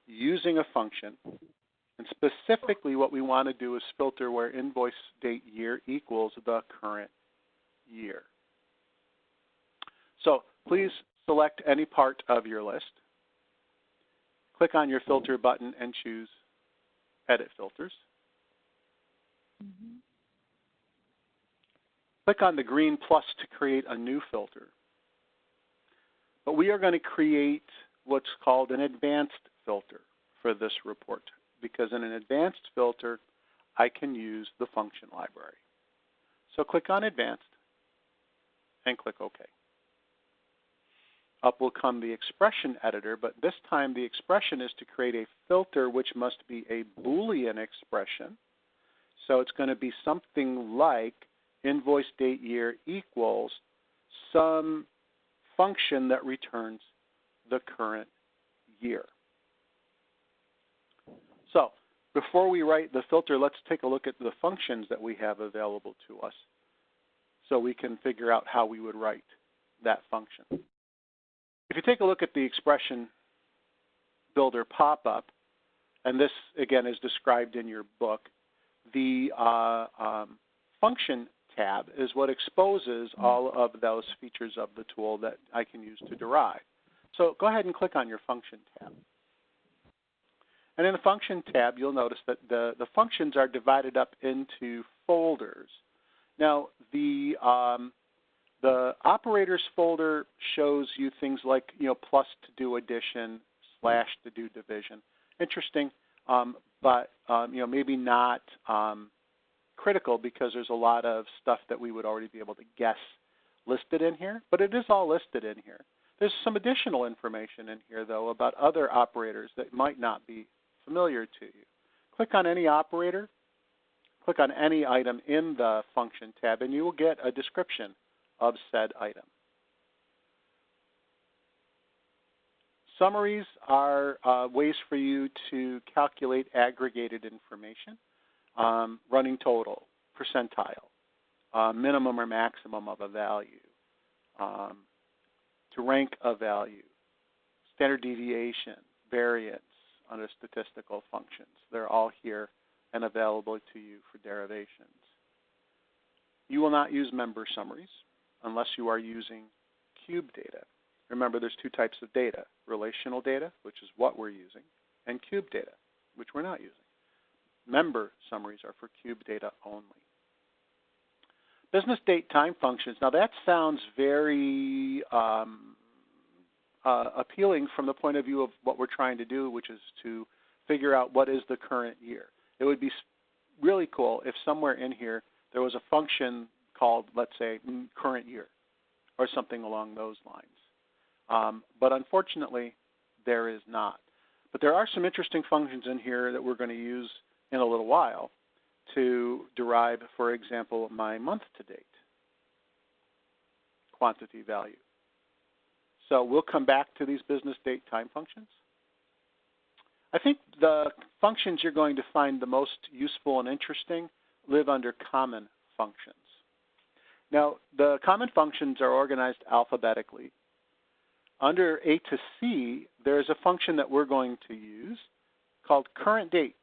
using a function. And specifically what we want to do is filter where invoice date year equals the current year. So please select any part of your list. Click on your filter button and choose Edit Filters. Click on the green plus to create a new filter. But we are going to create what's called an advanced filter for this report, because in an advanced filter, I can use the function library. So click on Advanced and click OK. Up will come the expression editor, but this time the expression is to create a filter which must be a Boolean expression. So it's going to be something like invoice date year equals some function that returns the current year. So before we write the filter, let's take a look at the functions that we have available to us so we can figure out how we would write that function. If you take a look at the expression builder pop-up, and this, again, is described in your book, the function tab is what exposes all of those features of the tool that I can use to derive. So go ahead and click on your function tab. And in the function tab, you'll notice that the functions are divided up into folders. Now, the operators folder shows you things like, plus to do addition, slash to do division. Interesting, but maybe not critical because there's a lot of stuff that we would already be able to guess listed in here, but it is all listed in here. There's some additional information in here, though, about other operators that might not be familiar to you. Click on any operator, click on any item in the function tab, and you will get a description of said item. Summaries are ways for you to calculate aggregated information, running total, percentile, minimum or maximum of a value, to rank a value, standard deviation, variance under statistical functions. They're all here and available to you for derivations. You will not use member summaries unless you are using cube data. Remember, there's two types of data: relational data, which is what we're using, and cube data, which we're not using. Member summaries are for cube data only. Business date time functions. Now that sounds very appealing from the point of view of what we're trying to do, which is to figure out what is the current year. It would be really cool if somewhere in here there was a function called, let's say, current year or something along those lines. But unfortunately, there is not. But there are some interesting functions in here that we're going to use in a little while to derive, for example, my month-to-date quantity value. So we'll come back to these business date time functions. I think the functions you're going to find the most useful and interesting live under common functions. Now, the common functions are organized alphabetically. Under A to C, there's a function that we're going to use called current date.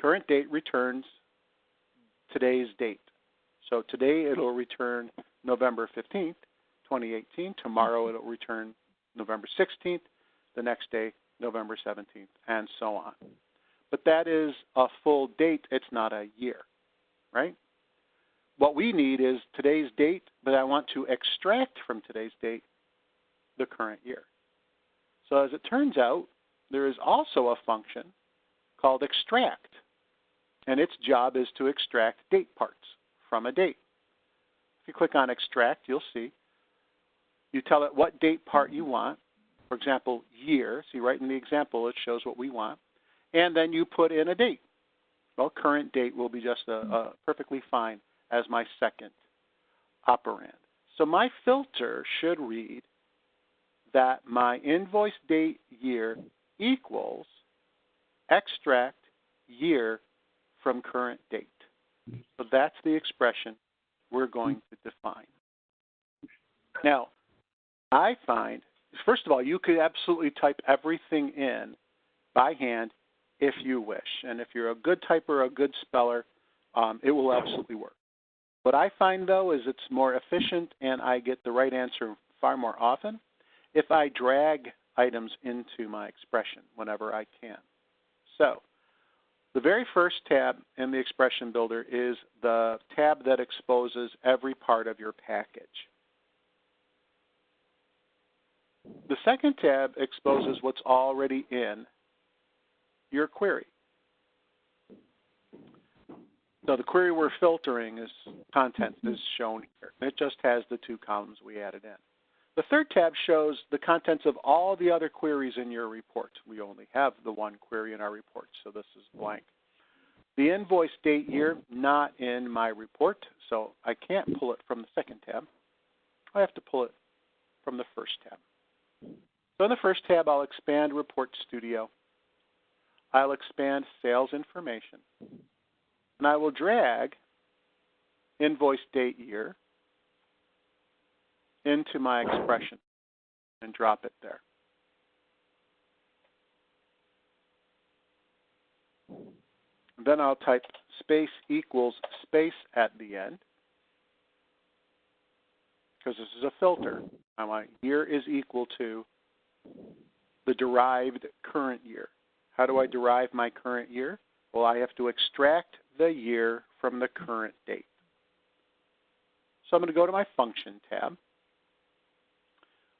Current date returns today's date. So today it'll return November 15th, 2018. Tomorrow it'll return November 16th. The next day, November 17th, and so on. But that is a full date. It's not a year, right? What we need is today's date, but I want to extract from today's date the current year. So as it turns out, there is also a function called extract, and its job is to extract date parts from a date. If you click on extract, you'll see. You tell it what date part you want. For example, year. See, right in the example, it shows what we want. And then you put in a date. Well, current date will be just perfectly fine as my second operand. So my filter should read that my invoice date year equals extract year from current date. So that's the expression we're going to define. Now, I find, first of all, you could absolutely type everything in by hand if you wish. And if you're a good typer, a good speller, it will absolutely work. What I find, though, is it's more efficient and I get the right answer far more often if I drag items into my expression whenever I can. So the very first tab in the expression builder is the tab that exposes every part of your package. The second tab exposes what's already in your query. So the query we're filtering is content is shown here. It just has the two columns we added in. The third tab shows the contents of all the other queries in your report. We only have the one query in our report, so this is blank. The invoice date year, not in my report, so I can't pull it from the second tab. I have to pull it from the first tab. So in the first tab, I'll expand Report Studio. I'll expand Sales Information. And I will drag Invoice Date Year into my expression and drop it there. And then I'll type space equals space at the end, because this is a filter. My year is equal to the derived current year. How do I derive my current year? Well, I have to extract the year from the current date. So I'm going to go to my Function tab.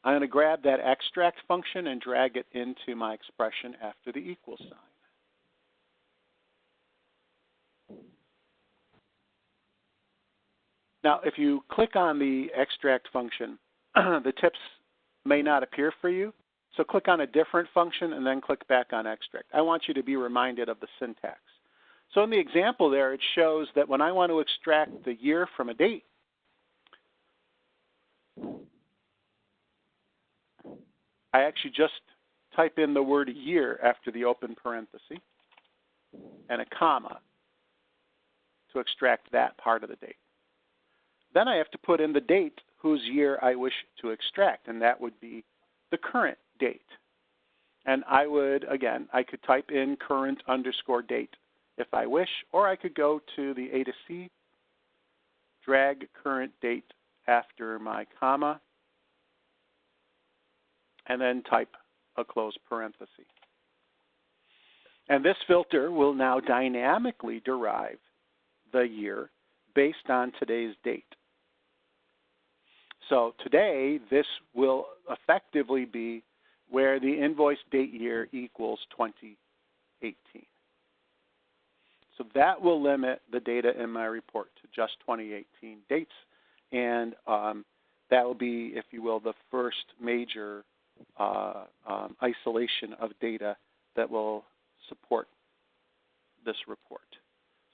I'm going to grab that extract function and drag it into my expression after the equal sign. Now, if you click on the extract function, the tips may not appear for you. So click on a different function and then click back on extract. I want you to be reminded of the syntax. So in the example there, it shows that when I want to extract the year from a date, I actually just type in the word year after the open parenthesis and a comma to extract that part of the date. Then I have to put in the date whose year I wish to extract, and that would be the current date. And I would, again, I could type in current underscore date if I wish, or I could go to the A to C, drag current date after my comma, and then type a close parenthesis. And this filter will now dynamically derive the year based on today's date. So today, this will effectively be where the invoice date year equals 2018. So that will limit the data in my report to just 2018 dates, and that will be, if you will, the first major isolation of data that will support this report.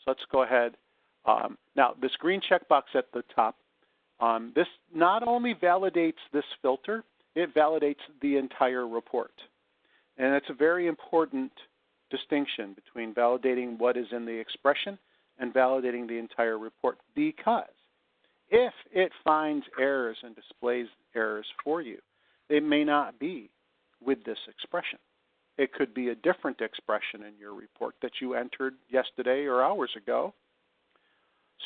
So let's go ahead. Now, this green checkbox at the top, this not only validates this filter, it validates the entire report. And it's a very important distinction between validating what is in the expression and validating the entire report, because if it finds errors and displays errors for you, it may not be with this expression. It could be a different expression in your report that you entered yesterday or hours ago.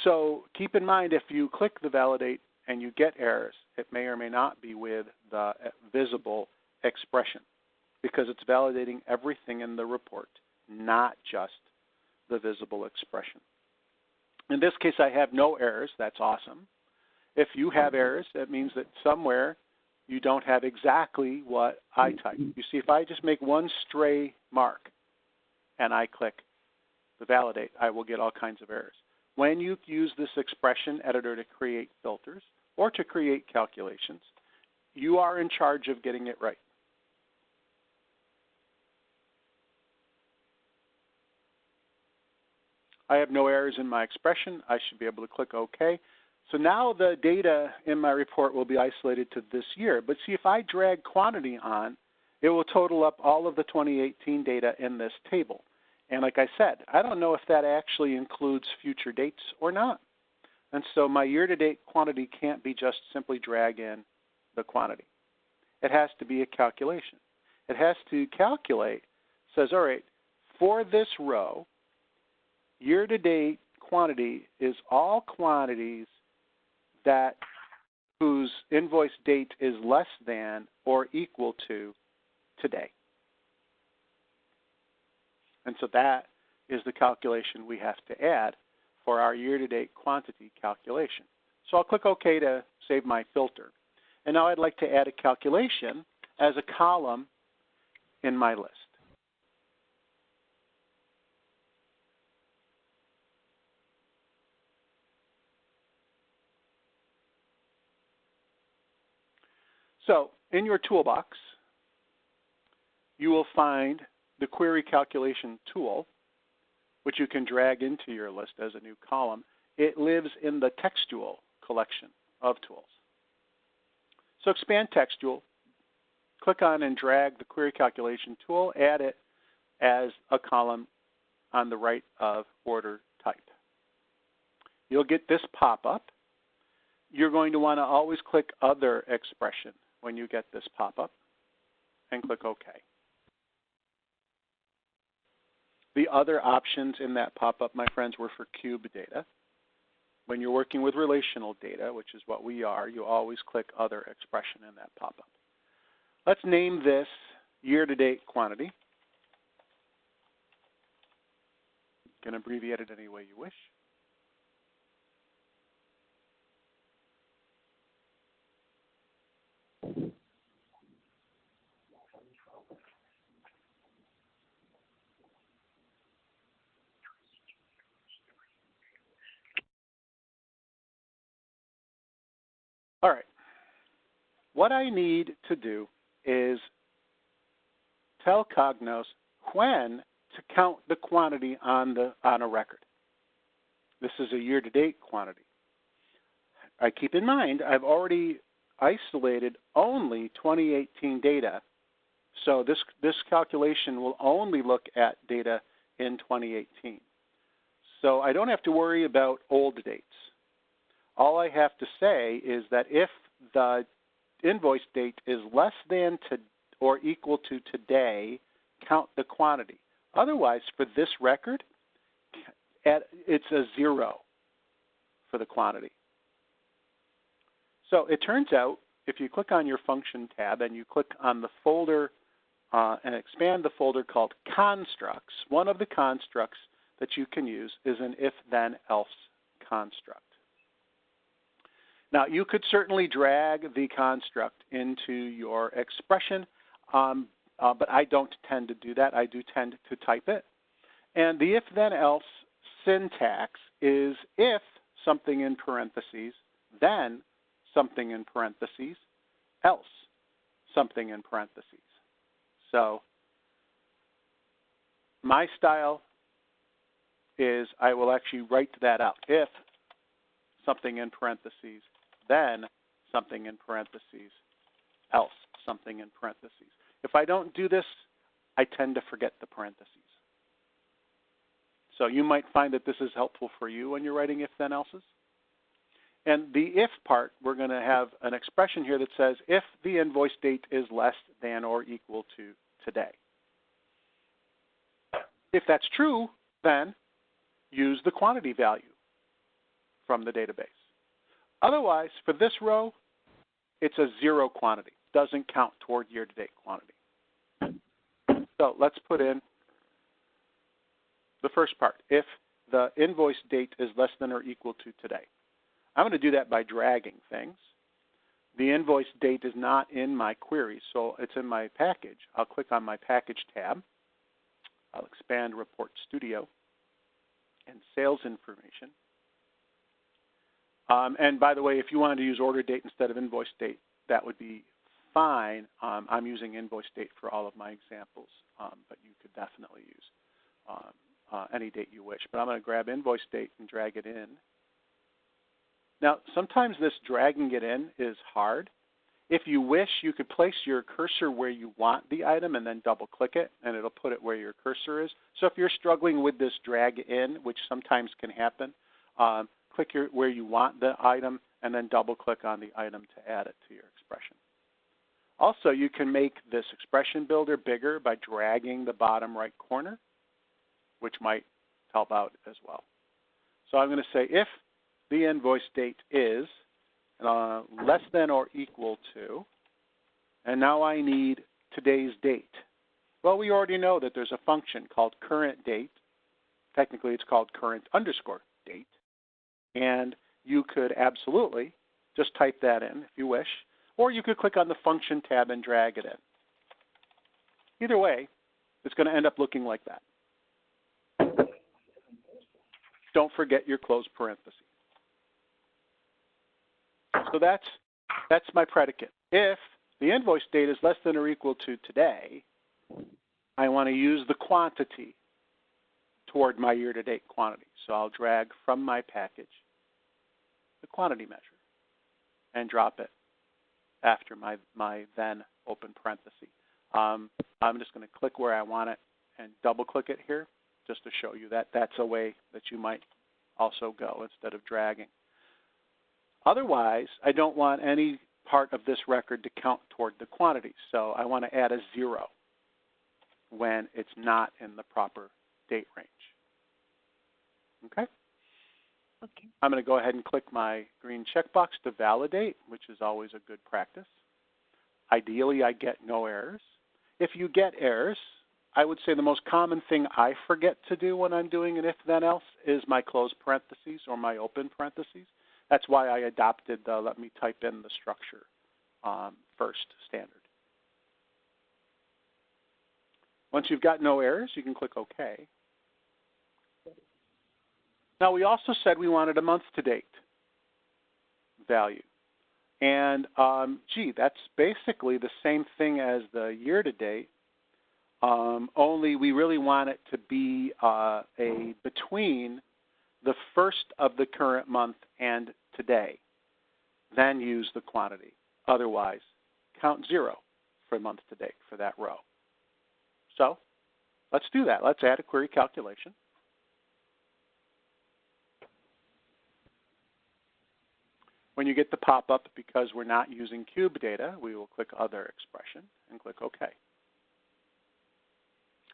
So keep in mind, if you click the validate and you get errors, it may or may not be with the visible expression, because it's validating everything in the report, not just the visible expression. In this case, I have no errors. That's awesome. If you have errors, that means that somewhere you don't have exactly what I typed. You see, if I just make one stray mark and I click the validate, I will get all kinds of errors. When you use this expression editor to create filters or to create calculations, you are in charge of getting it right. I have no errors in my expression. I should be able to click OK. So now the data in my report will be isolated to this year. But see, if I drag quantity on, it will total up all of the 2018 data in this table. And like I said, I don't know if that actually includes future dates or not. And so my year-to-date quantity can't be just simply drag in the quantity. It has to be a calculation. It has to calculate, says, all right, for this row, year-to-date quantity is all quantities that whose invoice date is less than or equal to today. And so that is the calculation we have to add for our year-to-date quantity calculation. So I'll click OK to save my filter. And now I'd like to add a calculation as a column in my list. So in your toolbox, you will find the query calculation tool, which you can drag into your list as a new column. It lives in the textual collection of tools. So expand textual, click on and drag the query calculation tool, add it as a column on the right of order type. You'll get this pop-up. You're going to want to always click Other Expression when you get this pop-up and click OK. The other options in that pop-up, my friends, were for cube data. When you're working with relational data, which is what we are, you always click Other Expression in that pop-up. Let's name this year-to-date quantity. You can abbreviate it any way you wish. All right. What I need to do is tell COGNOS when to count the quantity on a record. This is a year-to-date quantity. I keep in mind I've already isolated only 2018 data, so this calculation will only look at data in 2018. So I don't have to worry about old dates. All I have to say is that if the invoice date is less than or equal to today, count the quantity. Otherwise, for this record, it's a 0 for the quantity. So it turns out, if you click on your Function tab and you click on the folder and expand the folder called Constructs, one of the constructs that you can use is an if-then-else construct. Now, you could certainly drag the construct into your expression, but I don't tend to do that. I do tend to type it. And the if-then-else syntax is if something in parentheses, then something in parentheses, else something in parentheses. So my style is I will actually write that out. If something in parentheses, then something in parentheses, else something in parentheses. If I don't do this, I tend to forget the parentheses. So you might find that this is helpful for you when you're writing if-then-elses. And the if part, we're going to have an expression here that says if the invoice date is less than or equal to today. If that's true, then use the quantity value from the database. Otherwise, for this row, it's a 0 quantity. Doesn't count toward year-to-date quantity. So let's put in the first part. If the invoice date is less than or equal to today. I'm going to do that by dragging things. The invoice date is not in my query, so it's in my package. I'll click on my Package tab. I'll expand Report Studio and Sales Information. And by the way, if you wanted to use order date instead of invoice date, that would be fine. I'm using invoice date for all of my examples, but you could definitely use any date you wish. But I'm going to grab invoice date and drag it in. Now, sometimes this dragging it in is hard. If you wish, you could place your cursor where you want the item and then double-click it, and it'll put it where your cursor is. So if you're struggling with this drag in, which sometimes can happen, click where you want the item and then double-click on the item to add it to your expression. Also, you can make this expression builder bigger by dragging the bottom right corner, which might help out as well. So I'm going to say if the invoice date is less than or equal to, and now I need today's date. Well, we already know that there's a function called current date. Technically, it's called current_date. And you could absolutely just type that in if you wish, or you could click on the Function tab and drag it in. Either way, it's going to end up looking like that. Don't forget your close parentheses. So that's my predicate. If the invoice date is less than or equal to today, I want to use the quantity toward my year-to-date quantity. So I'll drag from my package the quantity measure and drop it after my then open parenthesis. I'm just going to click where I want it and double click it here just to show you that that's a way that you might also go instead of dragging. Otherwise, I don't want any part of this record to count toward the quantity, so I want to add a 0 when it's not in the proper date range. Okay? Okay. I'm going to go ahead and click my green checkbox to validate, which is always a good practice. Ideally, I get no errors. If you get errors, I would say the most common thing I forget to do when I'm doing an if-then-else is my close parentheses or my open parentheses. That's why I adopted the let me type in the structure first standard. Once you've got no errors, you can click OK. Now, we also said we wanted a month-to-date value. And, gee, that's basically the same thing as the year-to-date, only we really want it to be between the first of the current month and today. Then use the quantity. Otherwise, count 0 for month-to-date for that row. So let's do that. Let's add a query calculation. When you get the pop-up, because we're not using cube data, we will click Other Expression and click OK.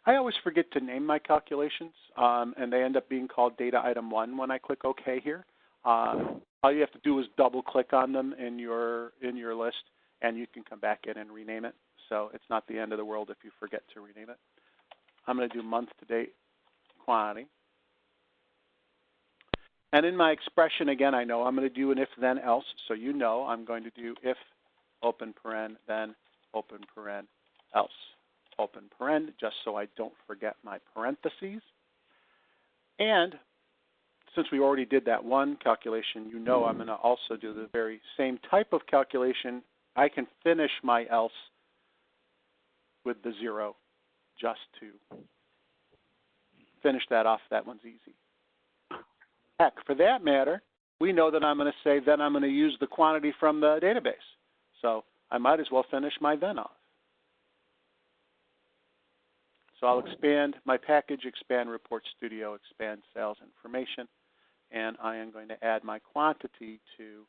I always forget to name my calculations, and they end up being called Data Item 1 when I click OK here. All you have to do is double-click on them in your list, and you can come back in and rename it. So it's not the end of the world if you forget to rename it. I'm going to do month-to-date quantity. And in my expression, again, I know I'm going to do an if-then-else, so you know I'm going to do if, open paren, then open paren, else, open paren, just so I don't forget my parentheses. And since we already did that one calculation, you know I'm going to also do the very same type of calculation. I can finish my else with the 0 just to finish that off. That one's easy. Heck, for that matter, we know that I'm going to say then I'm going to use the quantity from the database. So I might as well finish my then off. So I'll expand my package, expand Report Studio, expand sales information, and I am going to add my quantity to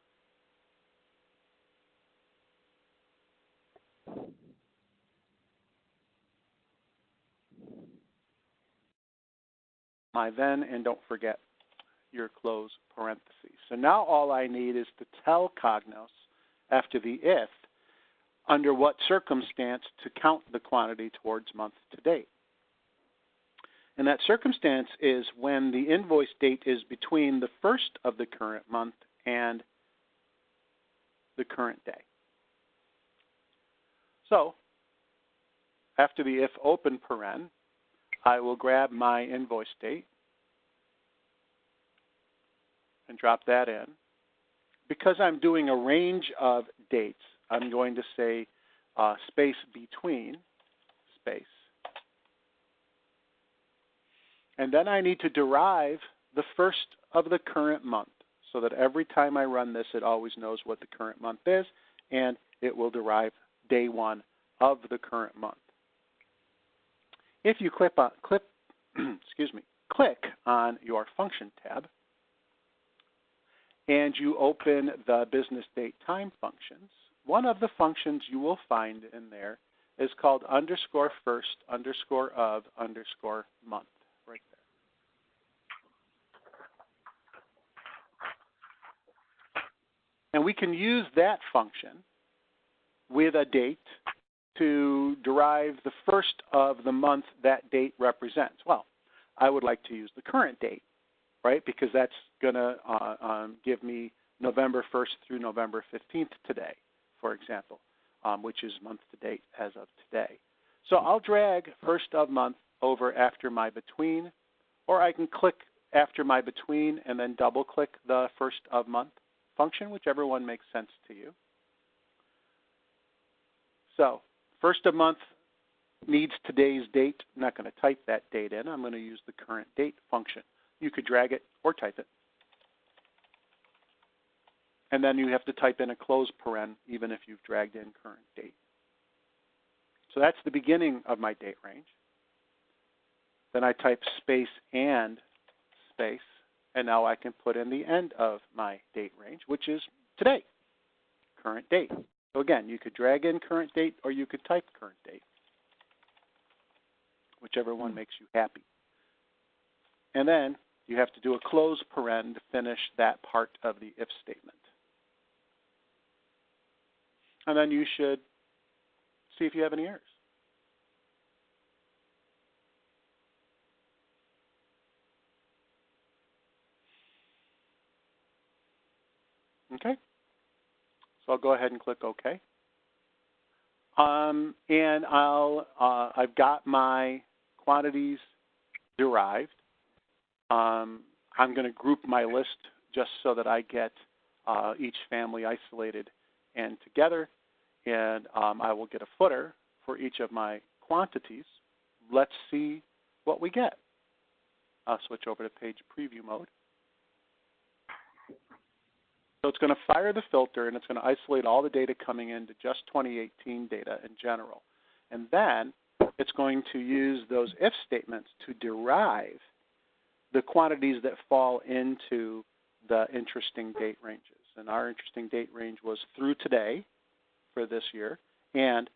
my then, and don't forget your close parentheses. So now all I need is to tell COGNOS after the if under what circumstance to count the quantity towards month to date. And that circumstance is when the invoice date is between the first of the current month and the current day. So after the if open paren, I will grab my invoice date and drop that in. Because I'm doing a range of dates, I'm going to say space between, space. And then I need to derive the first of the current month so that every time I run this, it always knows what the current month is, and it will derive day 1 of the current month. If you click on your function tab, and you open the business date time functions, one of the functions you will find in there is called _first _of _month, right there. And we can use that function with a date to derive the first of the month that date represents. Well, I would like to use the current date, right? Because that's going to give me November 1st through November 15th today, for example, which is month to date as of today. So I'll drag first of month over after my between, or I can click after my between and then double click the first of month function, whichever one makes sense to you. So first of month needs today's date. I'm not going to type that date in. I'm going to use the current date function. You could drag it or type it. And then you have to type in a close paren even if you've dragged in current date. So that's the beginning of my date range. Then I type space and space, and now I can put in the end of my date range, which is today, current date. So again, you could drag in current date or you could type current date, whichever one makes you happy. And then you have to do a close paren to finish that part of the if statement. And then you should see if you have any errors. Okay, so I'll go ahead and click OK. And I've got my quantities derived. I'm going to group my list just so that I get each family isolated and together, and I will get a footer for each of my quantities. Let's see what we get. I'll switch over to page preview mode. So it's going to fire the filter, and it's going to isolate all the data coming into just 2018 data in general. And then it's going to use those if statements to derive the quantities that fall into the interesting date ranges. And our interesting date range was through today for this year and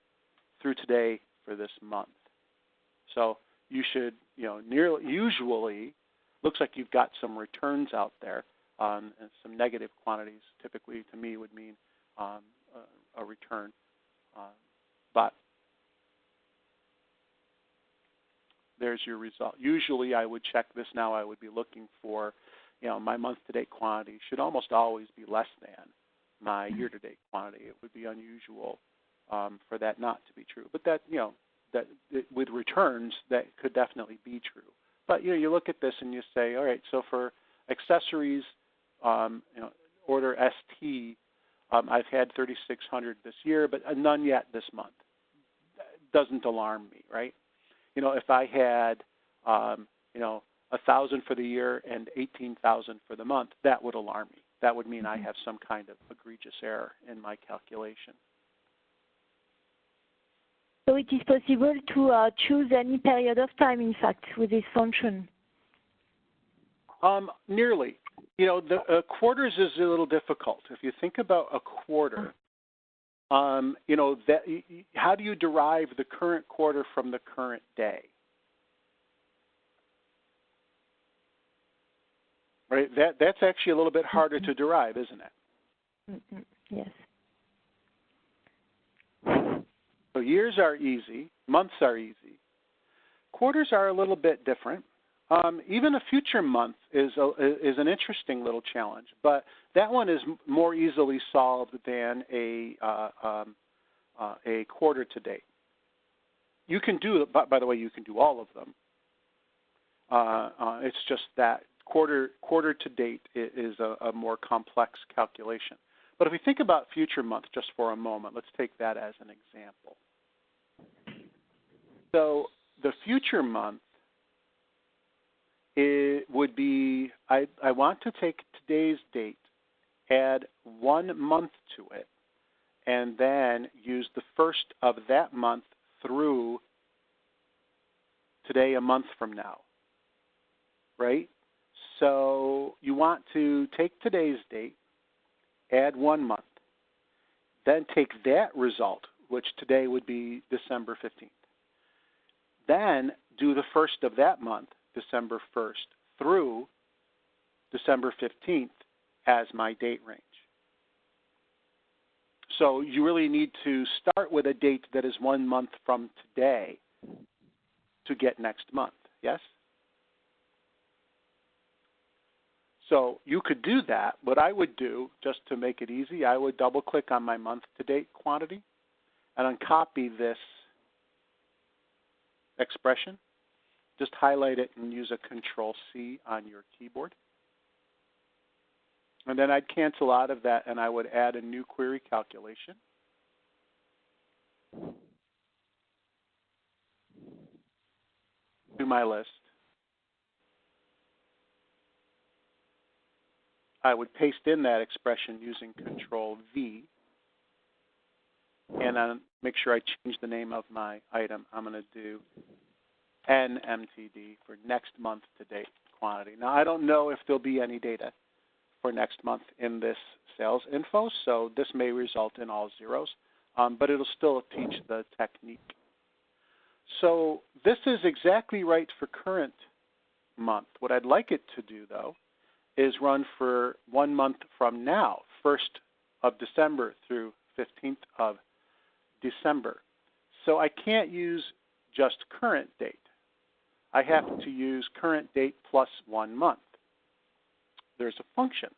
through today for this month. So you should, usually, looks like you've got some returns out there. And some negative quantities typically to me would mean a return. But there's your result. Usually I would check this now. I would be looking for, my month-to-date quantity should almost always be less than my year-to-date quantity. It would be unusual for that not to be true. But that, with returns, that could definitely be true. But, you look at this and you say, all right, so for accessories, order ST, I've had 3,600 this year, but none yet this month. Doesn't alarm me, right? If I had, 1,000 for the year and 18,000 for the month, that would alarm me. That would mean I have some kind of egregious error in my calculation. So it is possible to choose any period of time, in fact, with this function? Nearly. The quarters is a little difficult. If you think about a quarter, how do you derive the current quarter from the current day? Right. That's actually a little bit harder to derive, isn't it? Yes. So years are easy. Months are easy. Quarters are a little bit different. Even a future month is an interesting little challenge, but that one is more easily solved than a quarter to date. You can do, by the way, you can do all of them. It's just that quarter to date is a more complex calculation. But if we think about future month just for a moment, let's take that as an example. So the future month, it would be, I want to take today's date, add 1 month to it, and then use the first of that month through today a month from now, right? So you want to take today's date, add 1 month, then take that result, which today would be December 15th. Then do the first of that month, December 1st, through December 15th as my date range. So you really need to start with a date that is 1 month from today to get next month, yes? So you could do that. What I would do, just to make it easy, I would double-click on my month-to-date quantity and uncopy this expression. Just highlight it and use a Control-C on your keyboard. And then I'd cancel out of that, and I would add a new query calculation. To my list. I would paste in that expression using Control-V. and then make sure I change the name of my item. I'm going to do NMTD for next month to date quantity. Now, I don't know if there'll be any data for next month in this sales info, so this may result in all zeros, but it'll still teach the technique. So this is exactly right for current month. What I'd like it to do, though, is run for 1 month from now, 1st of December through 15th of December. So I can't use just current date. I have to use current date plus 1 month. There's a function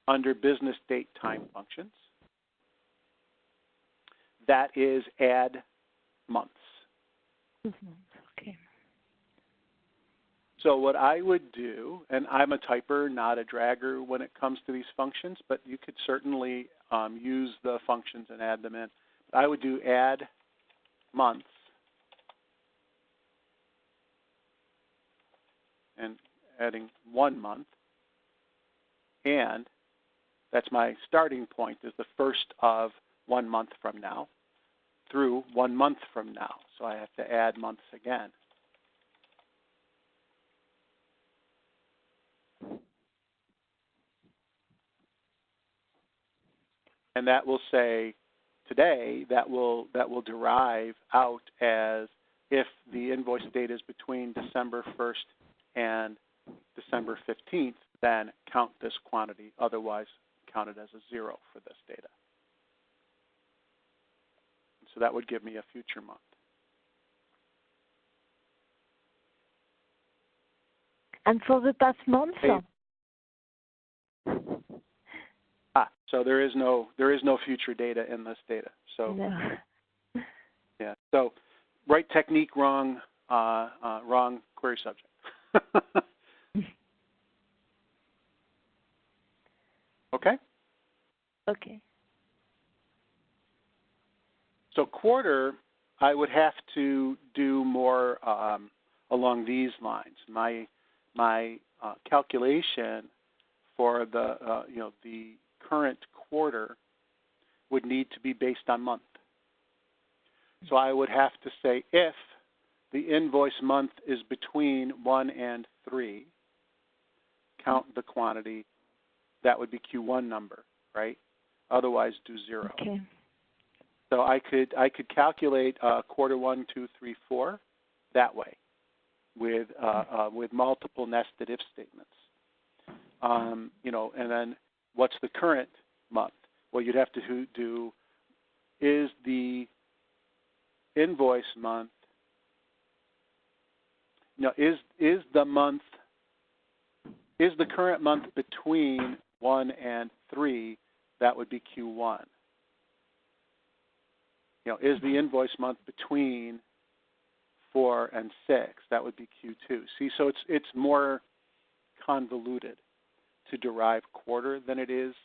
under business date time functions that is add months. Okay. So what I would do, and I'm a typer, not a dragger when it comes to these functions, but you could certainly use the functions and add them in. I would do add months and adding 1 month, and that's my starting point, is the 1st of 1 month from now through 1 month from now. So I have to add months again. And that will say today, that will derive out as if the invoice date is between December 1st and December 15th, then count this quantity, otherwise count it as a 0 for this data. So that would give me a future month. And for the past month? So there is no future data in this data. So No. yeah. So right technique, wrong query subject. Okay. Okay. So quarter, I would have to do more along these lines. My calculation for the the current quarter would need to be based on month. So I would have to say if the invoice month is between 1 and 3, count the quantity. That would be Q1 number, right? Otherwise, do 0. Okay. So I could calculate quarter 1, 2, 3, 4 that way with multiple nested if statements. And then what's the current month? Well, you'd have to do is the invoice month. Is the current month between 1 and 3? That would be Q1. Is the invoice month between 4 and 6? That would be Q2. See, so it's more convoluted to derive quarter than it is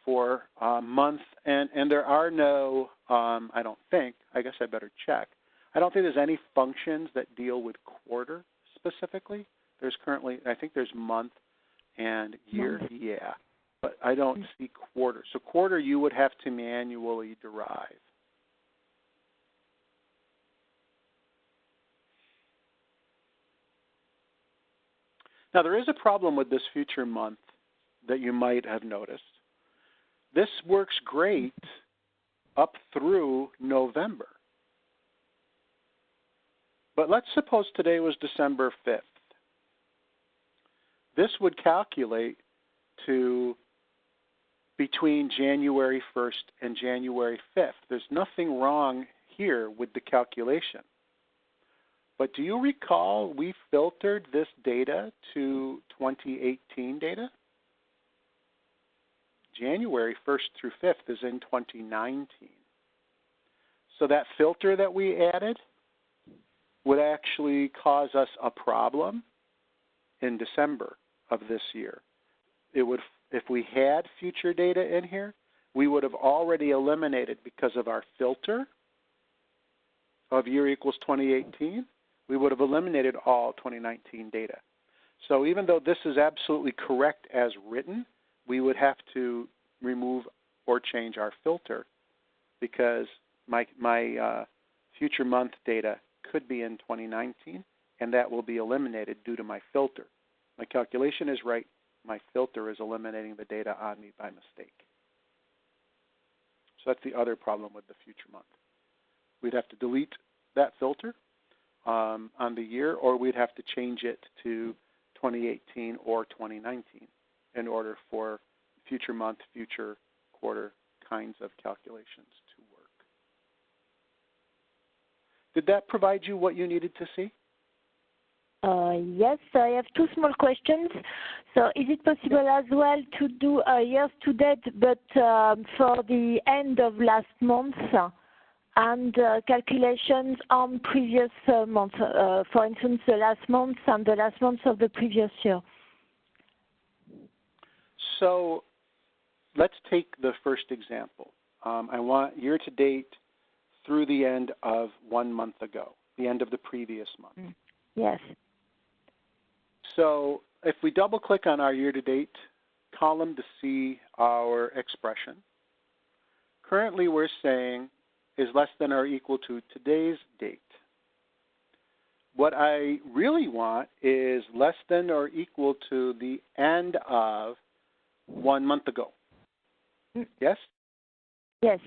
for month, and there are no, I don't think, I guess I better check. I don't think there's any functions that deal with quarter specifically. There's currently, I think there's month and year, yeah, but I don't see quarter. So quarter you would have to manually derive. Now there is a problem with this future month that you might have noticed. This works great up through November. But let's suppose today was December 5th. This would calculate to between January 1st and January 5th. There's nothing wrong here with the calculation. But do you recall we filtered this data to 2018 data? January 1st through 5th is in 2019. So that filter that we added would actually cause us a problem in December of this year. It would, if we had future data in here, we would have already eliminated, because of our filter of year equals 2018, we would have eliminated all 2019 data. So even though this is absolutely correct as written, we would have to remove or change our filter because my future month data could be in 2019, and that will be eliminated due to my filter. My calculation is right. My filter is eliminating the data on me by mistake. So that's the other problem with the future month. We'd have to delete that filter on the year, or we'd have to change it to 2018 or 2019 in order for future month, future quarter kinds of calculations to work. Did that provide you what you needed to see? Yes, I have two small questions. So is it possible as well to do a years to date, but for the end of last month and calculations on previous month, for instance, the last month and the last month of the previous year? So let's take the first example. I want year to date through the end of 1 month ago, the end of the previous month. Yes. So if we double click on our year-to-date column to see our expression, currently we're saying is less than or equal to today's date. What I really want is less than or equal to the end of 1 month ago. Yes? Yes.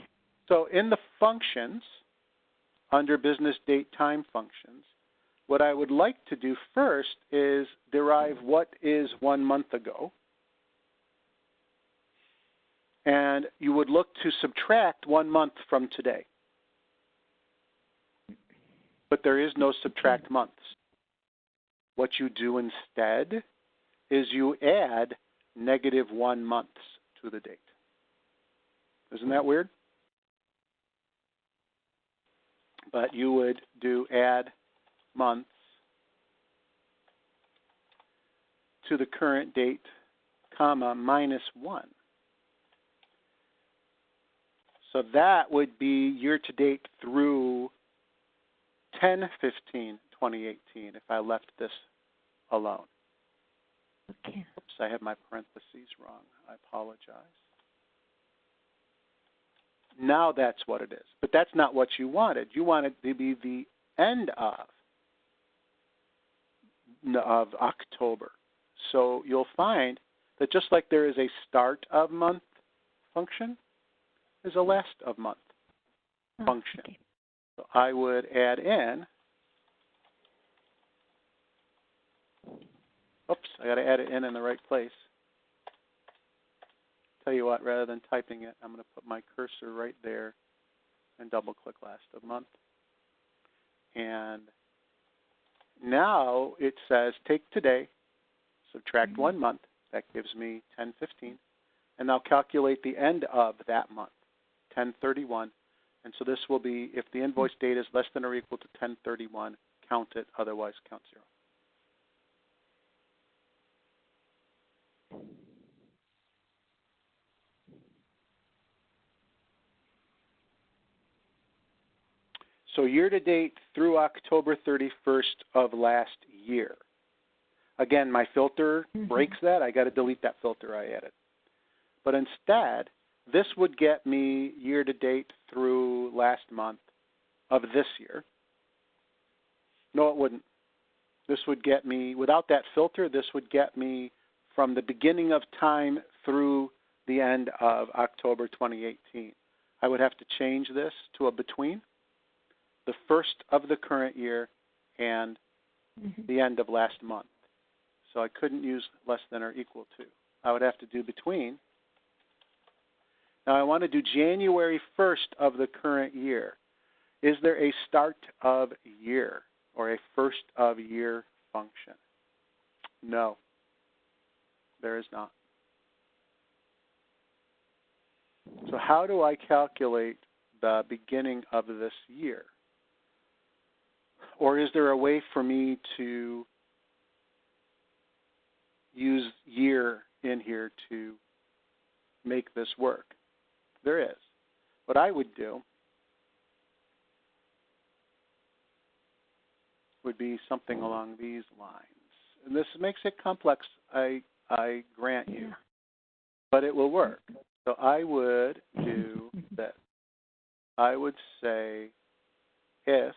So in the functions, under business date time functions, what I would like to do first is derive what is 1 month ago. And you would look to subtract 1 month from today. But there is no subtract months. What you do instead is you add -1 months to the date. Isn't that weird? But you would do add months to the current date, comma, -1. So that would be year-to-date through 10/15/2018 if I left this alone. Okay. Oops, I have my parentheses wrong. I apologize. Now that's what it is. But that's not what you wanted. You wanted to be the end of October. So you'll find that just like there is a start of month function, there's a last of month function. Okay. So I would add in, oops, I got to add it in the right place. Tell you what, rather than typing it, I'm going to put my cursor right there and double click last of month. And now it says take today, subtract 1 month, that gives me 10/15, and I'll calculate the end of that month, 10/31. And so this will be, if the invoice date is less than or equal to 10/31, count it, otherwise count 0. So year-to-date through October 31st of last year. Again, my filter breaks that. I got to delete that filter I added. But instead, this would get me year-to-date through last month of this year. No, it wouldn't. This would get me, without that filter, this would get me from the beginning of time through the end of October 2018. I would have to change this to a between the first of the current year and the end of last month. So I couldn't use less than or equal to. I would have to do between. Now I want to do January 1st of the current year. Is there a start of year or a first of year function? No, there is not. So how do I calculate the beginning of this year? Or is there a way for me to use year in here to make this work? There is. What I would do would be something along these lines. And this makes it complex, I grant you, but it will work. So I would do this. I would say if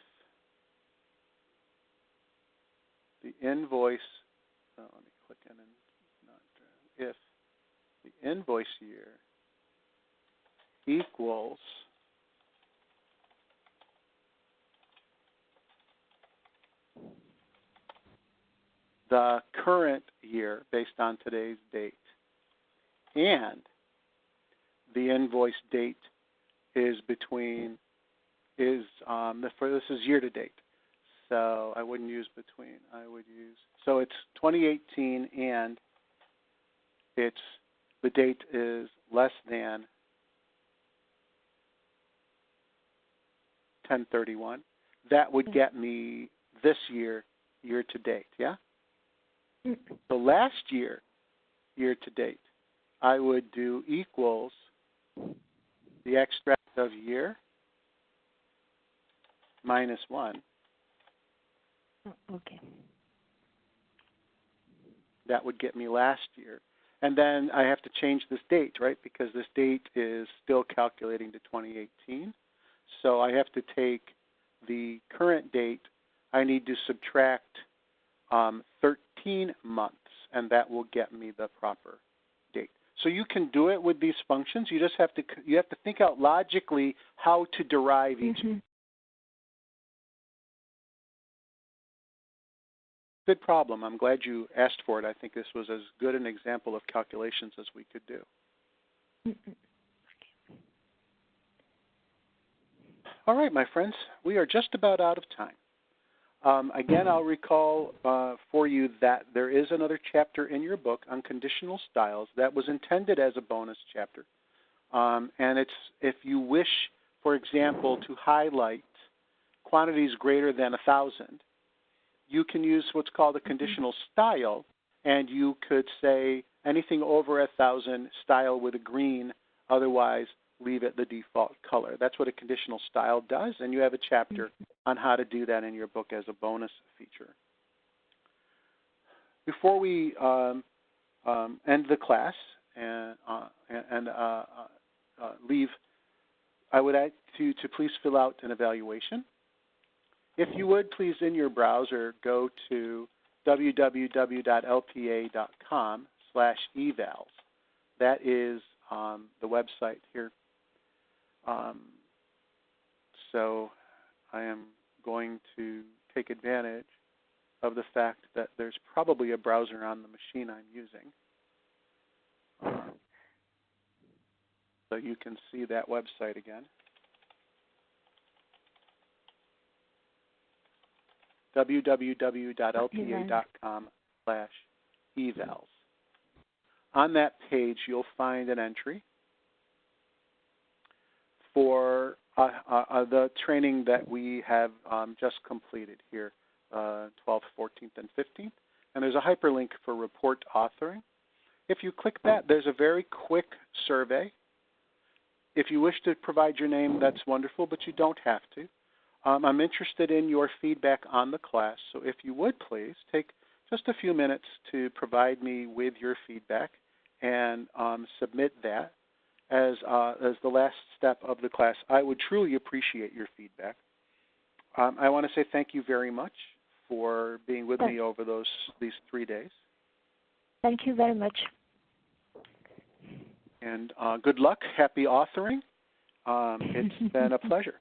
the invoice, let me click in and not, if the invoice year equals the current year based on today's date, and the invoice date is between this is year to date. So I wouldn't use between. I would use, so it's 2018 and the date is less than 10/31. That would get me this year to date, yeah? So last year to date, I would do equals the extract of year minus 1. Okay. That would get me last year. And then I have to change this date, right? Because this date is still calculating to 2018. So I have to take the current date. I need to subtract 13 months, and that will get me the proper date. So you can do it with these functions. You just have to think out logically how to derive each. Good problem. I'm glad you asked for it. I think this was as good an example of calculations as we could do. All right, my friends, we are just about out of time. Again, I'll recall for you that there is another chapter in your book on conditional styles that was intended as a bonus chapter. And it's if you wish, for example, to highlight quantities greater than 1,000, you can use what's called a conditional style, and you could say anything over 1,000, style with a green, otherwise leave it the default color. That's what a conditional style does, and you have a chapter on how to do that in your book as a bonus feature. Before we end the class and leave, I would ask you to please fill out an evaluation. If you would, please, in your browser, go to www.lpa.com/evals. That is the website here. So I am going to take advantage of the fact that there's probably a browser on the machine I'm using. So you can see that website again. www.lpa.com/evals. On that page, you'll find an entry for the training that we have just completed here, 12th, 14th, and 15th. And there's a hyperlink for report authoring. If you click that, there's a very quick survey. If you wish to provide your name, that's wonderful, but you don't have to. I'm interested in your feedback on the class, so if you would please take just a few minutes to provide me with your feedback and submit that as the last step of the class. I would truly appreciate your feedback. I want to say thank you very much for being with me over these 3 days. Thank you very much. And good luck. Happy authoring. It's been a pleasure.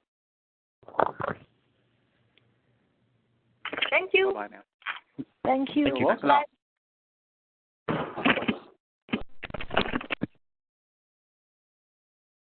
Thank you. Bye now. Thank you. Thank you. You're welcome.